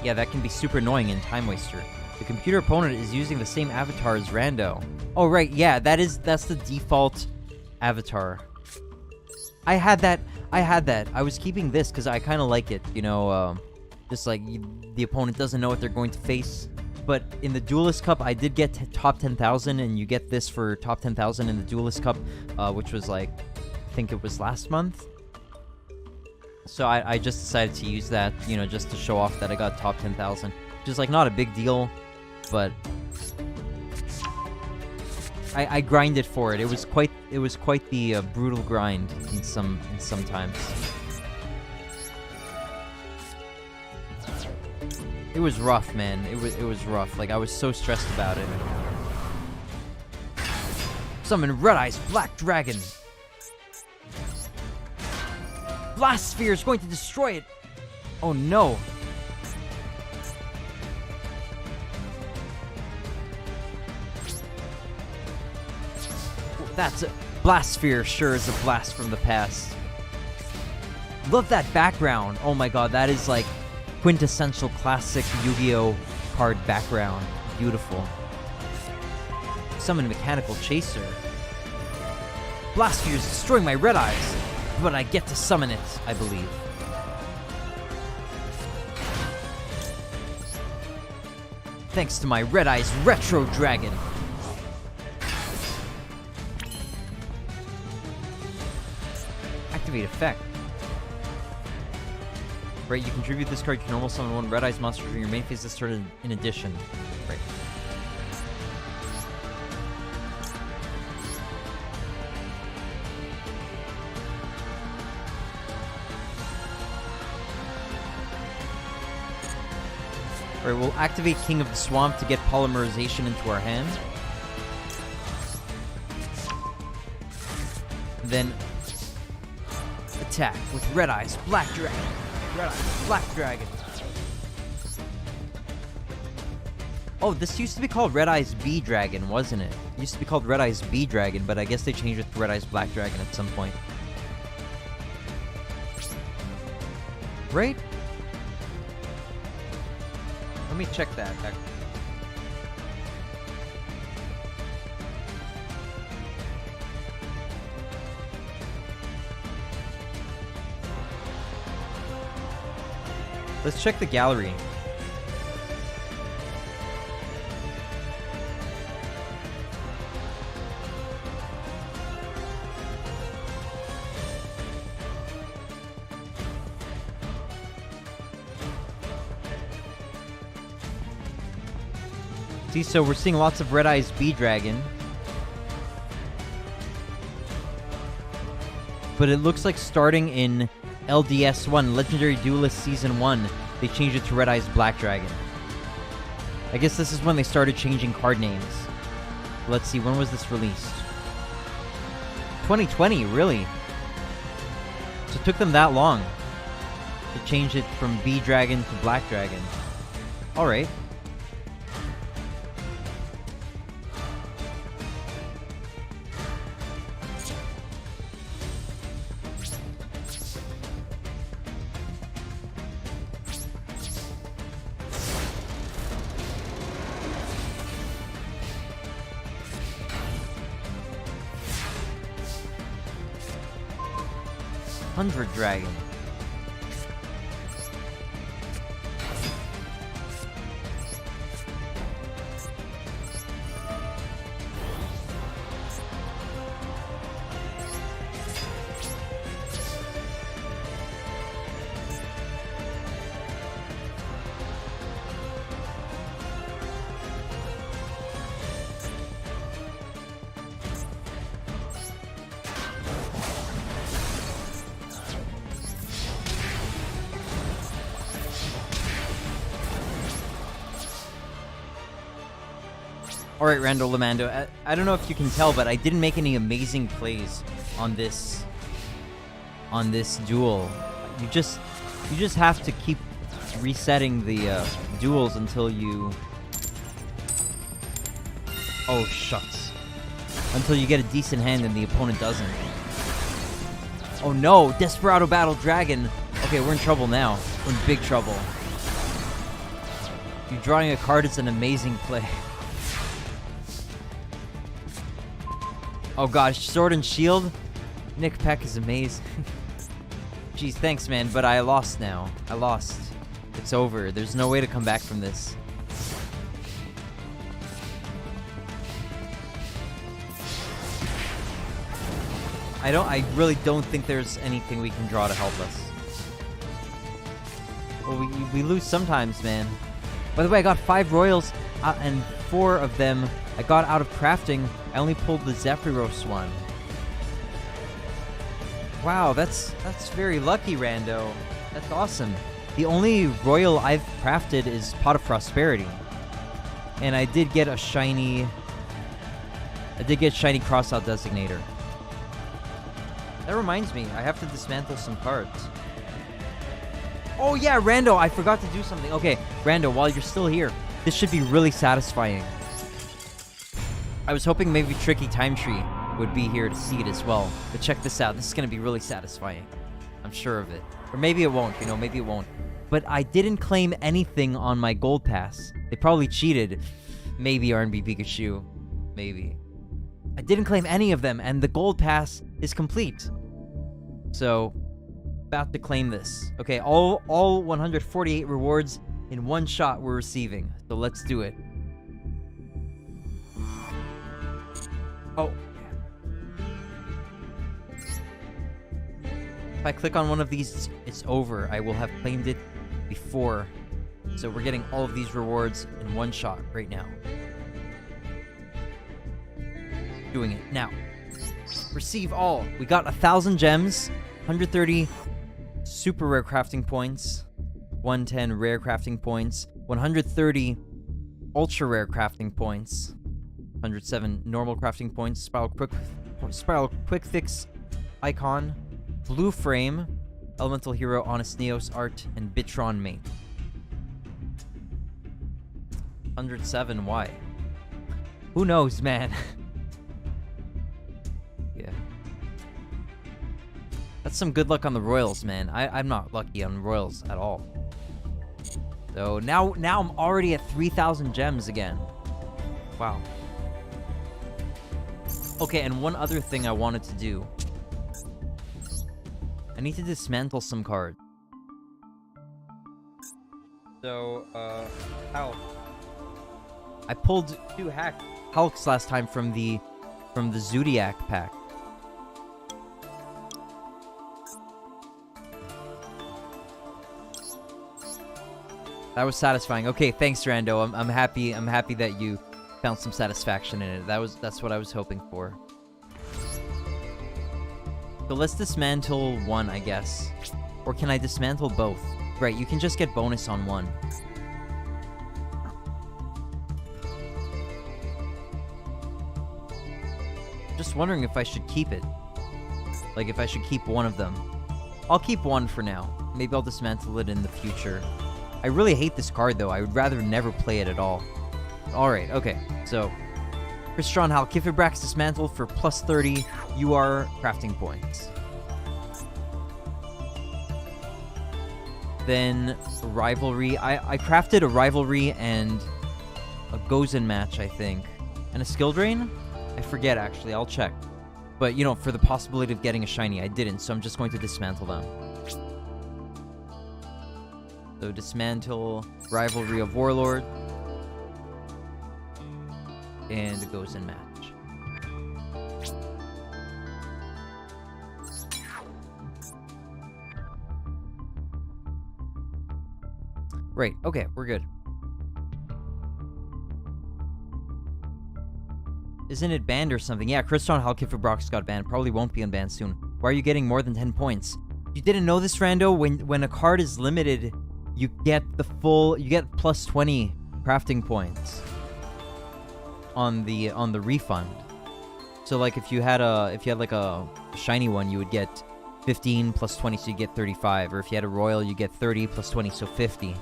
Yeah, that can be super annoying and time waster. The computer opponent is using the same avatar as Rando. Oh, right, yeah, that's the default avatar I had that. I was keeping this because I kind of like it, you know, just like the opponent doesn't know what they're going to face. But in the Duelist Cup, I did get top 10,000, and you get this for top 10,000 in the Duelist Cup, which was like, I think it was last month. So I just decided to use that, you know, just to show off that I got top 10,000, which is like not a big deal, but I grinded for it. It was quite the brutal grind in sometimes. It was rough, man. It was rough. Like, I was so stressed about it. Summon Red Eye's Black Dragon. Blast Sphere is going to destroy it. Oh no. That's a Blast Sphere. Sure is a blast from the past. Love that background. Oh my god, that is like quintessential classic Yu-Gi-Oh card background. Beautiful. Summon Mechanical Chaser. Blast Sphere is destroying my Red Eyes, but I get to summon it, I believe. Thanks to my Red Eyes Retro Dragon. Activate effect. Right, you contribute this card, you can normal summon one Red Eyes monster from your main phase this turn in addition. Right. Alright, we'll activate King of the Swamp to get polymerization into our hand. Then attack with Red Eyes Black Dragon. Red Eyes Black Dragon. Oh, this used to be called Red Eyes B Dragon, wasn't it? It used to be called Red Eyes B Dragon, but I guess they changed it to Red Eyes Black Dragon at some point. Right? Let me check that. Let's check the gallery. See, so we're seeing lots of Red Eyes B Dragon. But it looks like starting in LDS 1, Legendary Duelist Season 1, they changed it to Red Eyes Black Dragon. I guess this is when they started changing card names. Let's see, when was this released? 2020, really? So it took them that long to change it from B Dragon to Black Dragon. Alright. Dragon. Alright, Randall Lamando, I don't know if you can tell, but I didn't make any amazing plays on this duel. You just have to keep resetting the duels until you... Oh, shucks. Until you get a decent hand and the opponent doesn't. Oh no, Desperado Battle Dragon. Okay, we're in trouble now. We're in big trouble. You drawing a card is an amazing play. Oh gosh, Sword and Shield? Nick Peck is amazing. Jeez, thanks, man, but I lost now. I lost. It's over. There's no way to come back from this. I really don't think there's anything we can draw to help us. Well, we lose sometimes, man. By the way, I got 5 royals, and 4 of them I got out of crafting. I only pulled the Zephyros one. Wow, that's very lucky, Rando. That's awesome. The only royal I've crafted is Pot of Prosperity. And I did get a shiny... I did get shiny Crossout Designator. That reminds me, I have to dismantle some cards. Oh yeah, Rando, I forgot to do something. Okay, Rando, while you're still here, this should be really satisfying. I was hoping maybe Tricky Time Tree would be here to see it as well. But check this out, this is going to be really satisfying. I'm sure of it. Or maybe it won't, you know, maybe it won't. But I didn't claim anything on my gold pass. They probably cheated. Maybe RNB Pikachu. Maybe. I didn't claim any of them, and the gold pass is complete. So, about to claim this. Okay, all 148 rewards in one shot we're receiving. So let's do it. Oh. If I click on one of these, it's over. I will have claimed it before. So we're getting all of these rewards in one shot right now. Doing it now. Receive all. We got 1,000 gems, 130 super rare crafting points, 110 rare crafting points, 130 ultra rare crafting points, 107 normal crafting points, spiral quick fix icon, blue frame, elemental hero Honest Neos art, and Bitron mate. 107, why? Who knows, man? Yeah. That's some good luck on the royals, man. I'm not lucky on royals at all. So now I'm already at 3,000 gems again. Wow. Okay, and one other thing I wanted to do. I need to dismantle some cards. So, Hulk. I pulled 2 Hulks last time from the Zodiac pack. That was satisfying. Okay, thanks, Rando. I'm happy. I'm happy that you found some satisfaction in it. That's what I was hoping for. So let's dismantle one, I guess. Or can I dismantle both? Right, you can just get bonus on one. Just wondering if I should keep it. Like, if I should keep one of them. I'll keep one for now. Maybe I'll dismantle it in the future. I really hate this card, though. I would rather never play it at all. Alright, okay. So, Crystron Halkifibrax dismantled for plus 30 UR crafting points. Then, Rivalry. I crafted a Rivalry and a Gozen match, I think. And a Skill Drain? I forget, actually. I'll check. But, you know, for the possibility of getting a shiny, I didn't, so I'm just going to dismantle them. So, dismantle Rivalry of Warlord. And a Gozen match. Right, okay, we're good. Isn't it banned or something? Yeah, Crystron Halkifibrax got banned. Probably won't be unbanned soon. Why are you getting more than 10 points? You didn't know this, Rando? When a card is limited, you get plus 20 crafting points on the refund. So like if you had like a shiny one, you would get 15 plus 20, so you get 35. Or if you had a royal, you get 30 plus 20, so 50. So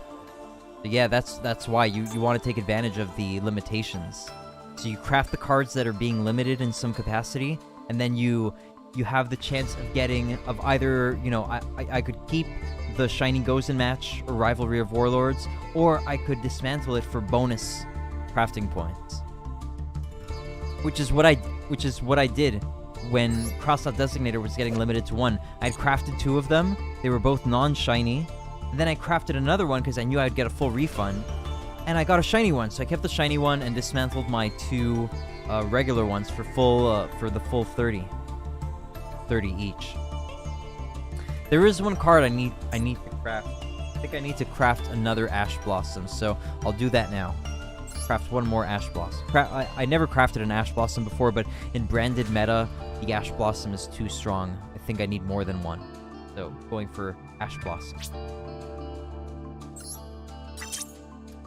yeah, that's why you want to take advantage of the limitations. So you craft the cards that are being limited in some capacity, and then you have the chance of getting of either, you know, I could keep the shiny Gozen match or Rivalry of Warlords, or I could dismantle it for bonus crafting points. Which is what I did when Crossout Designator was getting limited to 1. I'd crafted 2 of them. They were both non-shiny. And then I crafted another one because I knew I'd get a full refund. And I got a shiny one, so I kept the shiny one and dismantled my 2 regular ones for the full 30. 30 each. There is one card I need to craft. I think I need to craft another Ash Blossom, so I'll do that now. Craft one more Ash Blossom. I never crafted an Ash Blossom before, but in branded meta, the Ash Blossom is too strong. I think I need more than one. So, going for Ash Blossom.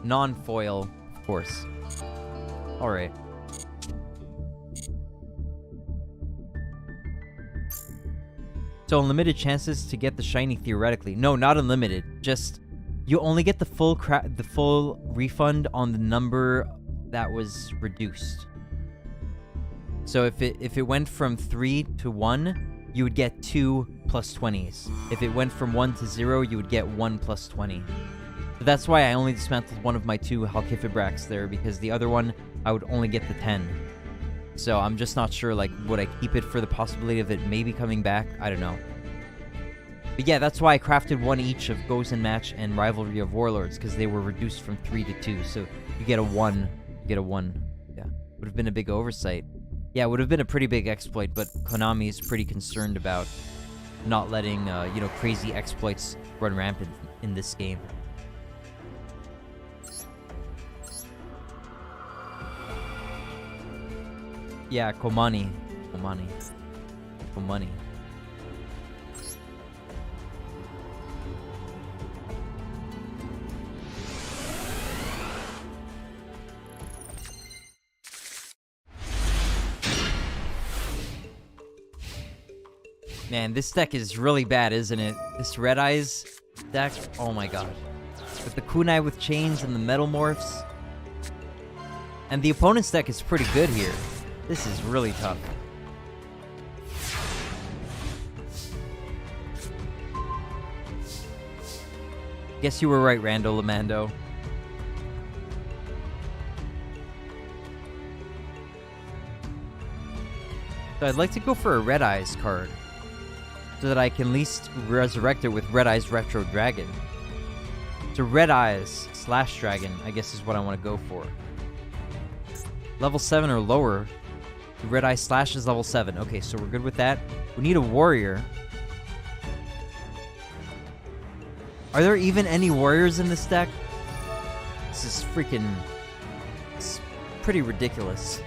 Non-foil, of course. Alright. So unlimited chances to get the shiny theoretically. No, not unlimited. Just you only get the full refund on the number that was reduced. So if it went from 3 to 1, you would get 2 plus 20s. If it went from 1 to 0, you would get 1 plus 20. So that's why I only dismantled one of my 2 Halkifibrax there, because the other one I would only get the 10. So I'm just not sure, like, would I keep it for the possibility of it maybe coming back? I don't know. But yeah, that's why I crafted one each of Gozen Match and Rivalry of Warlords, because they were reduced from 3 to 2. So you get a 1. You get a 1. Yeah. Would have been a big oversight. Yeah, it would have been a pretty big exploit, but Konami is pretty concerned about not letting, crazy exploits run rampant in this game. Yeah, Komani. Man, this deck is really bad, isn't it? This Red Eyes deck, oh my god. With the Kunai with chains and the Metal Morphs. And the opponent's deck is pretty good here. This is really tough. Guess you were right, Rando Lamando. So I'd like to go for a Red Eyes card, so that I can at least resurrect it with Red Eyes Retro Dragon. So Red Eyes / Dragon, I guess is what I want to go for. Level 7 or lower. Red Eye Slash is level 7. Okay, so we're good with that. We need a warrior. Are there even any warriors in this deck? This is freaking... It's pretty ridiculous.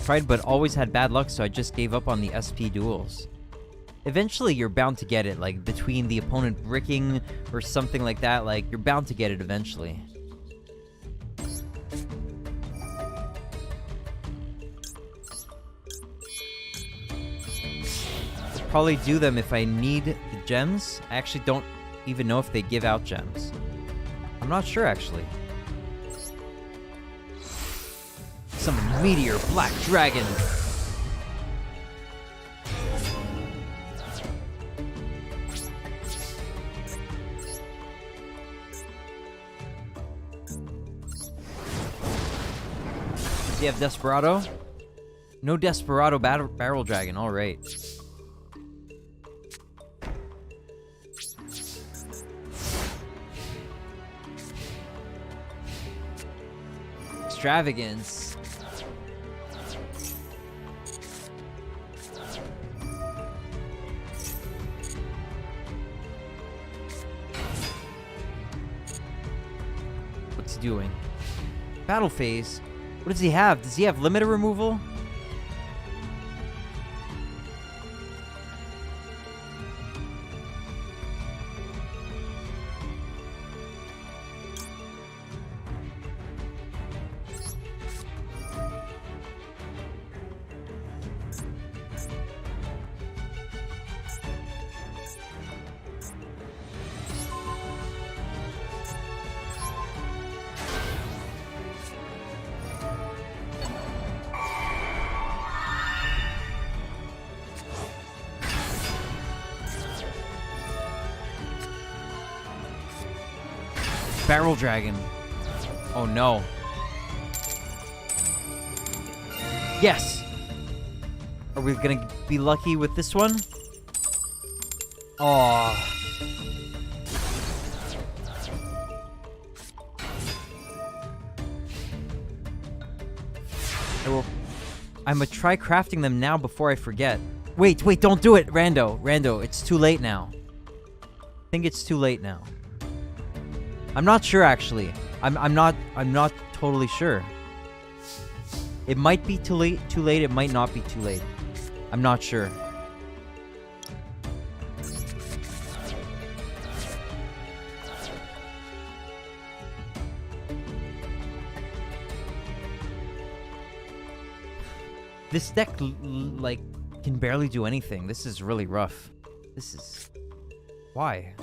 Tried but always had bad luck, so I just gave up on the SP duels. Eventually you're bound to get it, like between the opponent bricking or something like that, like you're bound to get it eventually. I'll probably do them if I need the gems. I actually don't even know if they give out gems. I'm not sure actually. Summon Meteor Black Dragon. Does he have Desperado? No Desperado Barrel Dragon, alright. Extravagance. What's he doing? Battle phase? What does he have? Does he have limiter removal? Barrel Dragon. Oh no. Yes! Are we gonna be lucky with this one? Oh. I'm gonna try crafting them now before I forget. Wait, don't do it, Rando, it's too late now. I think it's too late now. I'm not sure actually. I'm not totally sure. It might be too late, it might not be too late. I'm not sure. This deck, like, can barely do anything. This is really rough. This is... Why?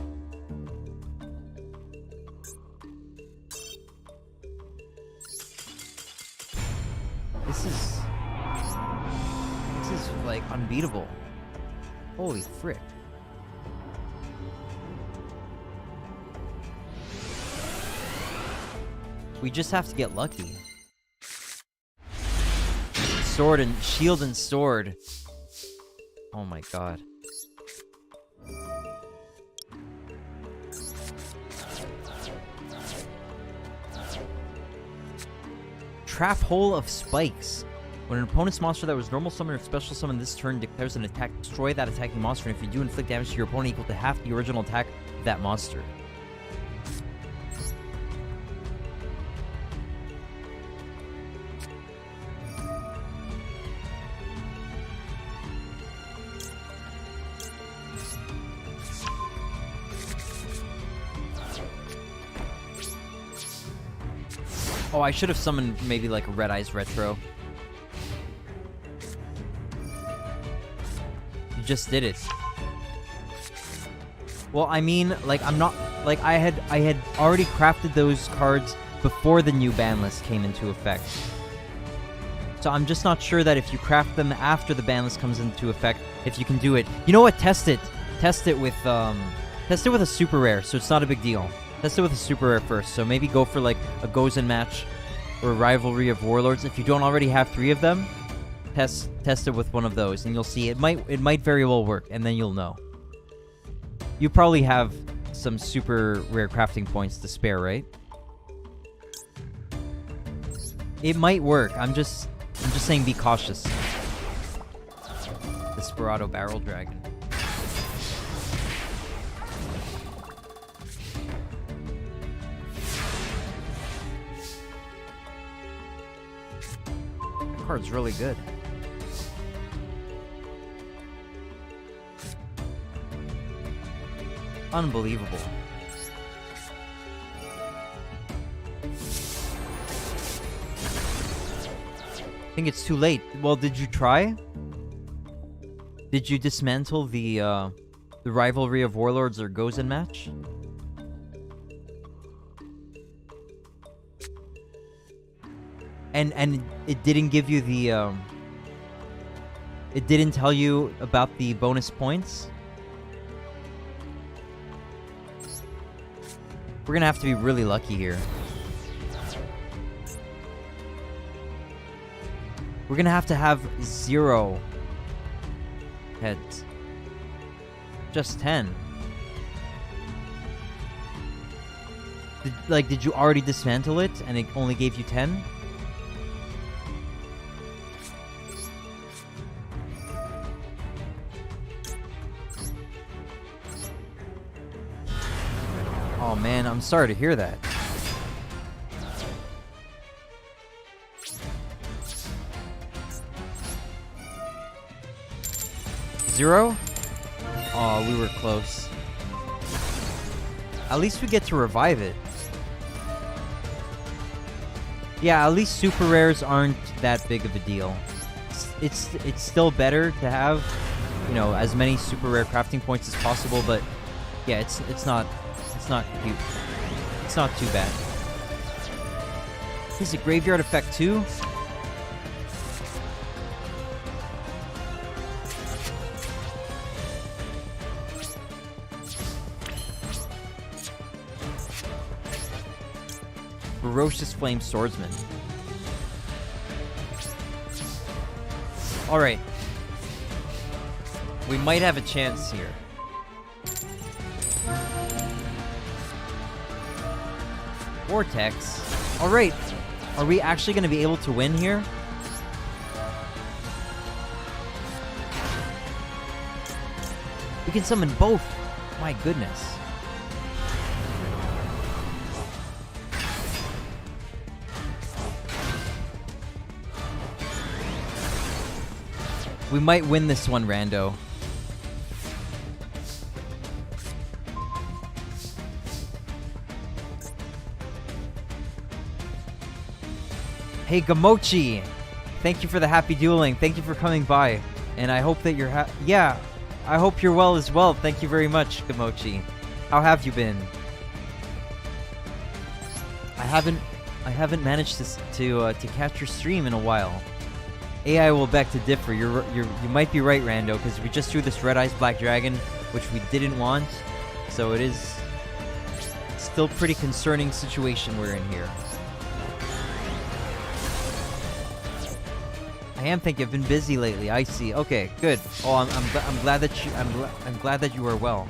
This is, like, unbeatable. Holy frick. We just have to get lucky. Sword and shield and sword. Oh my god. Trap Hole of Spikes. When an opponent's monster that was normal summon or special summon this turn declares an attack, destroy that attacking monster, and if you do, inflict damage to your opponent equal to half the original attack of that monster. Oh, I should have summoned maybe like a Red Eyes Retro. You just did it. Well, I mean, like, I'm not... Like, I had already crafted those cards before the new ban list came into effect. So I'm just not sure that if you craft them after the ban list comes into effect, if you can do it. You know what? Test it. Test it with a super rare, so it's not a big deal. Test it with a super rare first. So maybe go for like a Gozen match or a Rivalry of Warlords. If you don't already have 3 of them, test it with one of those, and you'll see it might very well work, and then you'll know. You probably have some super rare crafting points to spare, right? It might work. I'm just saying, be cautious. Desperado Barrel Dragon. That card's really good. Unbelievable. I think it's too late. Well, did you try? Did you dismantle the Rivalry of Warlords or Gozen match? And it didn't give you the it didn't tell you about the bonus points? We're gonna have to be really lucky here. We're gonna have to have 0 heads. Just 10. Did you already dismantle it and it only gave you 10? Oh man, I'm sorry to hear that. Zero? Oh, we were close. At least we get to revive it. Yeah, at least super rares aren't that big of a deal. It's still better to have, you know, as many super rare crafting points as possible, but yeah, it's not cute. It's not too bad. Is it graveyard effect too? Ferocious Flame Swordsman. Alright. We might have a chance here. Vortex. Alright. Are we actually going to be able to win here? We can summon both. My goodness. We might win this one, Rando. Hey, Gamochi! Thank you for the happy dueling. Thank you for coming by. And I hope that you're yeah, I hope you're well as well. Thank you very much, Gamochi. How have you been? I haven't managed to catch your stream in a while. AI will beg to differ. You might be right, Rando, because we just threw this Red Eyes Black Dragon, which we didn't want. So it is still pretty concerning situation we're in here. I am thinking I've been busy lately. I see. Okay, good. Oh, I'm glad that I'm glad that you are well.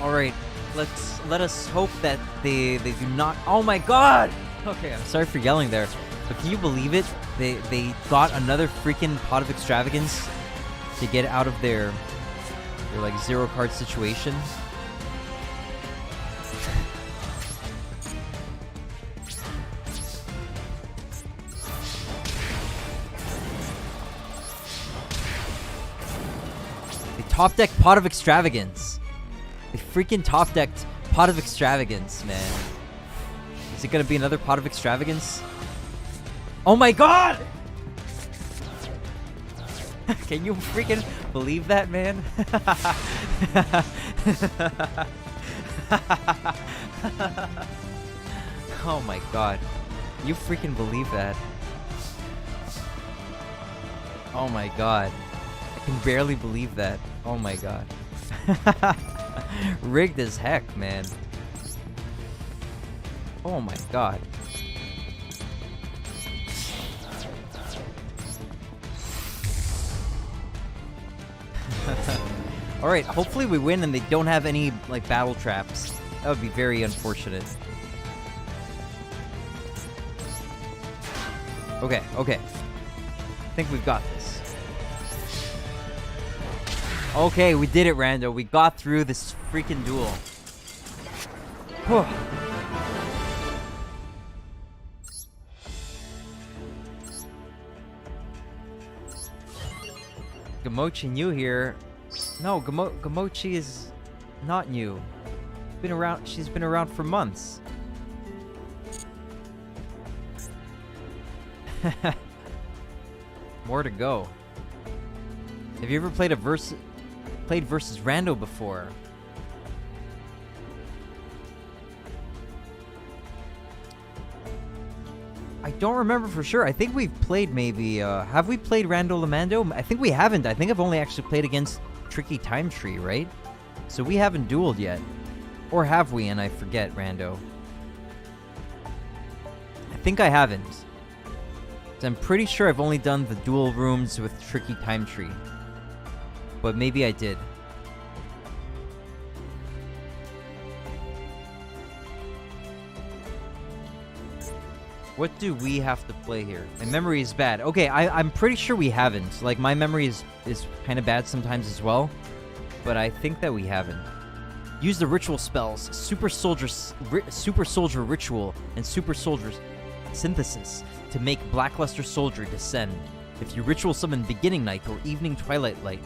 Alright, let us hope that they do not. Oh my god! Okay, I'm sorry for yelling there. But can you believe it? They got another freaking Pot of Extravagance to get out of their like zero card situation. The top deck Pot of Extravagance. The freaking top decked Pot of Extravagance, man. Is it gonna be another Pot of Extravagance? Oh my god! Can you freaking believe that, man? Oh my god. You freaking believe that? Oh my god. I can barely believe that. Oh my god. Rigged as heck, man. Oh my god. Alright, hopefully we win and they don't have any, like, battle traps. That would be very unfortunate. Okay, okay. I think we've got this. Okay, we did it, Rando. We got through this freaking duel. Whew. Gamochi new here. No, Gamochi is not new. She's been around for months. More to go. Have you ever played versus Rando before? I don't remember for sure. I think we've played maybe, have we played Rando Lamando? I think we haven't. I think I've only actually played against Tricky Time Tree, right? So we haven't dueled yet. Or have we, and I forget, Rando? I think I haven't. So I'm pretty sure I've only done the duel rooms with Tricky Time Tree. But maybe I did. What do we have to play here? My memory is bad. Okay, I'm pretty sure we haven't. Like, my memory is kind of bad sometimes as well. But I think that we haven't. Use the ritual spells, Super Soldier Ritual, and Super Soldier Synthesis to make Blackluster Soldier descend. If you ritual summon Beginning Night or Evening Twilight Night,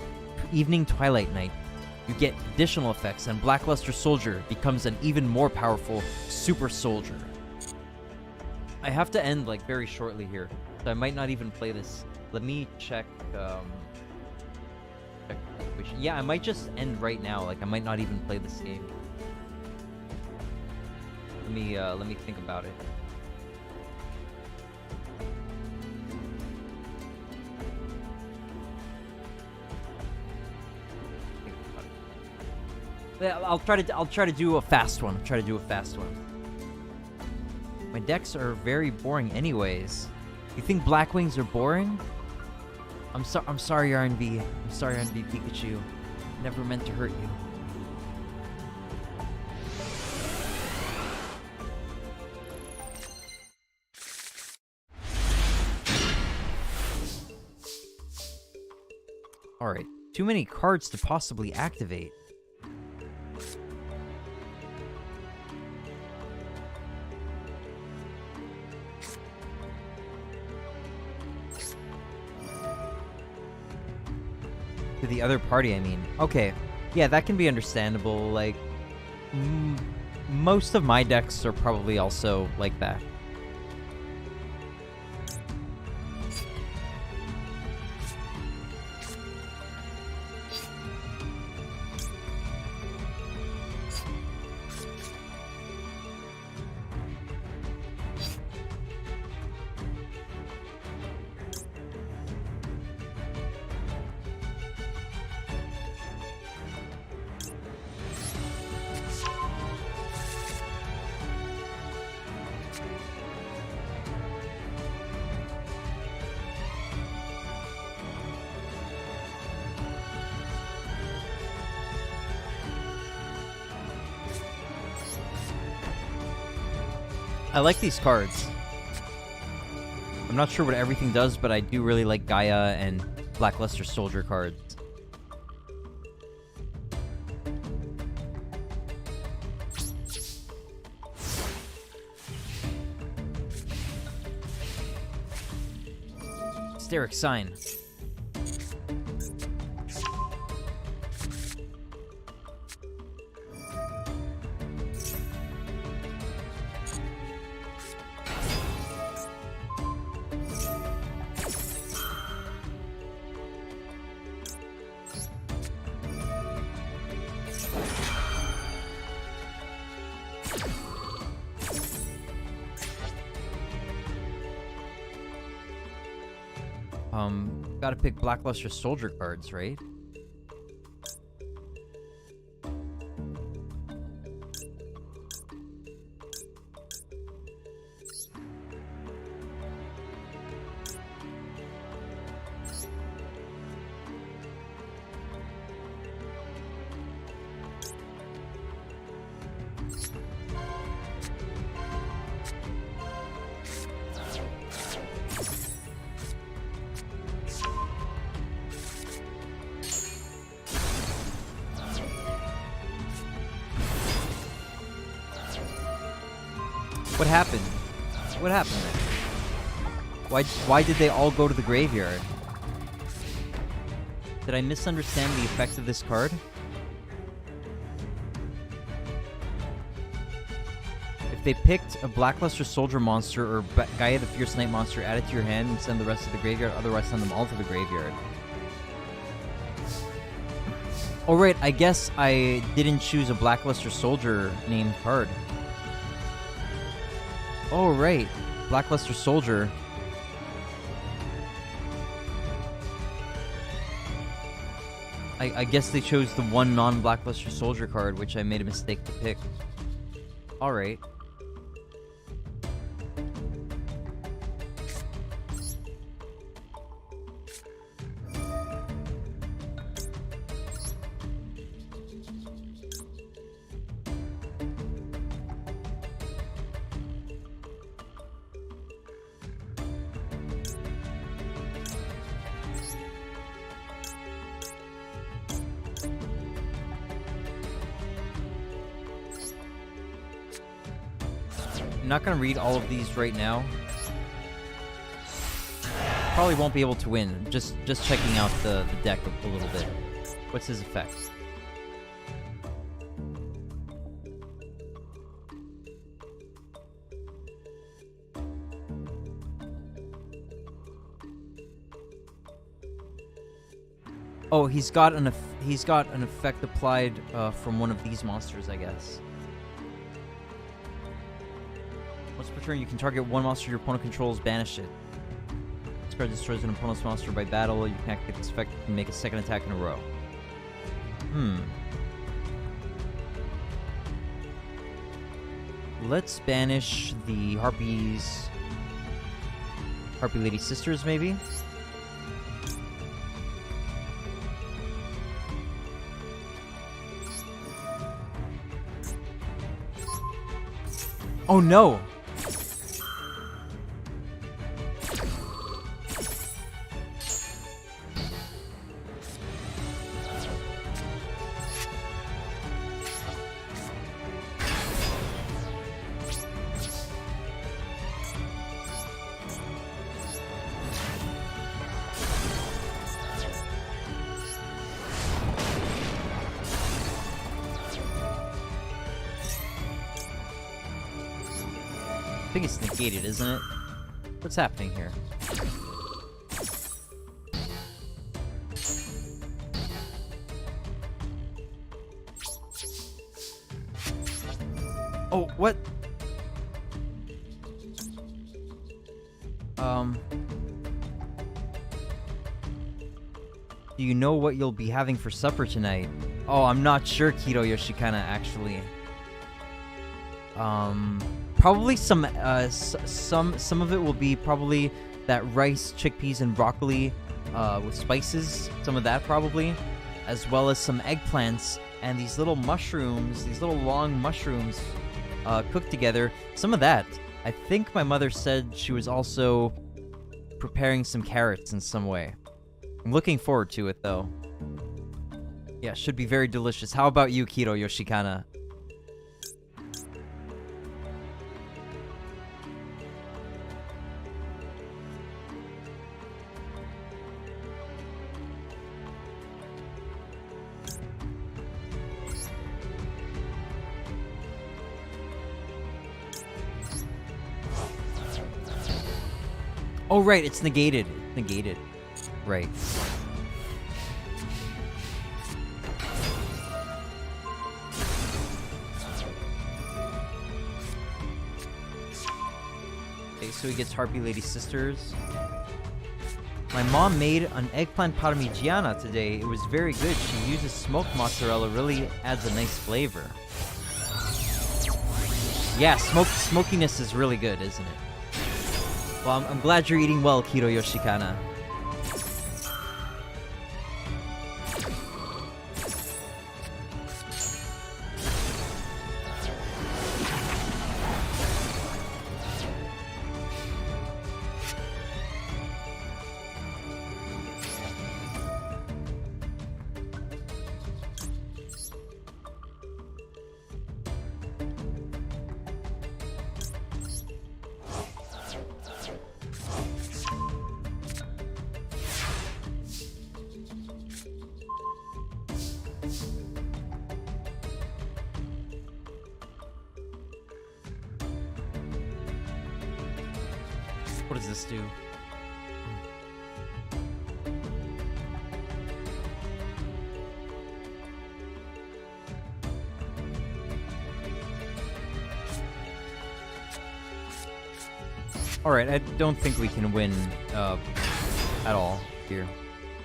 you get additional effects, and Blackluster Soldier becomes an even more powerful Super Soldier. I have to end, like, very shortly here, so I might not even play this. Let me check, yeah, I might just end right now. Like, I might not even play this game. Let me think about it. I'll try to do a fast one. My decks are very boring anyways. You think Black Wings are boring? I'm sorry, RNB. I'm sorry, RNB Pikachu. Never meant to hurt you. Alright, too many cards to possibly activate. To the other party, I mean. Okay, yeah, that can be understandable. Like, most of my decks are probably also like that. I like these cards. I'm not sure what everything does, but I do really like Gaia and Blackluster Soldier cards. Hysteric Sign. Gotta pick Blackluster Soldier cards, right? What happened? What happened there? Why did they all go to the graveyard? Did I misunderstand the effect of this card? If they picked a Blackluster Soldier monster or Gaia the Fierce Knight monster, add it to your hand and send the rest to the graveyard, otherwise send them all to the graveyard. Oh right, I guess I didn't choose a Blackluster Soldier named card. Oh, right. Blackluster Soldier. I guess they chose the one non-Blackluster Soldier card, which I made a mistake to pick. Alright. I'm not gonna read all of these right now. Probably won't be able to win. Just checking out the deck a little bit. What's his effect? Oh, he's got an effect applied from one of these monsters, I guess. Once per turn, you can target one monster your opponent controls, banish it. This card destroys an opponent's monster by battle. You can activate this effect and make a second attack in a row. let's banish the Harpy Lady Sisters, maybe? Oh no! I think it's negated, isn't it? What's happening here? Oh, what? Do you know what you'll be having for supper tonight? Oh, I'm not sure, Keto Yoshikana, actually. Probably some of it will be probably that rice, chickpeas, and broccoli with spices. Some of that probably, as well as some eggplants and these little mushrooms, these little long mushrooms cooked together. Some of that. I think my mother said she was also preparing some carrots in some way. I'm looking forward to it though. Yeah, should be very delicious. How about you, Keto Yoshikana? Oh, right, it's negated. Negated. Right. Okay, so he gets Harpy Lady Sisters. My mom made an eggplant parmigiana today. It was very good. She uses smoked mozzarella, really adds a nice flavor. Yeah, smokiness is really good, isn't it? Well, I'm glad you're eating well, Keto Yoshikana. What does this do? Alright, I don't think we can win at all here.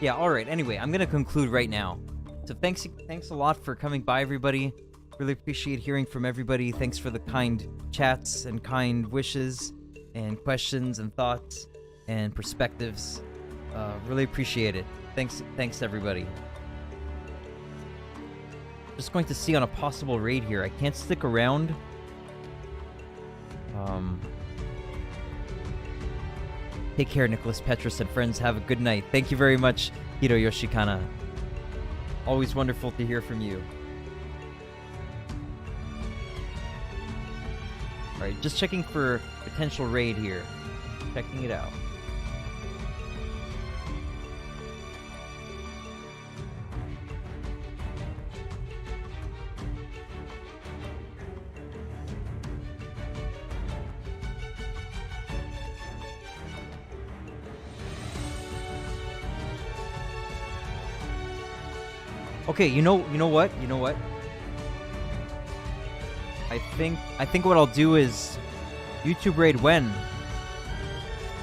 Yeah, alright, anyway, I'm gonna conclude right now. So thanks a lot for coming by, everybody. Really appreciate hearing from everybody. Thanks for the kind chats and kind wishes and questions and thoughts and perspectives. Really appreciate it. Thanks everybody. Just going to see on a possible raid here. I can't stick around. Take care, Nicholas Petrus and friends. Have a good night. Thank you very much, Hiro Yoshikana. Always wonderful to hear from you. Alright, just checking for potential raid here. Checking it out. Okay, you know what? I think what I'll do is YouTube raid when.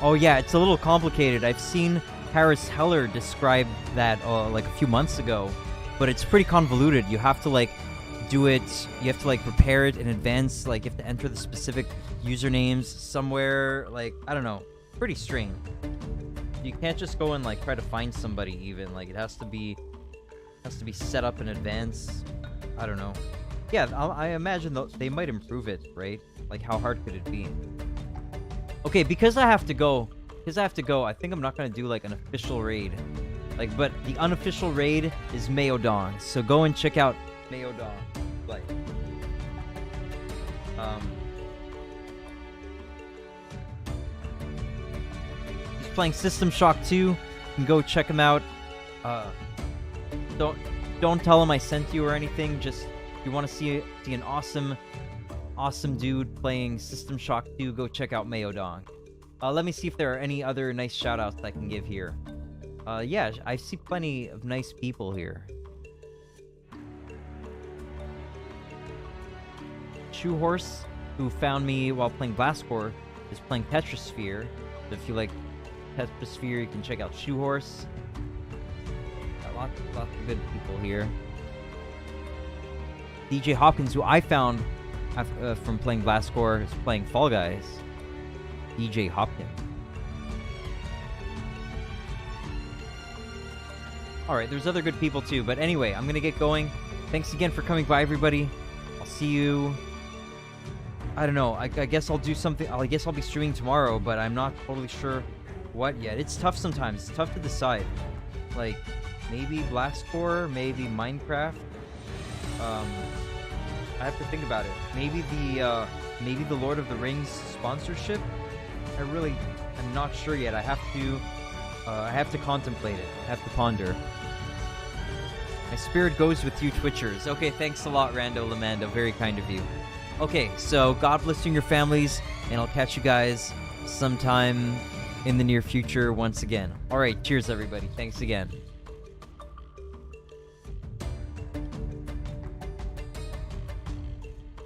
Oh yeah, it's a little complicated. I've seen Paris Heller describe that like a few months ago, but it's pretty convoluted. You have to like do it. You have to like prepare it in advance. Like you have to enter the specific usernames somewhere. Like I don't know, pretty strange. You can't just go and like try to find somebody even. Like it has to be set up in advance. I don't know. Yeah, I imagine they might improve it, right? Like how hard could it be? Okay, because I have to go. I think I'm not gonna do like an official raid. Like, but the unofficial raid is mdrnYGOn00b. So go and check out mdrnYGOn00b. Like, he's playing System Shock 2. You can go check him out. Don't tell him I sent you or anything. Just if you want to see an awesome dude playing System Shock 2, go check out mdrnYGOn00b. Let me see if there are any other nice shoutouts I can give here. Yeah, I see plenty of nice people here. Shoehorse, who found me while playing Blastcore, is playing Tetrasphere. So if you like Tetrasphere, you can check out Shoehorse. Got lots of good people here. DJ Hopkins, who I found from playing Blastcore, is playing Fall Guys. DJ Hopkins. Alright, there's other good people too, but anyway, I'm gonna get going. Thanks again for coming by, everybody. I'll see you... I don't know, I guess I'll do something... I guess I'll be streaming tomorrow, but I'm not totally sure what yet. It's tough sometimes. It's tough to decide. Like, maybe Blastcore, maybe Minecraft. I have to think about it. Maybe the Lord of the Rings sponsorship? I'm not sure yet. I have to contemplate it. I have to ponder. My spirit goes with you, Twitchers. Okay, thanks a lot, Rando Lamando. Very kind of you. Okay, so God bless you and your families, and I'll catch you guys sometime in the near future once again. Alright, cheers, everybody. Thanks again.